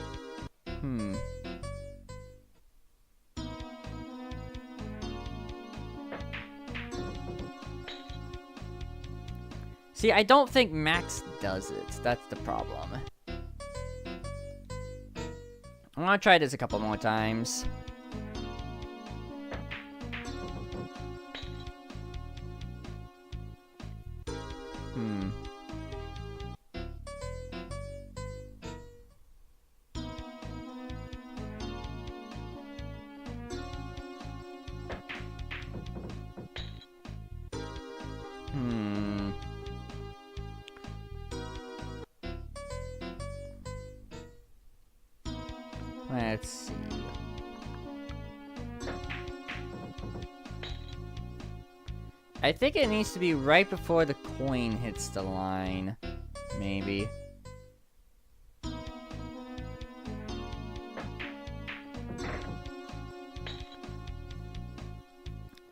See, I don't think Max does it. That's the problem. I'm gonna try this a couple more times. Let's see. I think it needs to be right before the coin hits the line. Maybe.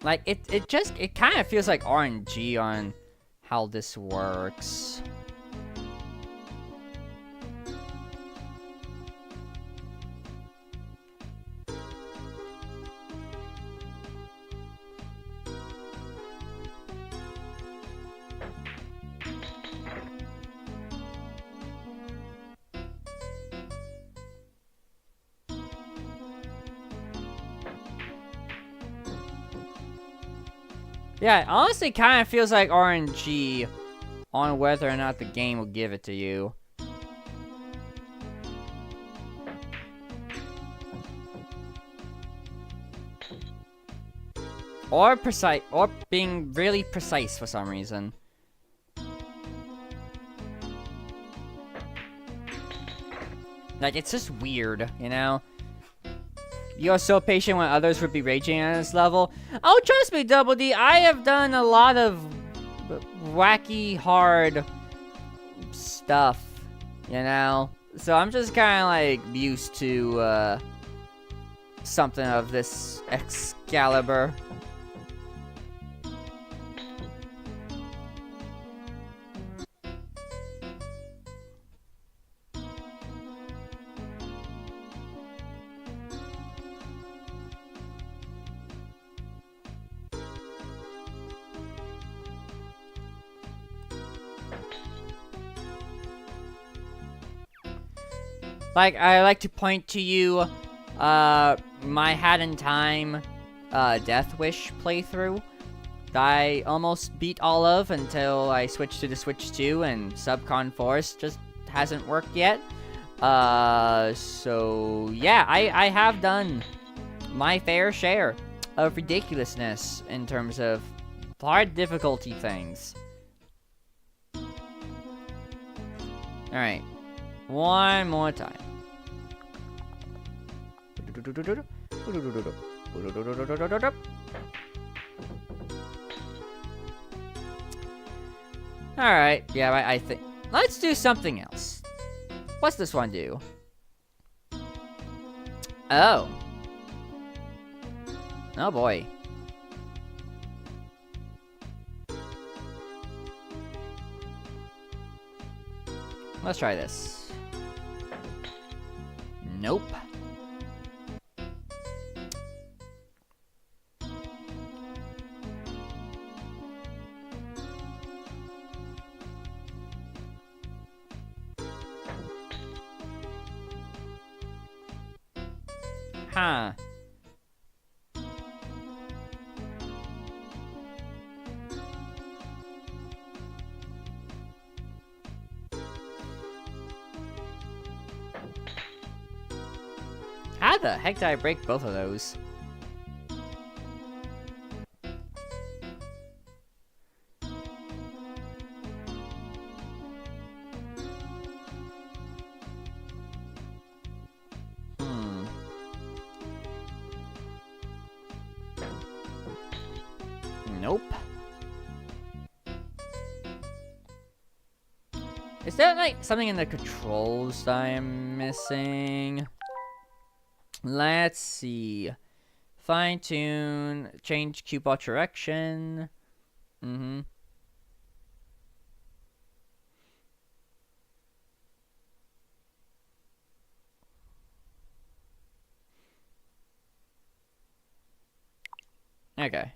Like, it kind of feels like RNG on how this works. Yeah, it honestly kind of feels like RNG on whether or not the game will give it to you. Or precise, or being really precise for some reason. Like, it's just weird, you know? You're so patient when others would be raging at this level. Oh, trust me, Double D, I have done a lot of wacky, hard stuff, you know? So I'm just kind of, like, used to, something of this Excalibur. Like, I like to point to you, my Hat in Time, Death Wish playthrough that I almost beat all of until I switched to the Switch 2 and Subcon Force just hasn't worked yet. So, yeah, I have done my fair share of ridiculousness in terms of hard difficulty things. Alright. One more time. Alright, yeah, I think... Let's do something else. What's this one do? Oh. Oh boy. Let's try this. Nope. Huh. How the heck did I break both of those? Nope. Is there, like, something in the controls that I'm missing? Let's see. Fine tune, change cue ball direction. Okay.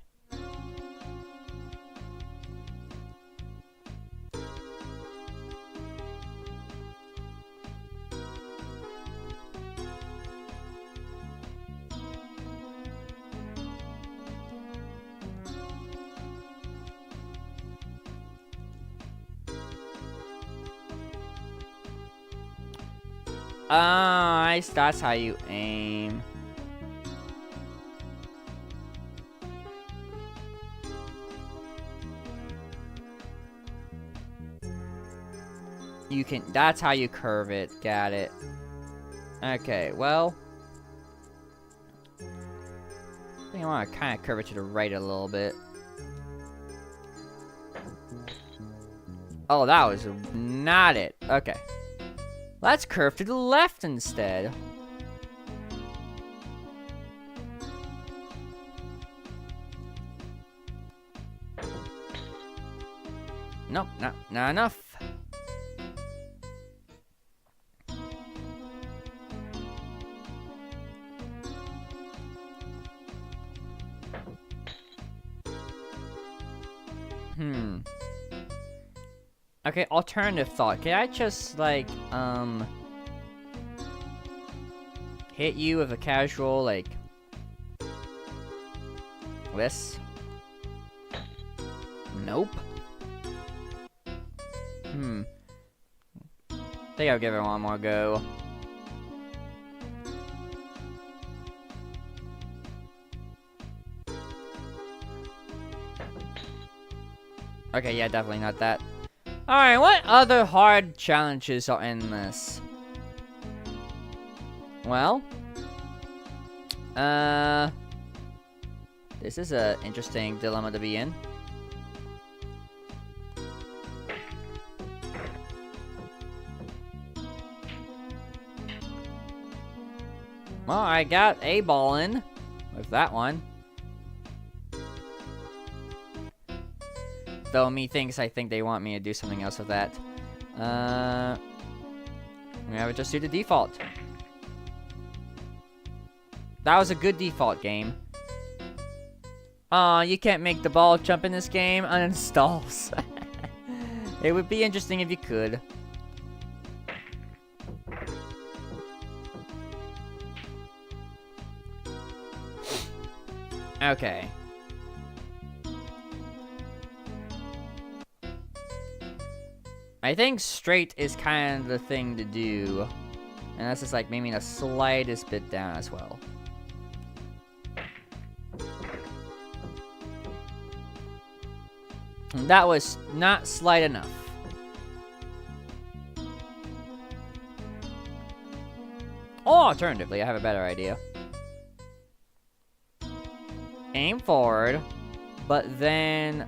That's how you aim. You can, that's how you curve it. Got it. Okay, well, You want to kind of curve it to the right a little bit. Oh, that was not it. Okay. Let's curve to the left instead. Nope, not enough. Okay, alternative thought. Can I just, like, hit you with a casual, like, this? Nope. Think I'll give it one more go. Okay, yeah, definitely not that. Alright, what other hard challenges are in this? Well, this is a interesting dilemma to be in. Well, I got a ball in with that one. Though me thinks I think they want me to do something else with that. We have to just do the default. That was a good default game. Aw, you can't make the ball jump in this game. Uninstalls. It would be interesting if you could. Okay. I think straight is kind of the thing to do. And that's just like maybe the slightest bit down as well. That was not slight enough. Or alternatively, I have a better idea. Aim forward, but then,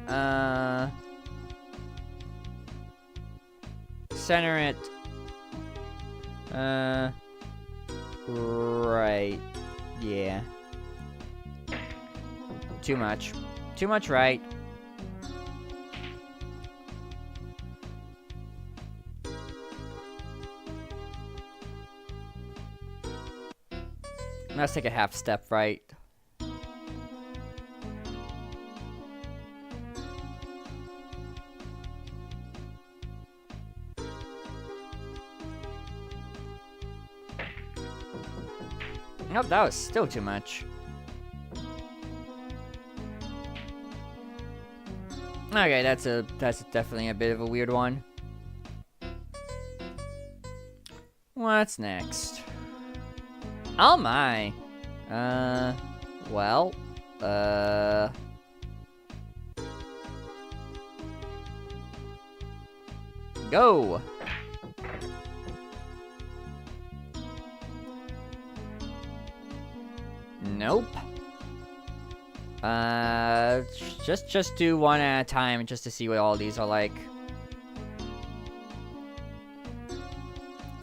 center it, right, yeah. Too much right. Let's take a half step right. Nope, that was still too much. Okay, that's definitely a bit of a weird one. What's next? Oh my. Well, go. Nope. Just do one at a time just to see what all these are like.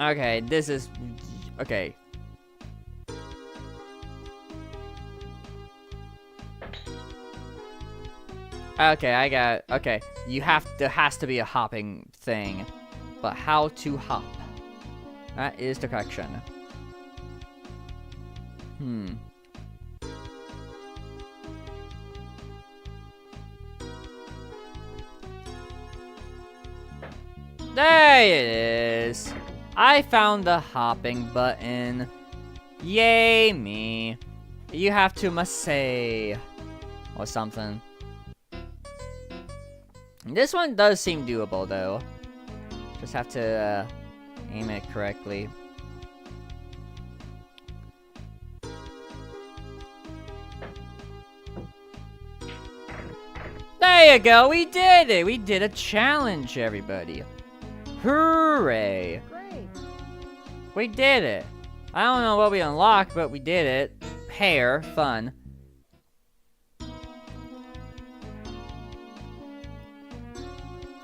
Okay, this is... Okay. Okay, I got... Okay, you have... There has to be a hopping thing. But how to hop? That is the correction. There it is. I found the hopping button. Yay me. You have to massay. Or something. This one does seem doable though. Just have to aim it correctly. There you go, we did it! We did a challenge, everybody. Hooray! Great. We did it. I don't know what we unlocked, but we did it. Hair, fun.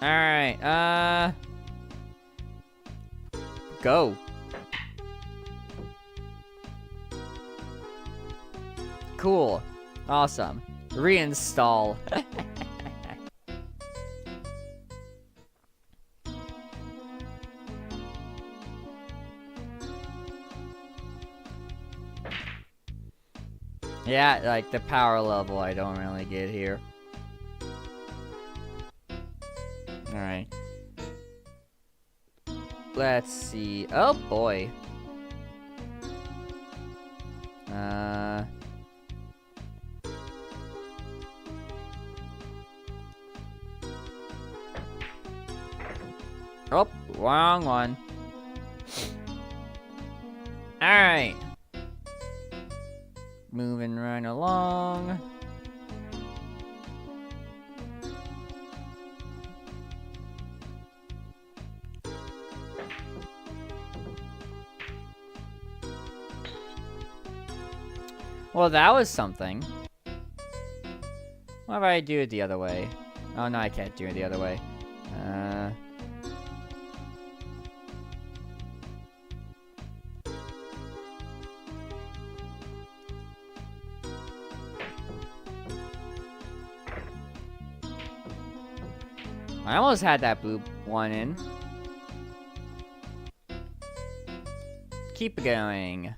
Alright, go. Cool. Awesome. Reinstall. Yeah, like the power level I don't really get here. Alright. Let's see. Oh boy. Oh, wrong one. Alright. Moving right along. Well, that was something. What if I do it the other way? Oh, no, I can't do it the other way. I almost had that blue one in. Keep going.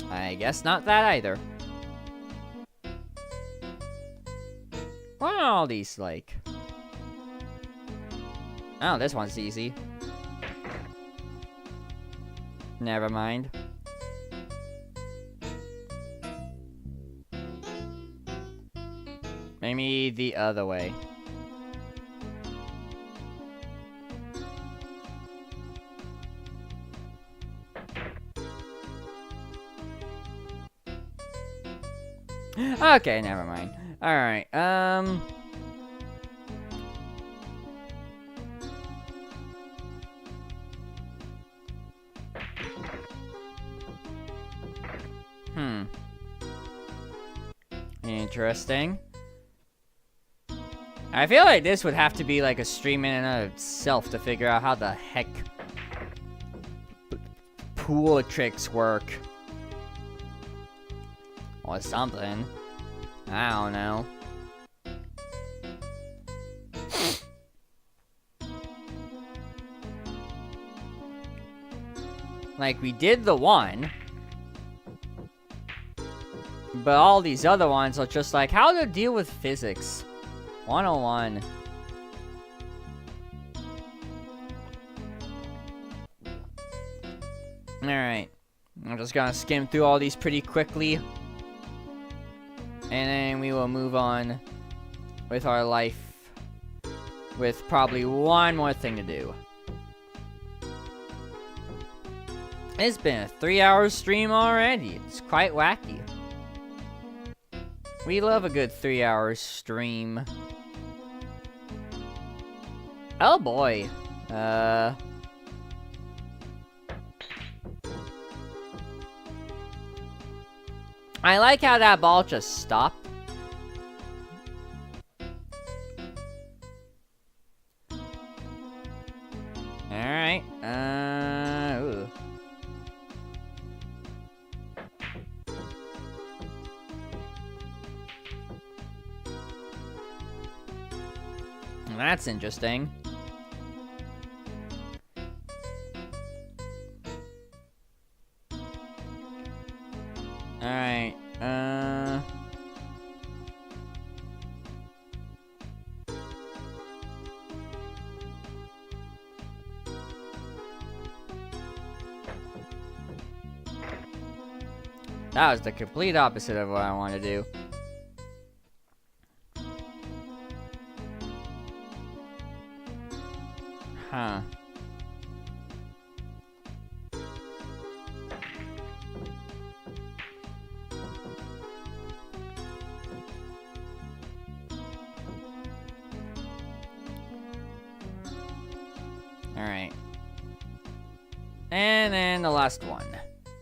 I guess not that either. What are all these like? Oh, this one's easy. Never mind. Maybe the other way. Okay, never mind. Alright, Interesting. I feel like this would have to be like a stream in and of itself to figure out how the heck pool tricks work. Or something. I don't know. Like, we did the one. But all these other ones are just like, how to deal with physics. 101. Alright. I'm just gonna skim through all these pretty quickly. And then we will move on with our life. With probably one more thing to do. It's been a 3-hour stream already. It's quite wacky. We love a good 3-hour stream. Oh boy. I like how that ball just stopped. Alright. Ooh. That's interesting. Alright, that was the complete opposite of what I want to do. Huh. Alright. And then the last one.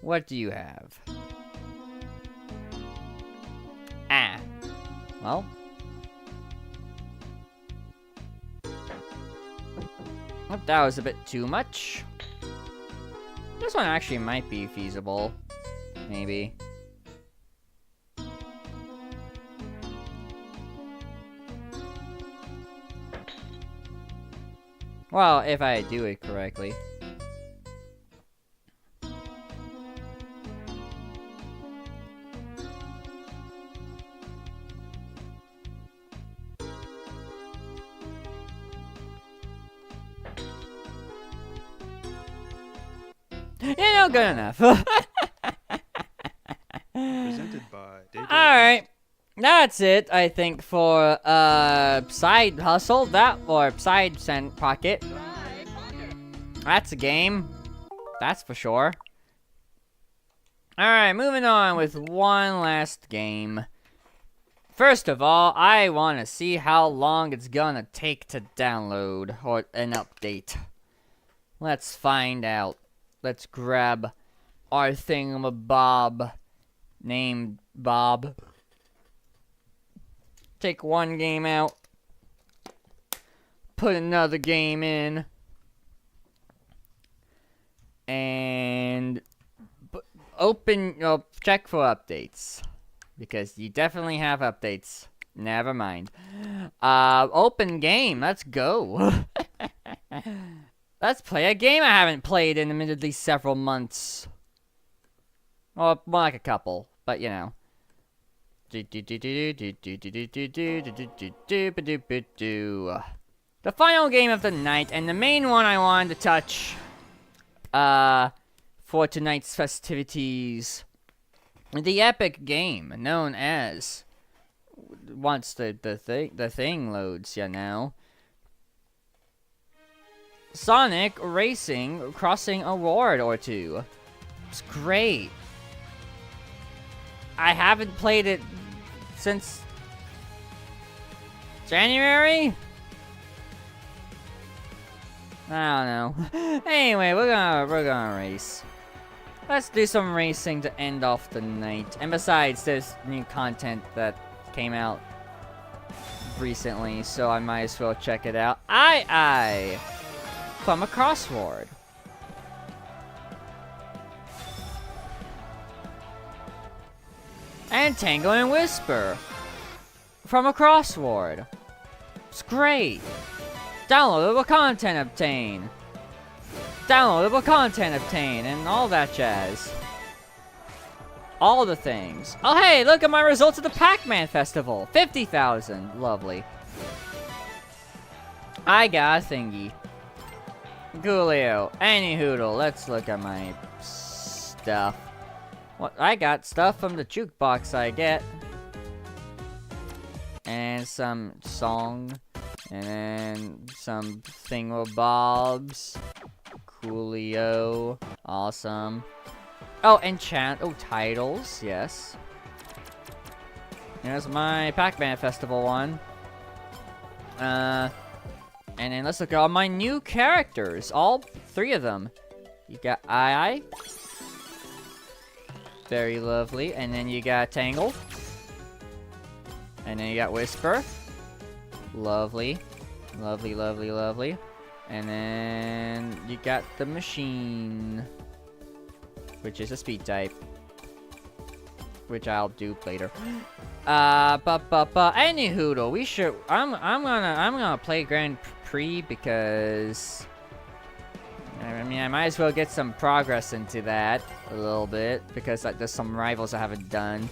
What do you have? Ah. Well. Oh, that was a bit too much. This one actually might be feasible. Maybe. Well, if I do it correctly. You know, good enough. Presented by Data Alright. That's it, I think, for side hustle, that, or side send pocket. That's a game. That's for sure. Alright, moving on with one last game. First of all, I want to see how long it's gonna take to download or an update. Let's find out. Let's grab our thingamabob named Bob. Take one game out. Put another game in. And check for updates. Because you definitely have updates. Never mind. Open game. Let's go. Let's play a game I haven't played in admittedly several months. Well, more like a couple, but you know. The final game of the night, and the main one I wanted to touch, for tonight's festivities. The epic game known as, once the thing loads, you know, Sonic Racing Crossing Award or two. It's great. I haven't played it since January? I don't know. Anyway, we're gonna race. Let's do some racing to end off the night. And besides, there's new content that came out recently, so I might as well check it out. I from a crossword. And Tango and Whisper from a crossword. It's great. Downloadable content obtain. Downloadable content obtain, and all that jazz. All the things. Oh hey, look at my results at the Pac-Man Festival. 50,000. Lovely. I got a thingy. Coolio. Anyhoodle, let's look at my stuff. What? I got stuff from the jukebox I get. And some song. And then some thingamabobs. Coolio. Awesome. Oh, enchant. Oh, titles. Yes. Here's my Pac-Man Festival one. And then let's look at all my new characters. All three of them. You got I. Very lovely. And then you got Tangle. And then you got Whisper. Lovely. Lovely, lovely, lovely. And then you got the Machine, which is a speed type, which I'll do later. Anyhoodle, we should. I'm gonna play Grand Prix because I mean I might as well get some progress into that a little bit because there's some rivals I haven't done.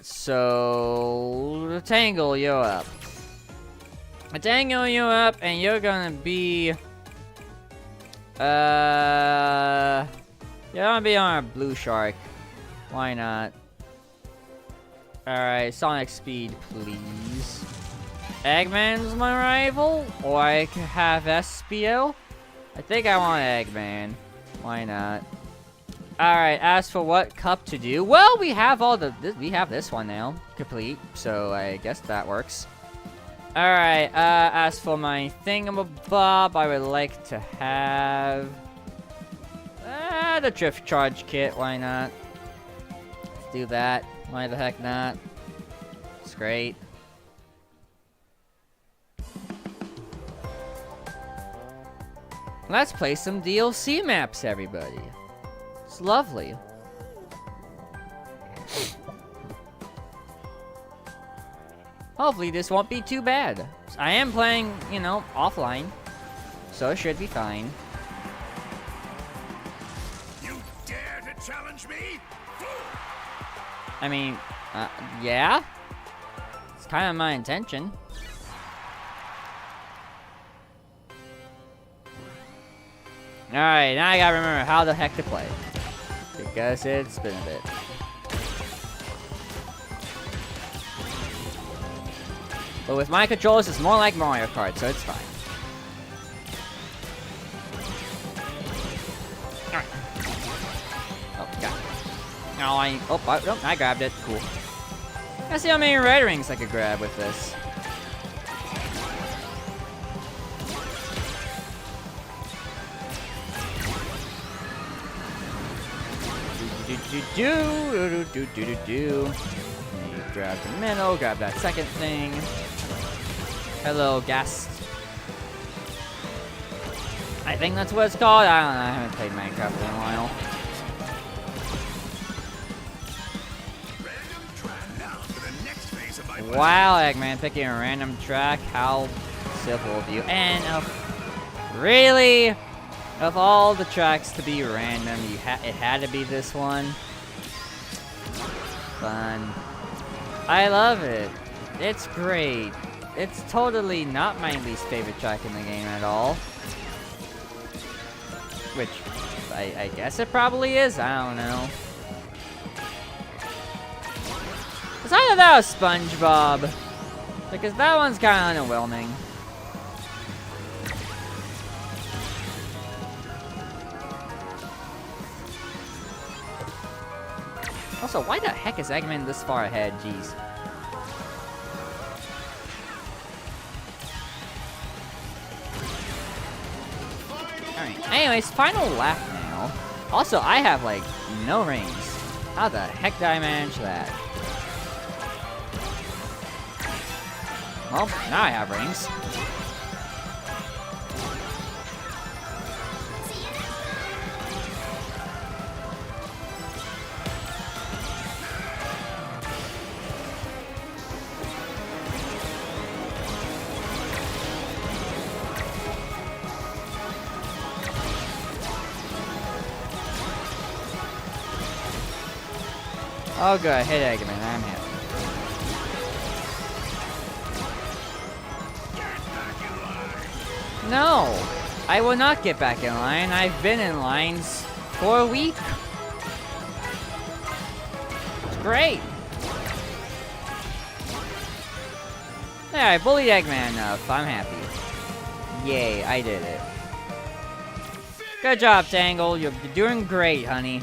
So Tangle, you're up. Tangle, you up, and you're gonna be you're gonna be on a blue shark. Why not? Alright, Sonic Speed, please. Eggman's my rival, or I could have Espio. I think I want Eggman. Why not? Alright, as for what cup to do, well, we have all we have this one now complete, so I guess that works. Alright, as for my thingamabob, I would like to have... the drift charge kit, why not? Let's do that. Why the heck not? It's great. Let's play some DLC maps, everybody. It's lovely. Hopefully this won't be too bad. I am playing, you know, offline. So it should be fine. You dare to challenge me? I mean, yeah? It's kind of my intention. Alright, now I gotta remember how the heck to play. Because it's been a bit. But with my controls, it's more like Mario Kart, so it's fine. Alright. Oh, got it. No, I grabbed it. Cool. Let's see how many red rings I could grab with this. Do. Grab the middle, grab that second thing. Hello, guest. I think that's what it's called. I don't know. I haven't played Minecraft in a while. Wow, Eggman, picking a random track. How civil of you. And really, of all the tracks to be random, it had to be this one. Fun. I love it. It's great. It's totally not my least favorite track in the game at all. Which, I guess it probably is. I don't know. It's either that or SpongeBob. Because that one's kind of underwhelming. Also, why the heck is Eggman this far ahead? Jeez. Alright, anyways, final lap now. Also, I have, like, no rings. How the heck did I manage that? Well, now I have rings. Oh good, hit Eggman, I'm happy. No! I will not get back in line. I've been in lines for a week. It's great. Yeah, I bullied Eggman enough. I'm happy. Yay, I did it. Good job, Tangle. You're doing great, honey.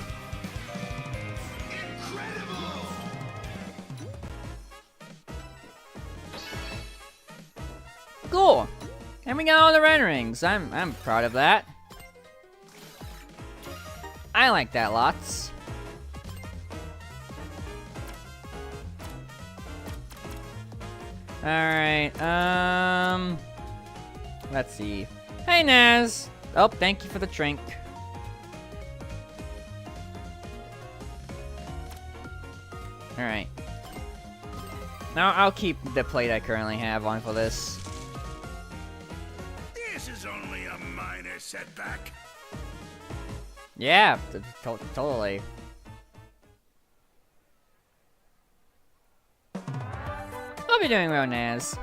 Cool. And we got all the red rings. I'm proud of that. I like that lots. Alright, let's see. Hey, Naz! Oh, thank you for the drink. Alright. Now I'll keep the plate I currently have on for this. This is only a minor setback. Yeah, totally. I'll be doing well, Naz.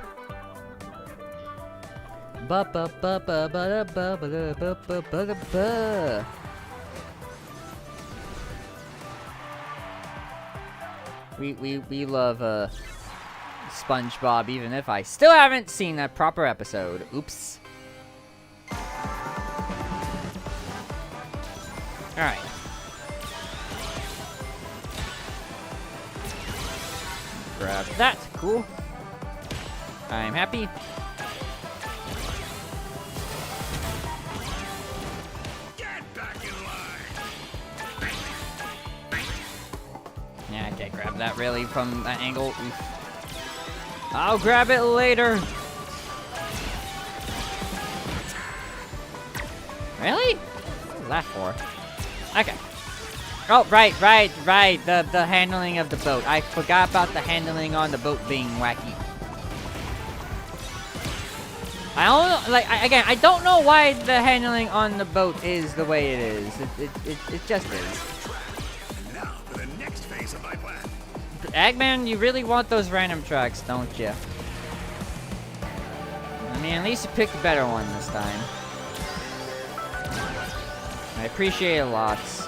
We love SpongeBob, even if I still haven't seen a proper episode. Oops. Alright. Grab that. Cool. I'm happy. Get back in line. Yeah, I can't grab that really from that angle. Oof. I'll grab it later. Really? What was that for? Okay. Oh, right. The handling of the boat. I forgot about the handling on the boat being wacky. I don't like. Again, I don't know why the handling on the boat is the way it is. It just is. Now for the next phase of my plan. Eggman, you really want those random tracks, don't you? I mean, at least you picked a better one this time. I appreciate it lots.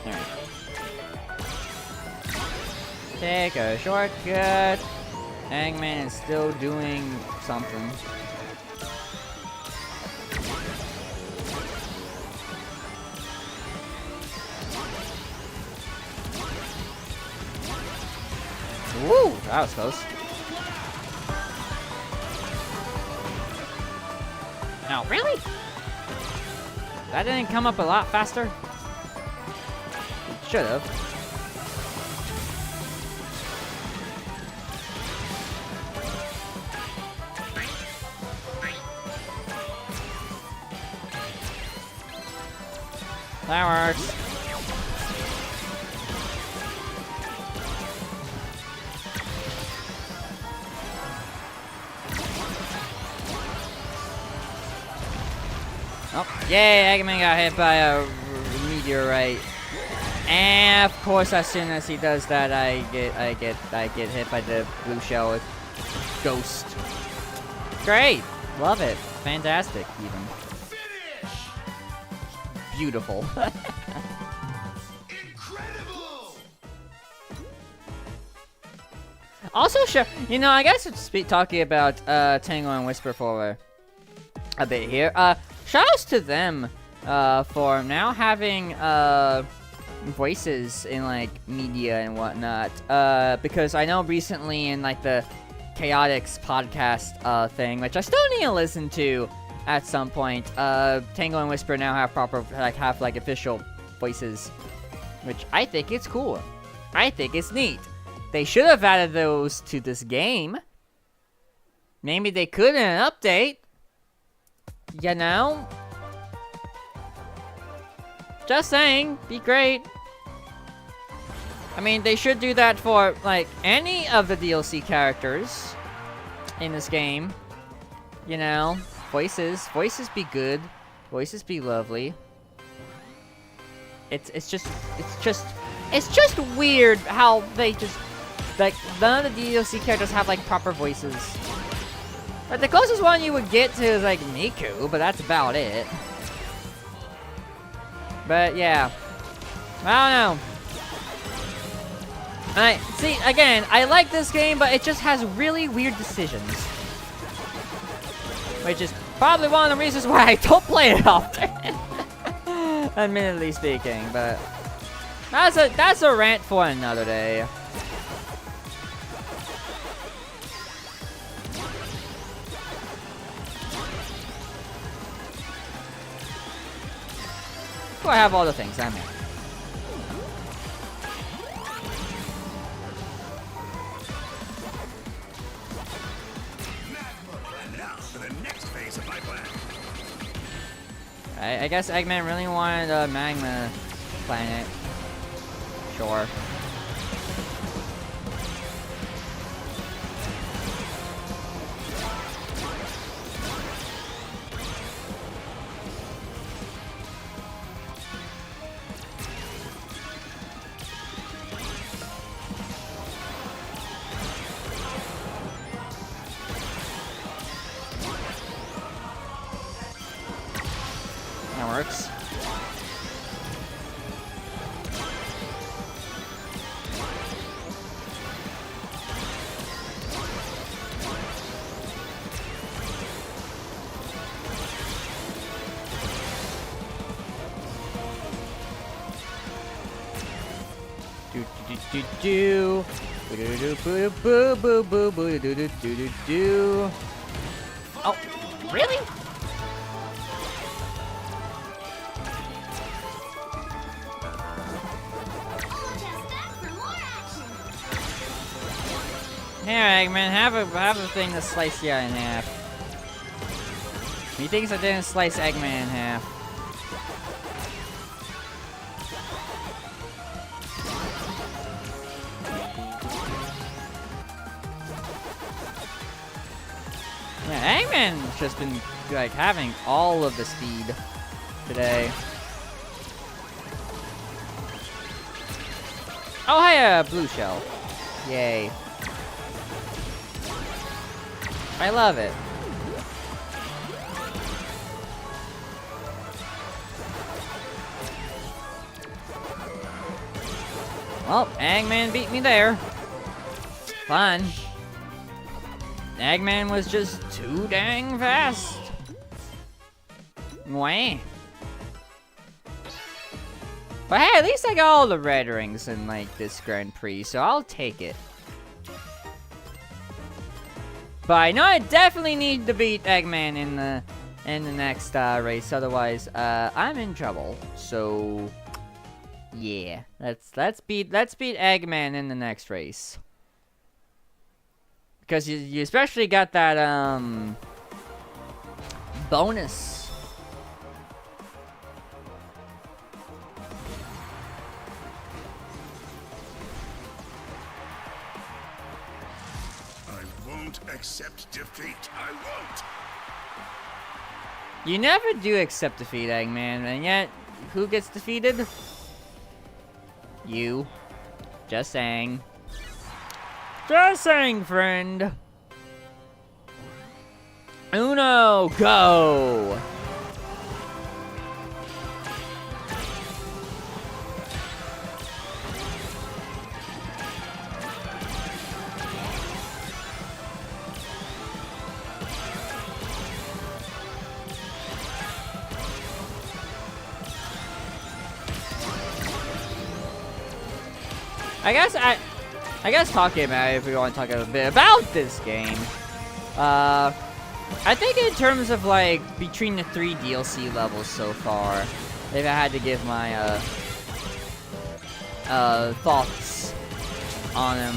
Alright. Take a shortcut. Eggman is still doing something. Woo! That was close. No, really? That didn't come up a lot faster? It should have. That works. Oh, yay, Eggman got hit by a meteorite. And of course, as soon as he does that, I get hit by the blue shell ghost. Great, love it, fantastic, even beautiful. Incredible! Also, sure, you know, I guess it's talking about Tango and Whisper for a bit here. Shoutouts to them for now having voices in like media and whatnot. Because I know recently in like the Chaotix podcast thing, which I still need to listen to at some point, Tango and Whisper now have proper have official voices, which I think it's cool. I think it's neat. They should have added those to this game. Maybe they could in an update. You know? Just saying, be great. I mean, they should do that for, like, any of the DLC characters in this game. You know? Voices be good. Voices be lovely. It's just weird how they just, like, none of the DLC characters have, like, proper voices. But the closest one you would get to is like Miku, but that's about it. But yeah, I don't know. See, again, I like this game, but it just has really weird decisions, which is probably one of the reasons why I don't play it often. Admittedly speaking, but that's a rant for another day. Oh, I have all the things, I'm in. Now for the next phase of my plan. I guess Eggman really wanted a magma planet. Sure. That works. Do do do do do. Boo doo boo boo boo boo boo do do do do do. Oh, really? Here, Eggman, have a thing to slice you in half. He thinks I didn't slice Eggman in half. Yeah, Eggman's just been like having all of the speed today. Oh, hi, blue shell. Yay. I love it. Well, Eggman beat me there. Fun. Eggman was just too dang fast. Wah. But hey, at least I got all the red rings in like this Grand Prix, so I'll take it. But I know I definitely need to beat Eggman in the next race, otherwise I'm in trouble. So yeah, let's beat Eggman in the next race. Because you especially got that bonus. I won't accept defeat. I won't. You never do accept defeat, Eggman, and yet who gets defeated? You. Just saying. Just saying, friend. Uno, go! I guess talking about it, if we want to talk a bit about this game, I think in terms of like between the 3 DLC levels so far, if I had to give my thoughts on them,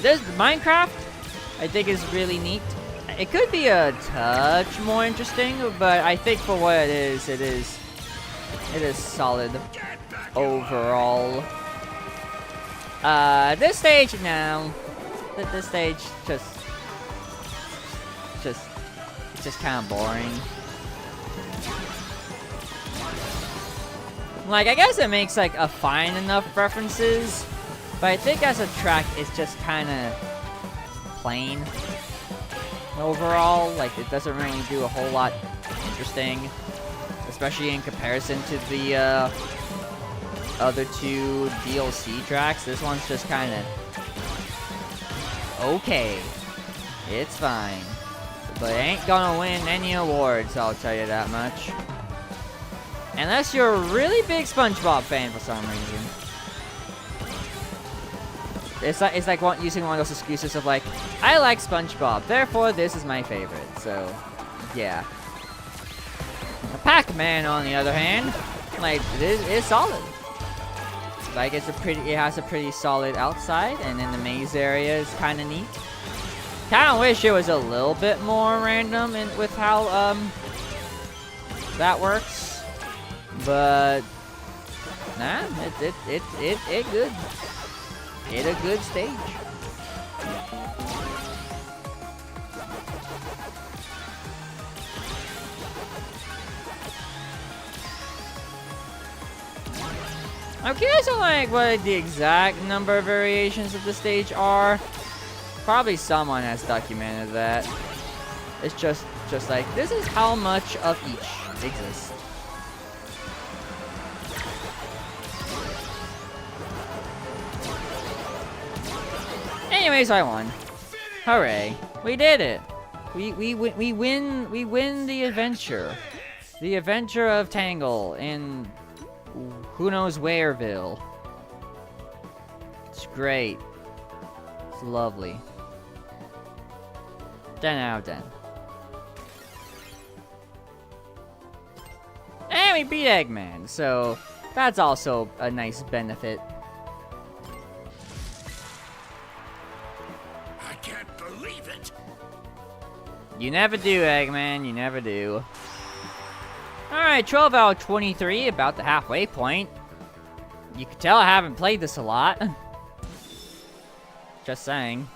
this Minecraft I think is really neat. It could be a touch more interesting, but I think for what it is solid overall. This stage now. This stage just it's just kind of boring. Like, I guess it makes like a fine enough references, but I think as a track it's just kind of plain overall. Like, it doesn't really do a whole lot interesting, especially in comparison to the other 2 DLC tracks. This one's just kind of okay. It's fine, but it ain't gonna win any awards, I'll tell you that much. Unless you're a really big SpongeBob fan for some reason. It's like using one of those excuses of like, I like SpongeBob, therefore this is my favorite. So yeah. Pac-Man, on the other hand, like, it's solid. Like, it has a pretty solid outside, and then the maze area is kind of neat. Kind of wish it was a little bit more random with how that works, but nah, it good. It a good stage. I'm curious on like what the exact number of variations of the stage are. Probably someone has documented that. It's just like, this is how much of each exists. Anyways, I won. Hooray. We did it. We win the adventure. The adventure of Tangle in who knows whereville. It's great. It's lovely. 10 out of 10. And we beat Eggman, so that's also a nice benefit. I can't believe it. You never do, Eggman. You never do. Alright, 12 out of 23, about the halfway point. You can tell I haven't played this a lot. Just saying.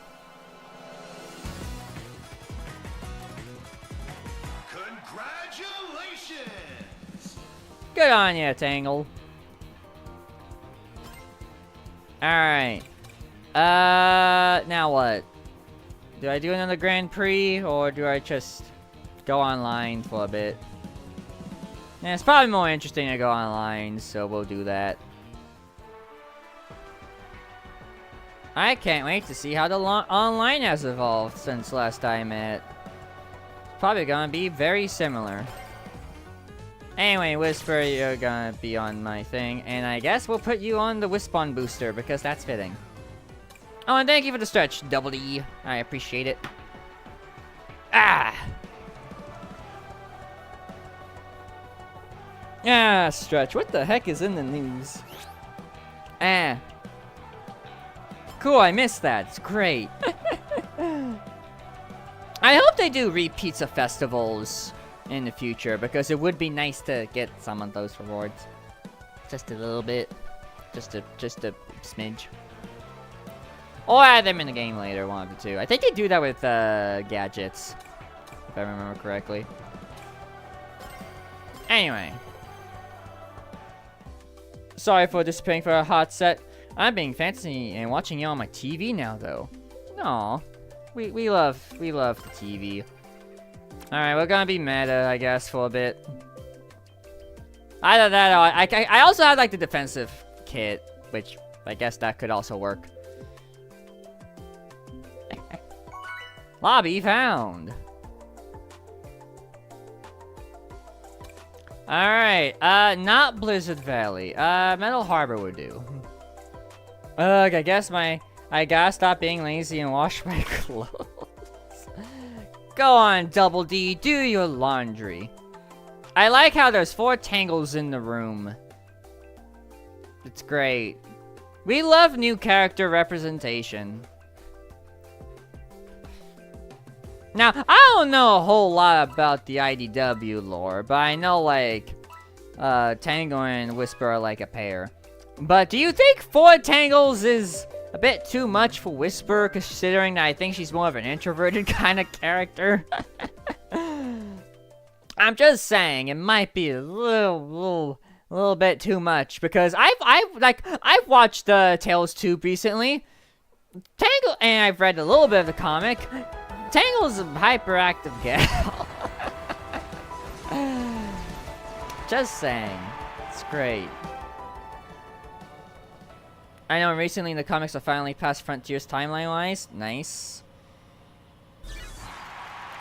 Congratulations! Good on you, Tangle. Alright. Now what? Do I do another Grand Prix, or do I just go online for a bit? Yeah, it's probably more interesting to go online, so we'll do that. I can't wait to see how the online has evolved since last I met. It's probably gonna be very similar. Anyway, Whisper, you're gonna be on my thing, and I guess we'll put you on the Wispon booster, because that's fitting. Oh, and thank you for the stretch, Double E. I appreciate it. Ah! Ah, stretch. What the heck is in the news? Ah. Cool, I missed that. It's great. I hope they do repeats of festivals in the future, because it would be nice to get some of those rewards. Just a little bit. Just a smidge. Or add them in the game later, one of the two. I think they do that with gadgets, if I remember correctly. Anyway. Sorry for disappearing for a hot set. I'm being fancy and watching you on my TV now, though. Aw. We love the TV. Alright, we're gonna be meta, I guess, for a bit. Either that or I also have, like, the defensive kit, which I guess that could also work. Lobby found. Alright, not Blizzard Valley. Metal Harbor would do. Ugh, I guess I gotta stop being lazy and wash my clothes. Go on, Double D, do your laundry. I like how there's 4 Tangles in the room. It's great. We love new character representation. Now, I don't know a whole lot about the IDW lore, but I know, like, Tangle and Whisper are like a pair. But do you think 4 Tangles is a bit too much for Whisper, considering that I think she's more of an introverted kind of character? I'm just saying, it might be a little bit too much, because I've watched Tales 2 recently. Tangle, and I've read a little bit of the comic. Tangle's a hyperactive gal. Just saying. It's great. I know recently the comics are finally past Frontiers timeline-wise. Nice.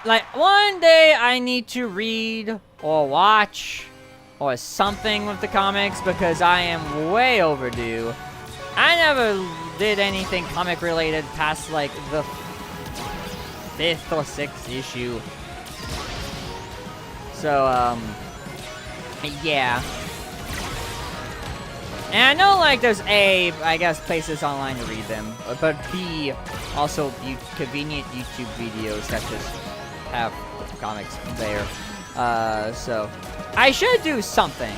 Like, one day I need to read or watch or something with the comics, because I am way overdue. I never did anything comic-related past, like, the 5th or 6th issue. So, yeah. And I know, like, there's A, I guess, places online to read them, but B, also convenient YouTube videos that just have comics there. So, I should do something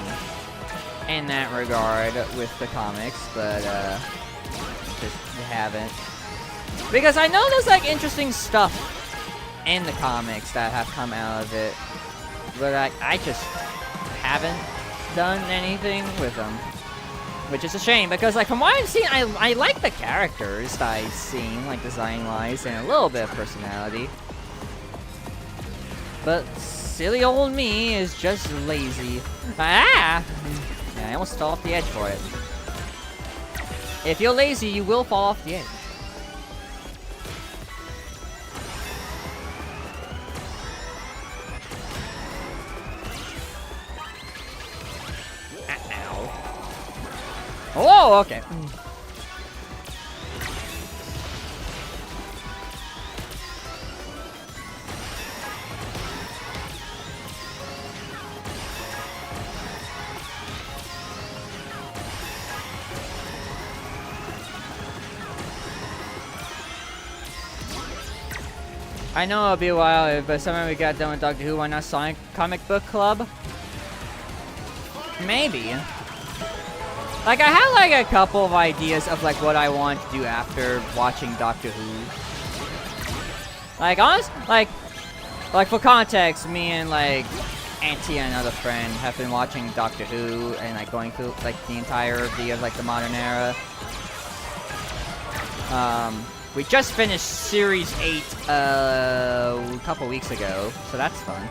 in that regard with the comics, but, just haven't. Because I know there's, like, interesting stuff in the comics that have come out of it, but I just haven't done anything with them. Which is a shame, because, like, from what I've seen, I like the characters that I've seen, like, design-wise, and a little bit of personality. But silly old me is just lazy. Ah! Yeah, I almost fell off the edge for it. If you're lazy, you will fall off the edge. Oh, okay. I know it'll be a while if by summer we got done with Doctor Who. Why not Sonic Comic Book Club? Maybe. Like, I had like a couple of ideas of like what I want to do after watching Doctor Who. Like, honest, like for context, me and like Auntie and another friend have been watching Doctor Who and like going through like the entirety of like the modern era. We just finished Series 8 a couple weeks ago, so that's fun.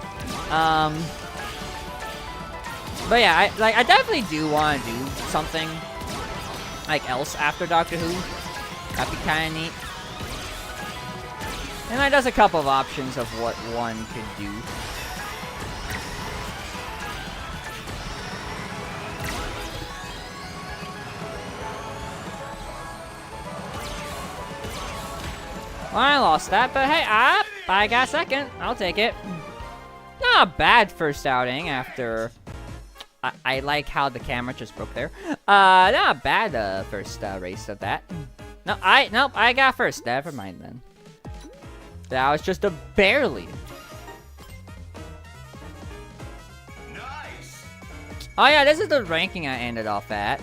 But yeah, I definitely do want to do something like else after Doctor Who. That'd be kind of neat. And like, there's a couple of options of what one could do. Well, I lost that, but hey, I got second. I'll take it. Not a bad first outing after... I like how the camera just broke there. Not a bad first race of that. Nope, I got first. Never mind then. That was just a barely. Nice. Oh yeah, this is the ranking I ended off at.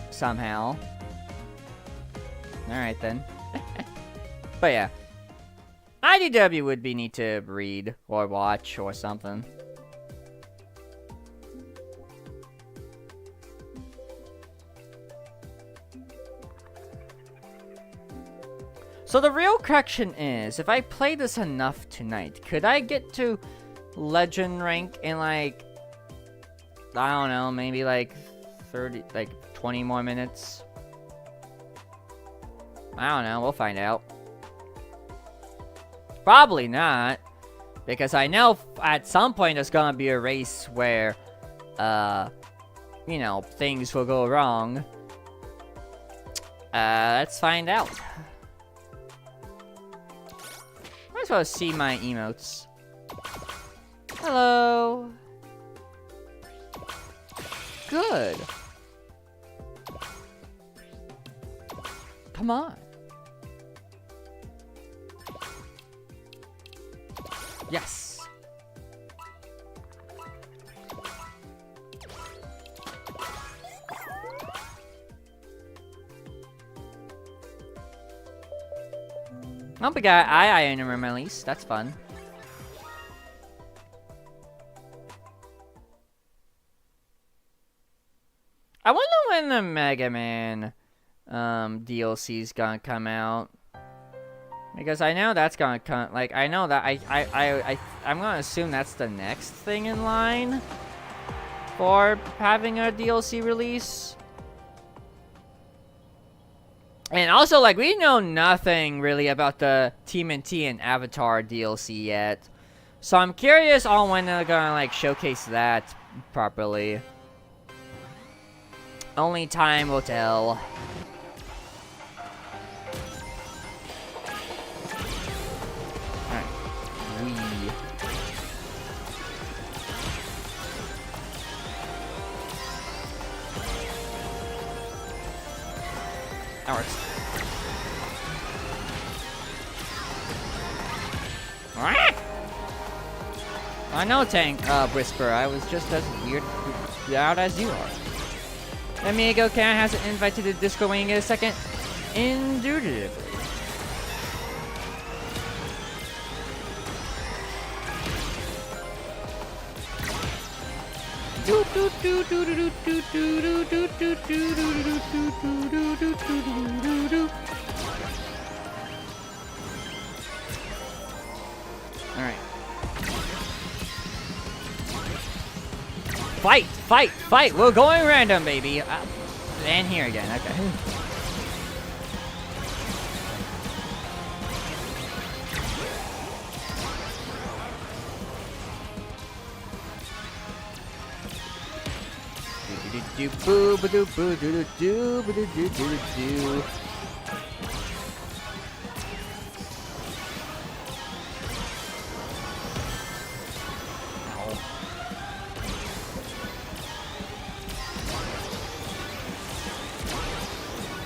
Somehow. Alright then. But yeah. IDW would be neat to read or watch or something. So the real question is, if I play this enough tonight, could I get to legend rank in like, I don't know, maybe like 20 more minutes? I don't know, we'll find out. Probably not, because I know at some point there's gonna be a race where, you know, things will go wrong. Let's find out. Might as well see my emotes. Hello. Good. Come on. Yes. Oh, we got I in a room at least. That's fun. I wonder when the Mega Man DLC's gonna come out. Because I know that's gonna come. Like, I know that I'm gonna assume that's the next thing in line for having a DLC release. And also, like, we know nothing really about the TMNT and Avatar DLC yet. So I'm curious on when they're gonna, like, showcase that properly. Only time will tell. Alright. Wee. That works. I know, Tank, Whisper. I was just as weird out as you are. Amigo, can I has an invite to the Discord when you get a second? Indubitably. Alright. Fight! Fight! Fight! We're going random, baby! And here again, okay.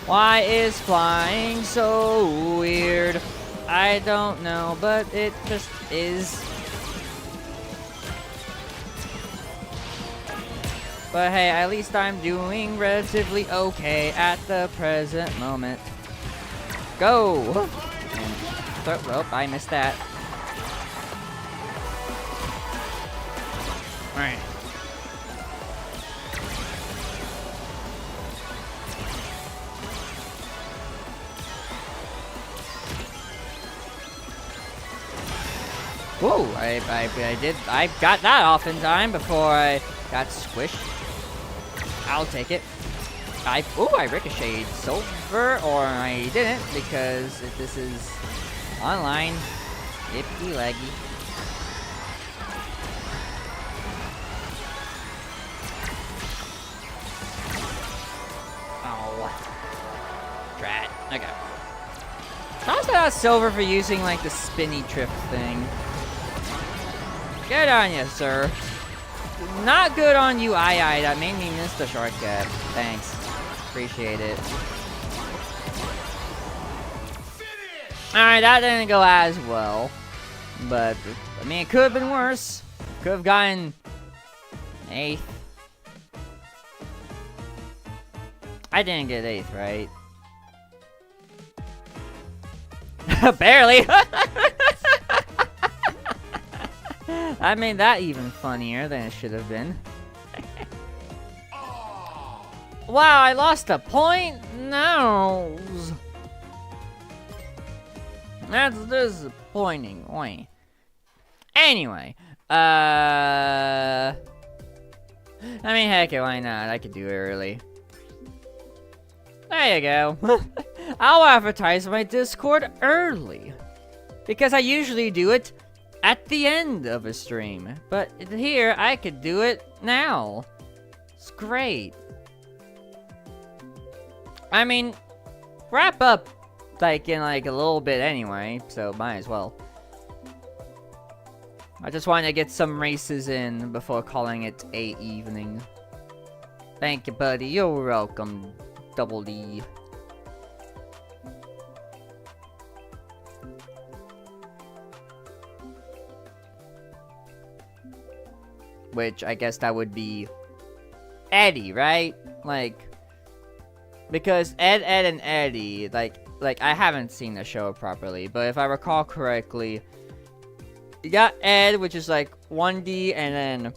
Why is flying so weird? I don't know, but it just is. But hey, at least I'm doing relatively okay at the present moment. Go! And oh, I missed that. Alright. Whoa, I got that off in time before I got squished. I'll take it. I ricocheted silver, or I didn't, because this is online. Ippy leggy. Oh. Drat. Okay. How's that silver for using, like, the spinny trip thing? Good on you, sir. Not good on you, I. That made me miss the shortcut. Thanks. Appreciate it. Alright, that didn't go as well. But, I mean, it could have been worse. Could have gotten 8th. I didn't get 8th, right? Barely! I made that even funnier than it should have been. Wow, I lost a point? No. That's disappointing. Oi. Anyway, I mean, heck, why not? I could do it early. There you go. I'll advertise my Discord early. Because I usually do it at the end of a stream. But here, I could do it now. It's great. I mean, wrap up, like, in, like, a little bit anyway, so might as well. I just wanted to get some races in before calling it a evening. Thank you, buddy. You're welcome, Double D. Which, I guess that would be Eddie, right? Like, because Ed, and Eddie, like I haven't seen the show properly, but if I recall correctly, you got Ed, which is like 1D, and then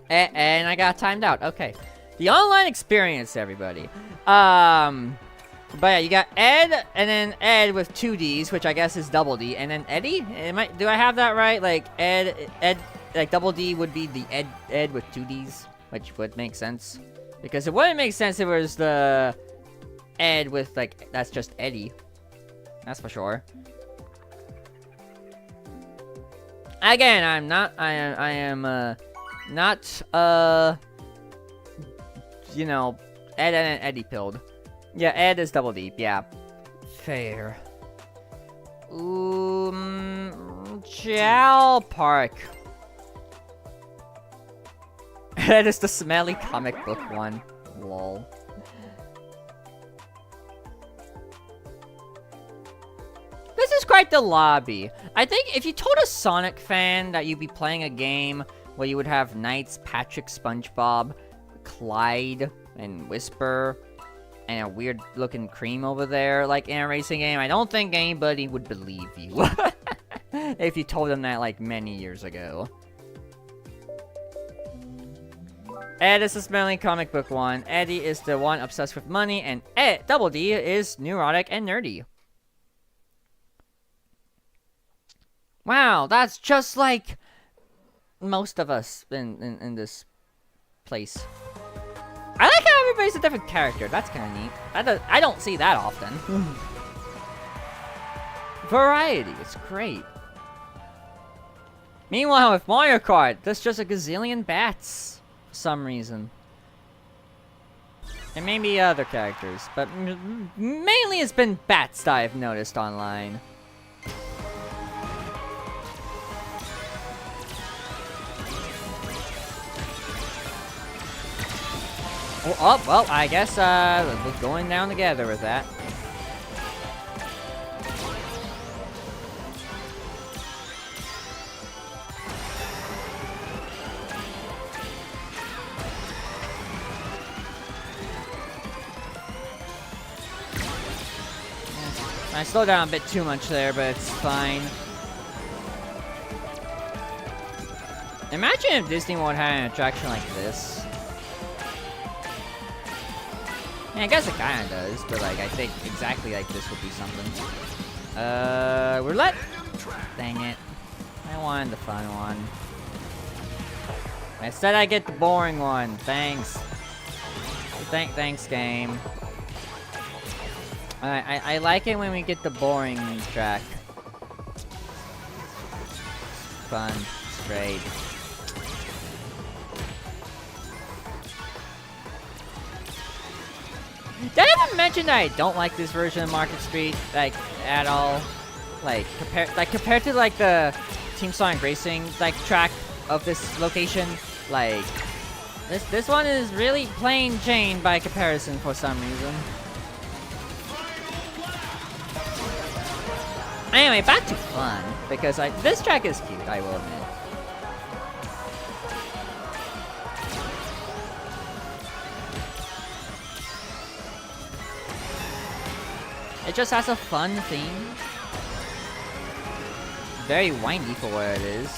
and I got timed out. Okay, the online experience, everybody. But yeah, you got Ed, and then Ed with 2Ds, which I guess is Double D, and then Eddie. Do I have that right? Like Ed, like Double D would be the Ed with 2Ds, which would make sense. Because it wouldn't make sense if it was the Ed with, like, that's just Eddie. That's for sure. Again, I am not, you know, Ed and Eddie pilled. Yeah, Ed is Double D, yeah. Fair. Chow Park. That is the smelly comic book one. Lol. This is quite the lobby. I think if you told a Sonic fan that you'd be playing a game where you would have Knights, Patrick, SpongeBob, Clyde, and Whisper, and a weird looking cream over there, like in a racing game, I don't think anybody would believe you. If you told them that like many years ago. Ed is the smelly comic book one. Eddie is the one obsessed with money, and Double D is neurotic and nerdy. Wow, that's just like most of us in this place. I like how everybody's a different character. That's kind of neat. I don't see that often. Variety, it's great. Meanwhile, with Mario Kart, there's just a gazillion bats. For some reason. And maybe other characters, but mainly it's been bats that I've noticed online. Oh, well, I guess we're going down together with that. I slowed down a bit too much there, but it's fine. Imagine if Disney World had an attraction like this. I guess it kinda does, but like I think exactly like this would be something. Roulette? Dang it. I wanted the fun one. I said I get the boring one. Thanks. Thanks, game. I like it when we get the boring track. Fun. It's great. Did I even mention that I don't like this version of Market Street, like, at all? Like, compared to, like, the Team Sonic Racing, like, track of this location, like, this one is really plain Jane by comparison for some reason. Anyway, back to fun, because this track is cute, I will admit. It just has a fun theme. Very windy for what it is.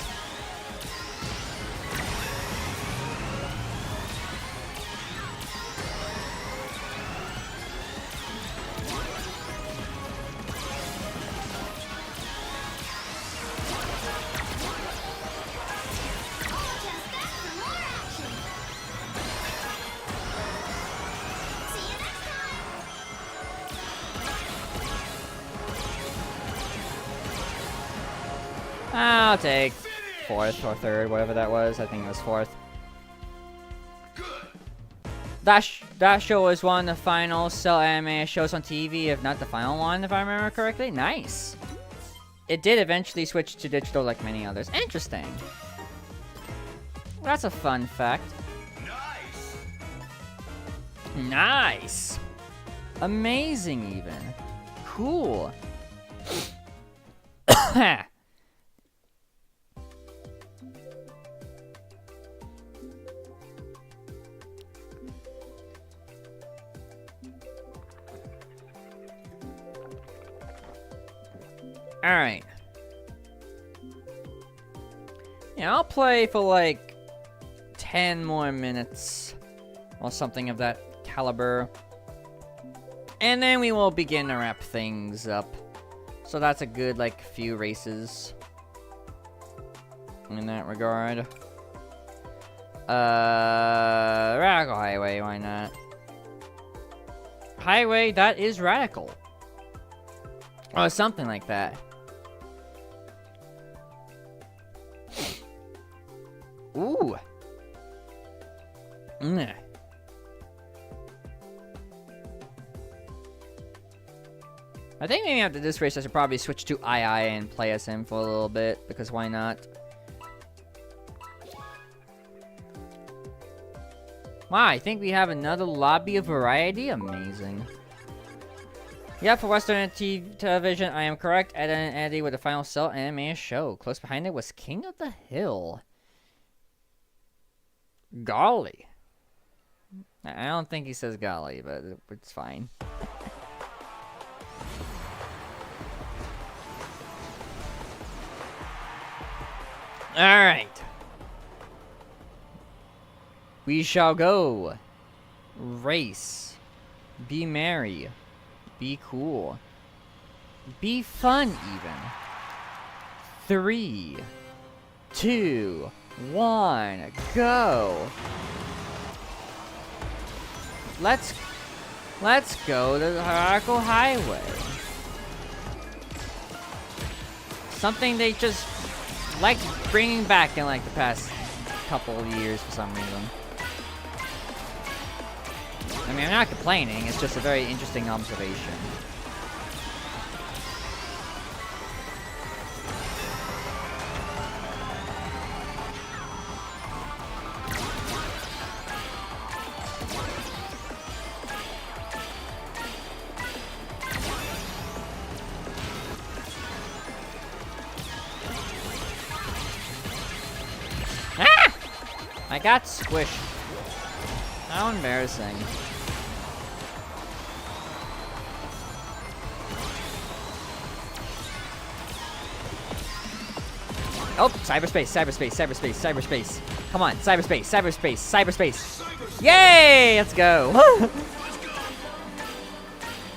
I'll take 4th or 3rd, whatever that was. I think it was 4th. That show was one of the final cell anime shows on TV, if not the final one, if I remember correctly. Nice. It did eventually switch to digital like many others. Interesting. That's a fun fact. Nice. Amazing, even. Cool. Alright. Yeah, I'll play for like 10 more minutes or something of that caliber. And then we will begin to wrap things up. So that's a good like few races in that regard. Radical Highway, why not? Highway that is radical. Or something like that. Ooh. Mm. I think maybe after this race I should probably switch to II and play as him for a little bit, because why not? Wow, I think we have another lobby of variety. Amazing. Yeah, for Western television, I am correct. Ed and Eddie with the final cell anime show. Close behind it was King of the Hill. Golly. I don't think he says golly, but it's fine. Alright. We shall go. Race. Be merry. Be cool. Be fun, even. 3, 2, 1, go. Let's go to the Hierarchical Highway. Something they just like bringing back in like the past couple of years for some reason. I mean, I'm not complaining, it's just a very interesting observation. Ah! I got squished. How embarrassing. Oh, cyberspace, cyberspace, cyberspace, cyberspace. Come on, cyberspace, cyberspace, cyberspace. Yay! Let's go.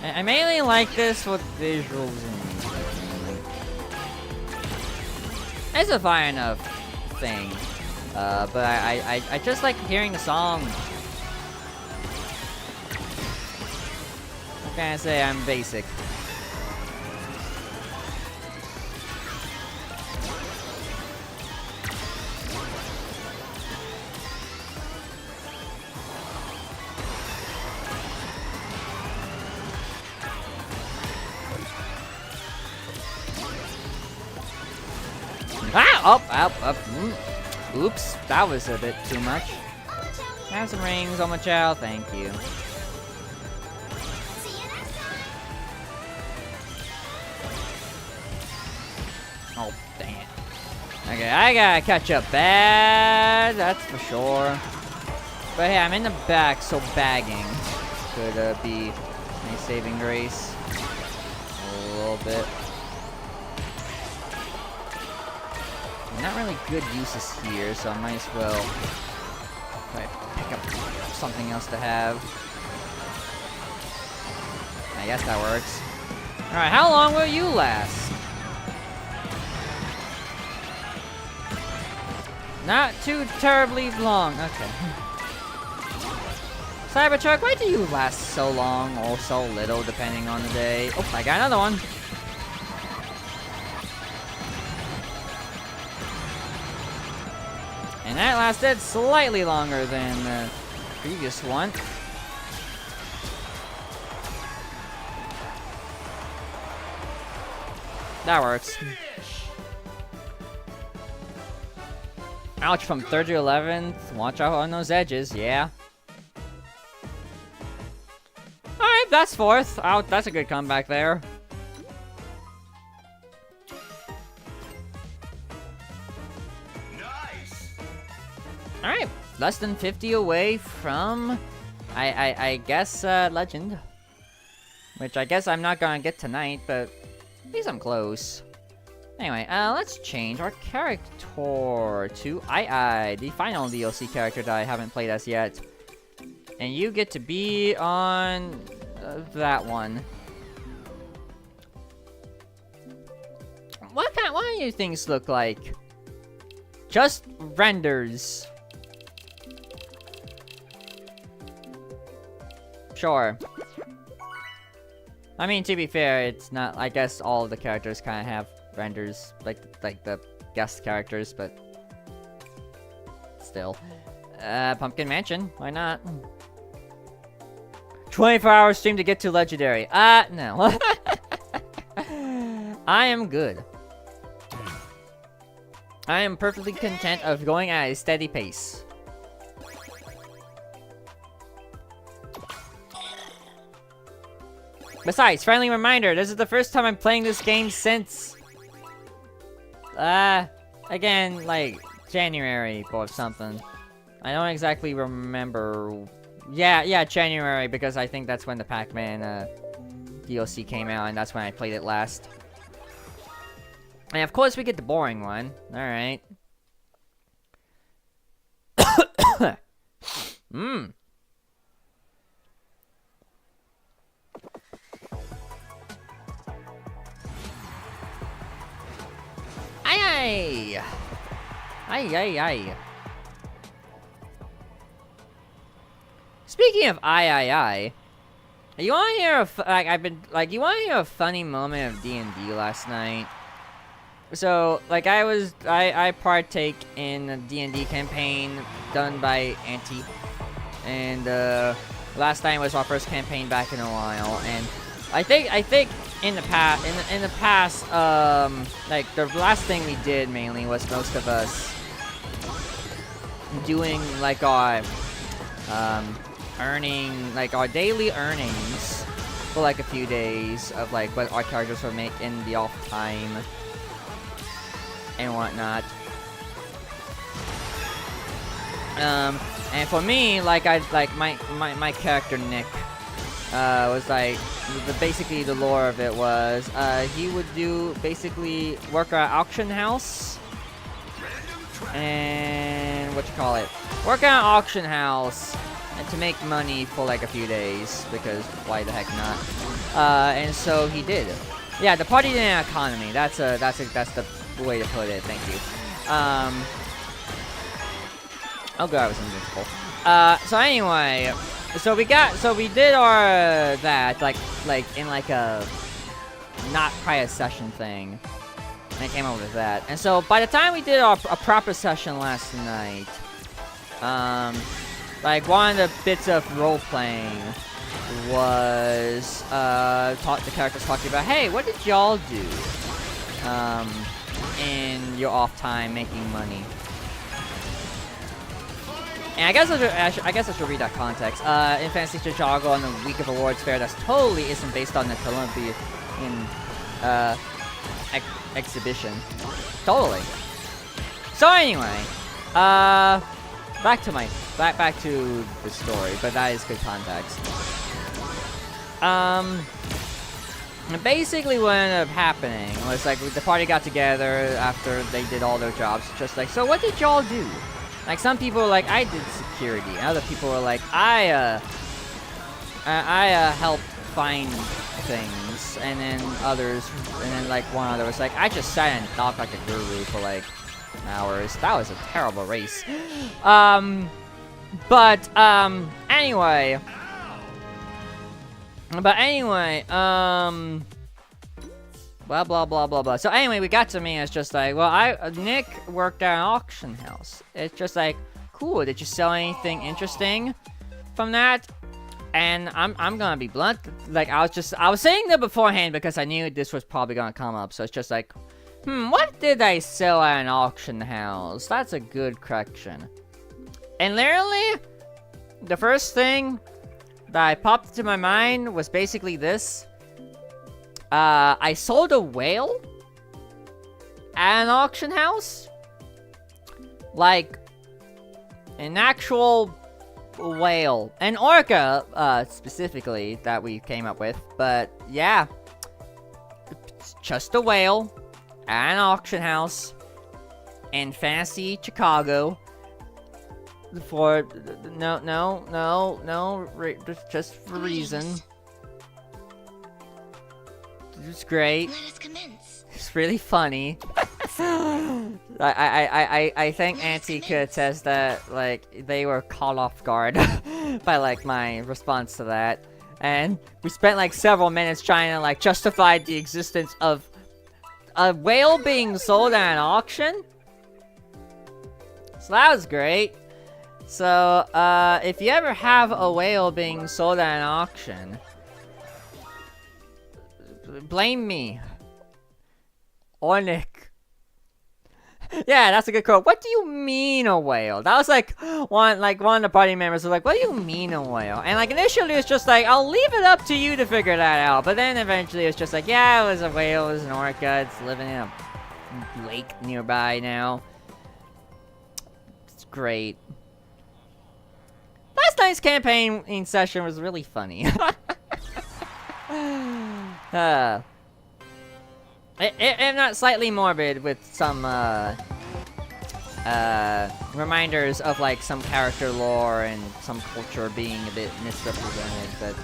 I mainly like this with visuals. It's a fine enough thing. But I just like hearing the song. What can I say? I'm basic. Ah! Up, up, up. Oops, that was a bit too much. Have some rings on my chow, thank you. Oh, dang it. Okay, I gotta catch up bad, that's for sure. But hey, I'm in the back, so bagging could be a saving grace. A little bit. Not really good uses here, so I might as well try to pick up something else to have. I guess that works. Alright, how long will you last? Not too terribly long. Okay. Cybertruck, why do you last so long or so little, depending on the day? Oh, I got another one. And that lasted slightly longer than the previous one. That works. Ouch, from 3rd to 11th. Watch out on those edges, yeah. Alright, that's 4th. Out, that's a good comeback there. Alright, less than 50 away from, I guess, Legend. Which I guess I'm not gonna get tonight, but at least I'm close. Anyway, let's change our character to I, the final DLC character that I haven't played as yet. And you get to be on that one. What do you things look like? Just renders. Sure. I mean, to be fair, it's not. I guess all of the characters kind of have renders, like the guest characters, but still. Pumpkin Mansion. Why not? 24-hour stream to get to Legendary. No. I am good. I am perfectly content of going at a steady pace. Besides, friendly reminder, this is the first time I'm playing this game since... again, like, January or something. I don't exactly remember... Yeah, January, because I think that's when the Pac-Man, DLC came out, and that's when I played it last. And of course we get the boring one. Alright. Mmm. Aye, aye. Speaking of aye. You want to hear you want to hear a funny moment of D&D last night? So, like, I partake in a D&D campaign done by Auntie, and last night was our first campaign back in a while, and I think in the past, like, the last thing we did mainly was most of us doing, like, our, earning, like, our daily earnings for, like, a few days of, like, what our characters would make in the off time and whatnot. And for me, like, my character, Nick, was like, basically the lore of it was, he would basically work at an auction house, and work at an auction house and to make money for like a few days because why the heck not? And so he did. Yeah, the party in an economy. That's the way to put it. Thank you. Oh god, I was invincible. So anyway, so we did our that like in like a not prior session thing. And I came up with that. And so by the time we did a proper session last night, like one of the bits of role playing was the characters talking about, hey, what did y'all do in your off time making money? And I guess I should read that context. In Fantasy Chicago on the week of awards fair, that totally isn't based on the Colombian exhibition. Totally. So anyway, back to the story, but that is good context. Basically what ended up happening was like the party got together after they did all their jobs, just like, so what did y'all do? Like some people were like, I did security, and other people were like, I helped find things, and then like one other was like, I just sat and talked like a guru for like hours. That was a terrible race. Blah blah blah blah blah. So anyway, we got to me. It's just like, well, Nick worked at an auction house. It's just like, cool. Did you sell anything interesting from that? And I'm gonna be blunt. Like I was saying that beforehand because I knew this was probably gonna come up. So it's just like, what did I sell at an auction house? That's a good correction. And literally, the first thing that popped into my mind was basically this. I sold a whale at an auction house. Like, an actual whale. An orca, specifically, that we came up with. But, yeah. It's just a whale at an auction house in fancy Chicago. For, just for reason. It's great. Let us commence. It's really funny. I think Auntie could attest that, like, they were caught off guard by, like, my response to that. And we spent, like, several minutes trying to, like, justify the existence of a whale being sold at an auction. So that was great. So, if you ever have a whale being sold at an auction, blame me. Or Nick. Yeah, that's a good quote. What do you mean a whale? That was like one of the party members was like, what do you mean a whale? And like initially it's just like, I'll leave it up to you to figure that out. But then eventually it's just like, yeah, it was a whale, it was an orca, it's living in a lake nearby now. It's great. Last night's campaign session was really funny. If not slightly morbid, with some reminders of like some character lore and some culture being a bit misrepresented. But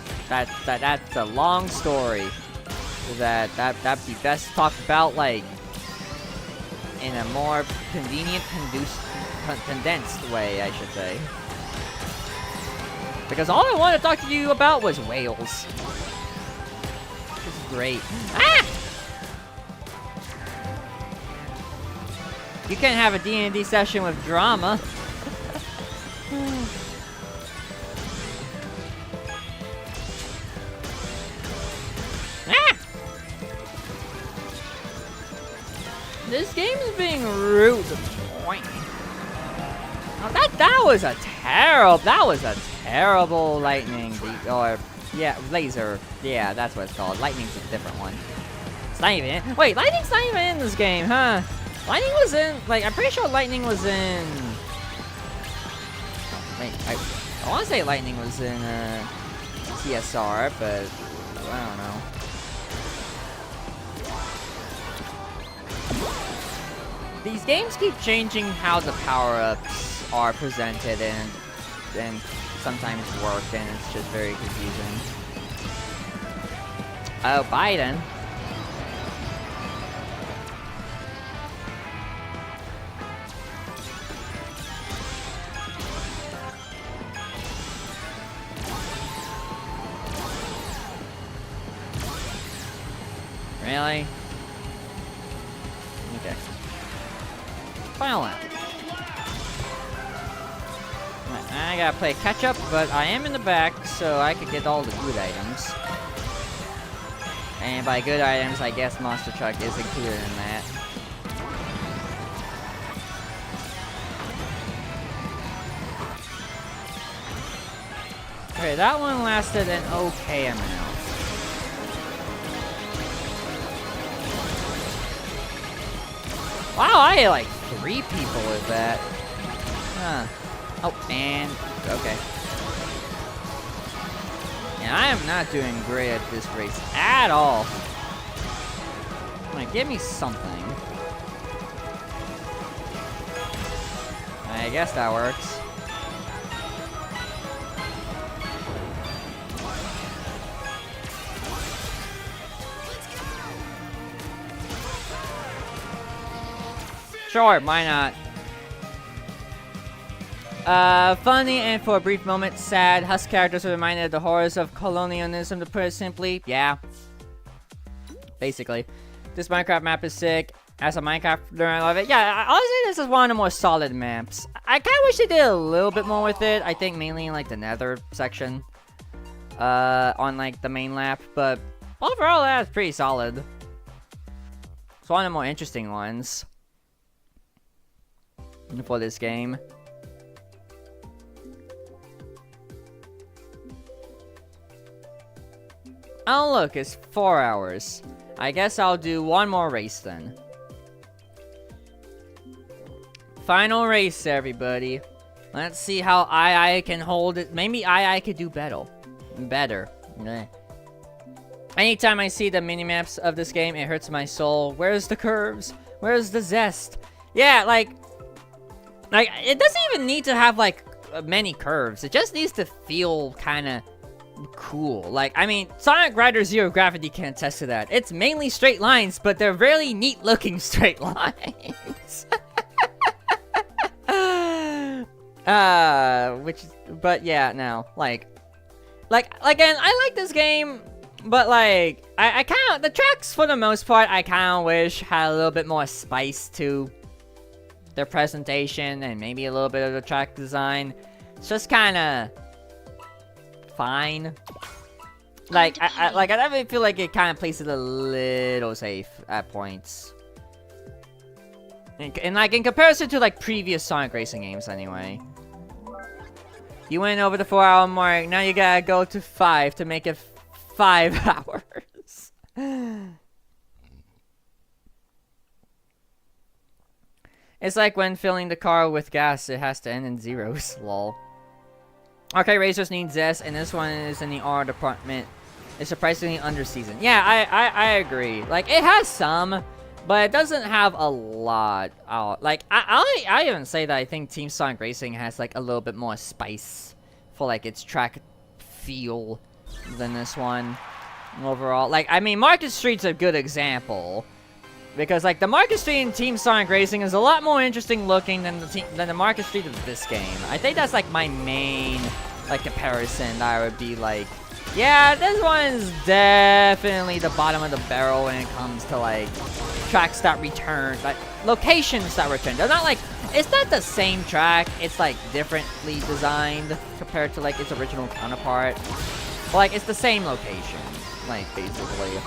that's a long story. That'd be best talked about like in a more convenient, condensed way, I should say. Because all I wanted to talk to you about was whales. This is great. Ah! You can't have a D&D session with drama. Ah! This game is being rude. Oh, that was a terrible lightning or yeah, laser. Yeah, that's what it's called. Lightning's a different one. It's not even in. Wait, lightning's not even in this game, huh? Lightning was in, like, I'm pretty sure lightning was in... Wait, I want to say lightning was in, TSR, but I don't know. these games keep changing how the power-ups are presented and sometimes work, and it's just very confusing. Oh, Biden. Really? Okay. Final lap. I gotta play catch up, but I am in the back, so I could get all the good items. And by good items, I guess Monster Truck is included in that. Okay, that one lasted an okay amount. Wow, I had like 3 people with that. Huh. Oh, and okay. Yeah, I am not doing great at this race at all. Like, give me something. I guess that works. Sure, why not? Funny and for a brief moment sad. Husk characters are reminded of the horrors of colonialism, to put it simply. Yeah. Basically. This Minecraft map is sick. As a Minecrafter, I love it. Yeah, honestly, this is one of the more solid maps. I kinda wish they did a little bit more with it. I think mainly in, like, the nether section. On, like, the main lap. But overall, that's pretty solid. It's one of the more interesting ones for this game. Oh look, it's 4 hours. I guess I'll do one more race then. Final race, everybody. Let's see how I can hold it. Maybe I could do better. Meh. Anytime I see the minimaps of this game, it hurts my soul. Where's the curves? Where's the zest? Yeah, like it doesn't even need to have like many curves. It just needs to feel kind of cool. Like, I mean, Sonic Rider Zero Gravity can attest to that. It's mainly straight lines, but they're really neat looking straight lines. But yeah, no, again, I like this game, but like, I kind of, the tracks for the most part, I kind of wish had a little bit more spice to their presentation and maybe a little bit of the track design. It's just kind of fine. Like, I definitely feel like it kind of plays it a little safe at points. And like, in comparison to like previous Sonic Racing games anyway. You went over the 4-hour mark, now you gotta go to 5 to make it 5 hours. It's like when filling the car with gas, it has to end in zeros. Lol. Okay, Racers needs this, and this one is in the R department. It's surprisingly under-seasoned. Yeah, I agree. Like, it has some, but it doesn't have a lot. Like, I even say that I think Team Sonic Racing has, like, a little bit more spice for, like, its track feel than this one overall. Like, I mean, Market Street's a good example. Because, like, the Market Street in Team Sonic Racing is a lot more interesting looking than the Market Street of this game. I think that's, like, my main, like, comparison that I would be like, yeah, this one's definitely the bottom of the barrel when it comes to, like, tracks that return, like, locations that return. They're not, like, it's not the same track. It's, like, differently designed compared to, like, its original counterpart. But, like, it's the same location, like, basically.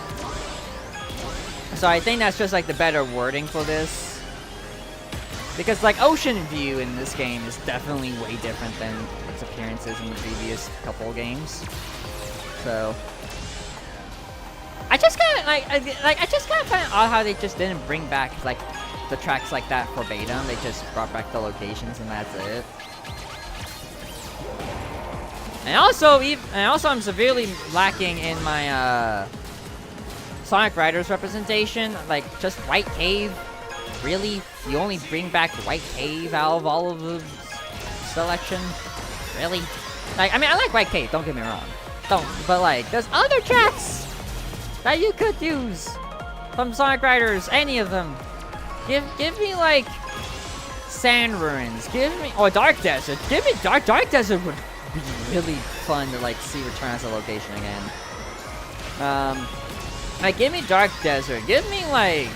So I think that's just like the better wording for this. Because like Ocean View in this game is definitely way different than its appearances in the previous couple of games. So I just kind of I just kind of find it odd how they just didn't bring back like the tracks like that verbatim. They just brought back the locations and that's it. And also I'm severely lacking in my Sonic Riders representation. Like, just White Cave? Really? you only bring back White Cave out of all of the selection? Really? Like, I mean, I like White Cave, don't get me wrong. But like, there's other tracks that you could use from Sonic Riders, any of them. Give me like Sand Ruins, or Dark Desert. Give me Dark Desert would be really fun to like see return as a location again. Like give me Dark Desert. Give me like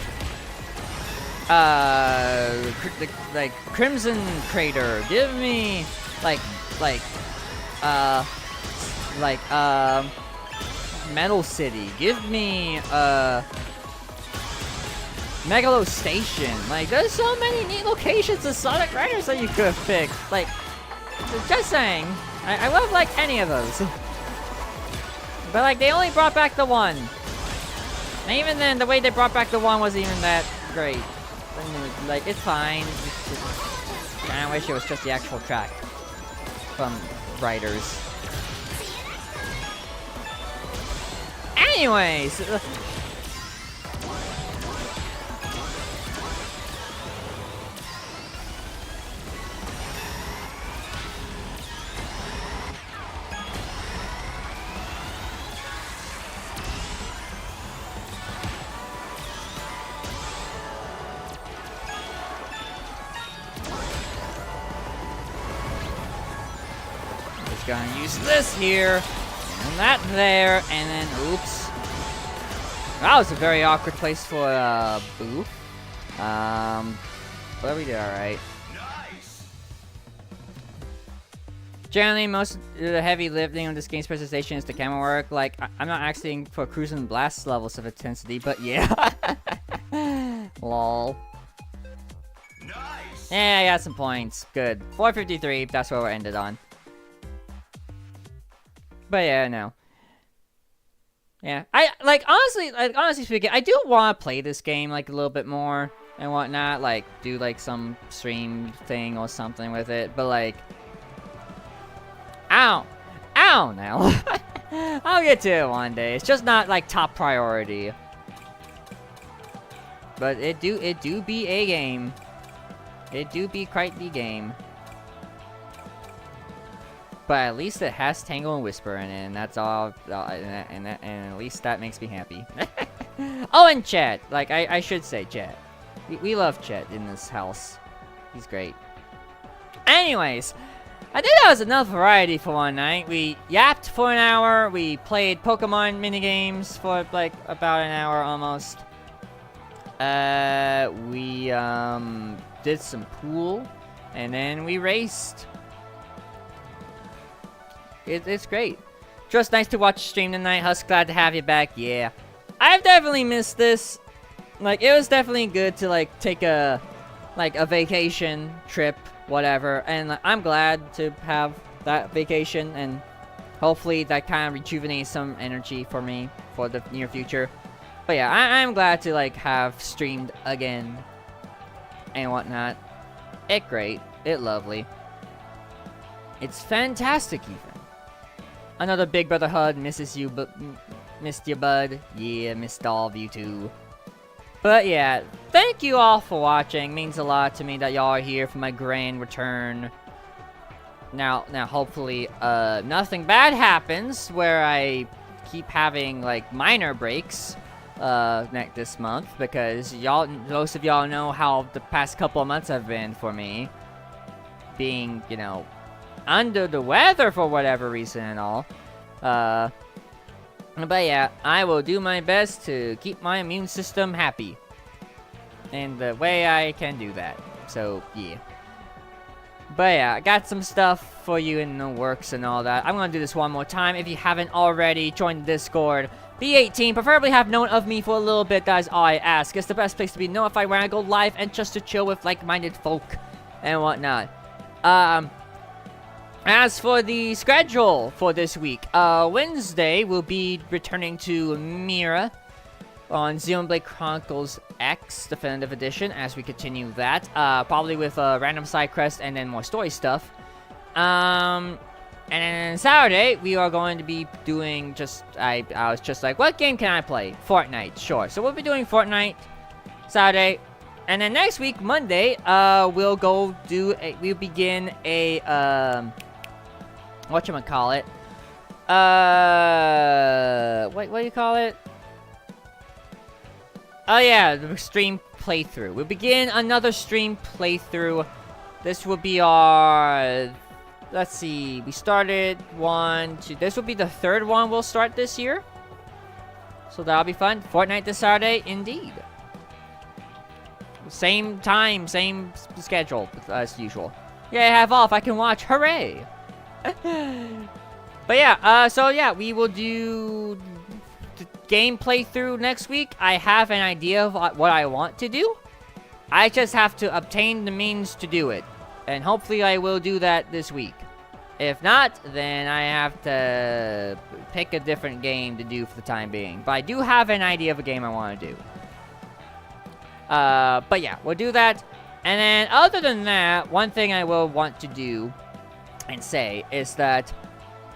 Crimson Crater. Give me Metal City. Give me Megalo Station. Like, there's so many neat locations of Sonic Riders that you could have picked. Like, just saying. I love, like, any of those. But, like, they only brought back the one. And even then, the way they brought back the one wasn't even that great. I mean, like, it's fine. I wish it was just the actual track from Riders. Anyways... Gonna use this here, and that there, and then oops. That was a very awkward place for a booth. But we did alright. Nice. Generally, most of the heavy lifting of this game's presentation is the camera work. Like, I'm not asking for cruise and blast levels of intensity, but yeah. Lol. Nice. Yeah, I got some points. Good. 453, that's where we're ended on. But yeah, no. Yeah, honestly speaking, I do want to play this game like a little bit more and whatnot, like do like some stream thing or something with it. But like, I don't know. I'll get to it one day. It's just not like top priority. But it do be a game. It do be quite the game. But at least it has Tangle and Whisper in it, and that's all. And at least that makes me happy. Oh, and Chet. Like I should say Chet. We love Chet in this house. He's great. Anyways, I think that was enough variety for one night. We yapped for an hour. We played Pokemon minigames for like about an hour almost. We did some pool, and then we raced. It's great. Just nice to watch stream tonight. Husk, glad to have you back. Yeah, I've definitely missed this. Like, it was definitely good to like take a vacation trip, whatever. And like, I'm glad to have that vacation, and hopefully that kind of rejuvenates some energy for me for the near future. But yeah, I'm glad to like have streamed again and whatnot. It great. It lovely. It's fantastic even. Another Big Brother HUD, misses you, but missed you, bud. Yeah, missed all of you too. But yeah, thank you all for watching. Means a lot to me that y'all are here for my grand return. Now, hopefully, nothing bad happens where I keep having like minor breaks, this month, because most of y'all know how the past couple of months have been for me, being, you know, under the weather for whatever reason and all. But yeah, I will do my best to keep my immune system happy. And the way I can do that. So, yeah. But yeah, I got some stuff for you in the works and all that. I'm gonna do this one more time. If you haven't already, join the Discord. Be 18, preferably have known of me for a little bit, that is all I ask. It's the best place to be notified when I go live and just to chill with like-minded folk and whatnot. As for the schedule for this week, Wednesday we'll be returning to Mira on Xenoblade Chronicles X Definitive Edition as we continue that. Probably with a random side quest and then more story stuff. And then Saturday we are going to be doing I was just like, what game can I play? Fortnite, sure. So we'll be doing Fortnite Saturday. And then next week, Monday, we'll begin a, whatchamacallit? What do you call it? Oh yeah, the stream playthrough. We'll begin another stream playthrough. This will be our, let's see, we started 1, 2, this will be the third one we'll start this year. So that'll be fun. Fortnite this Saturday, indeed. Same time, same schedule as usual. Yeah, I have off, I can watch, hooray! But yeah, so yeah, we will do the game playthrough next week. I have an idea of what I want to do. I just have to obtain the means to do it. And hopefully I will do that this week. If not, then I have to pick a different game to do for the time being. But I do have an idea of a game I want to do. But yeah, we'll do that. And then other than that, one thing I will want to do and say is that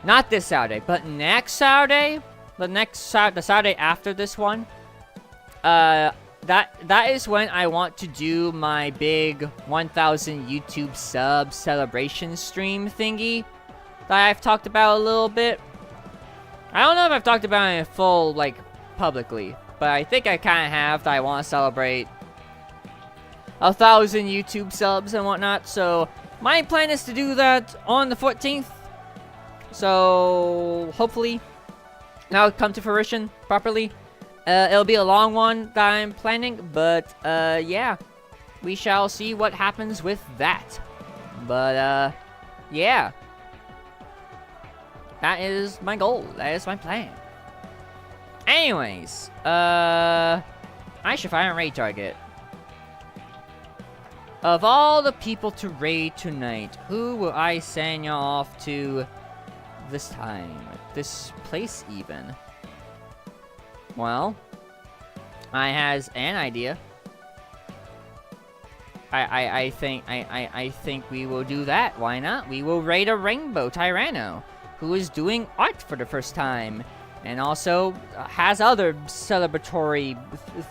not this Saturday, but next Saturday, the Saturday after this one, that is when I want to do my big 1,000 YouTube sub celebration stream thingy that I've talked about a little bit. I don't know if I've talked about it in full, like, publicly, but I think I kind of have, that I want to celebrate 1,000 YouTube subs and whatnot. So my plan is to do that on the 14th. So hopefully that'll come to fruition properly. It'll be a long one that I'm planning, but yeah, we shall see what happens with that. But yeah, that is my goal. That is my plan. Anyways, I should find a raid target. Of all the people to raid tonight, who will I send y'all off to this time? This place even? Well, I has an idea. I think we will do that. Why not? We will raid a Rainbow Tyranno, who is doing art for the first time, and also has other celebratory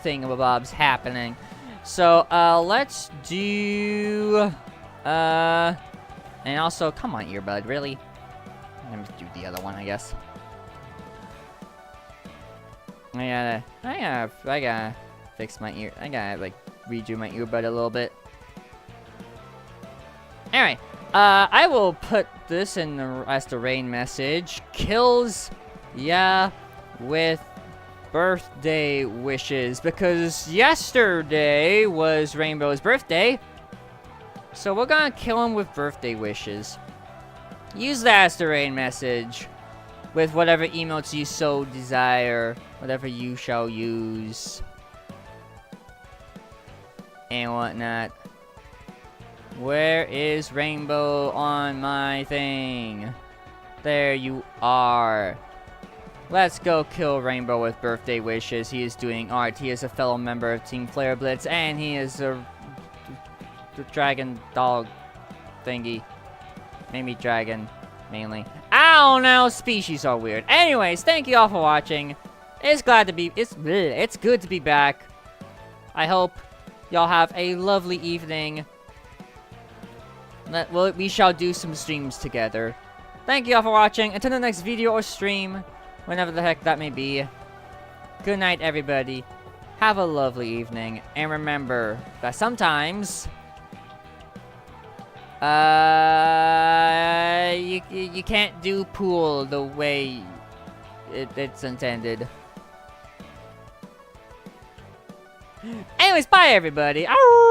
thingamabobs happening. So, let's do, and also, come on, earbud, really? Let me do the other one, I guess. I gotta fix my ear. I gotta, like, redo my earbud a little bit. Anyway, I will put this in as the rain message. Kills ya with birthday wishes, because yesterday was Rainbow's birthday, so we're gonna kill him with birthday wishes. Use that as the rain message with whatever emotes you so desire, whatever you shall use and whatnot. Where is Rainbow on my thing? There you are. Let's go kill Rainbow with birthday wishes. He is doing art. He is a fellow member of Team Flare Blitz, and he is a dragon dog thingy. Maybe dragon, mainly. I don't know. Species are weird. Anyways, thank you all for watching. It's good to be back. I hope y'all have a lovely evening. We shall do some streams together. Thank you all for watching. Until the next video or stream, whenever the heck that may be. Good night, everybody. Have a lovely evening. And remember that sometimes you can't do pool the way it's intended. Anyways, bye everybody. Ow!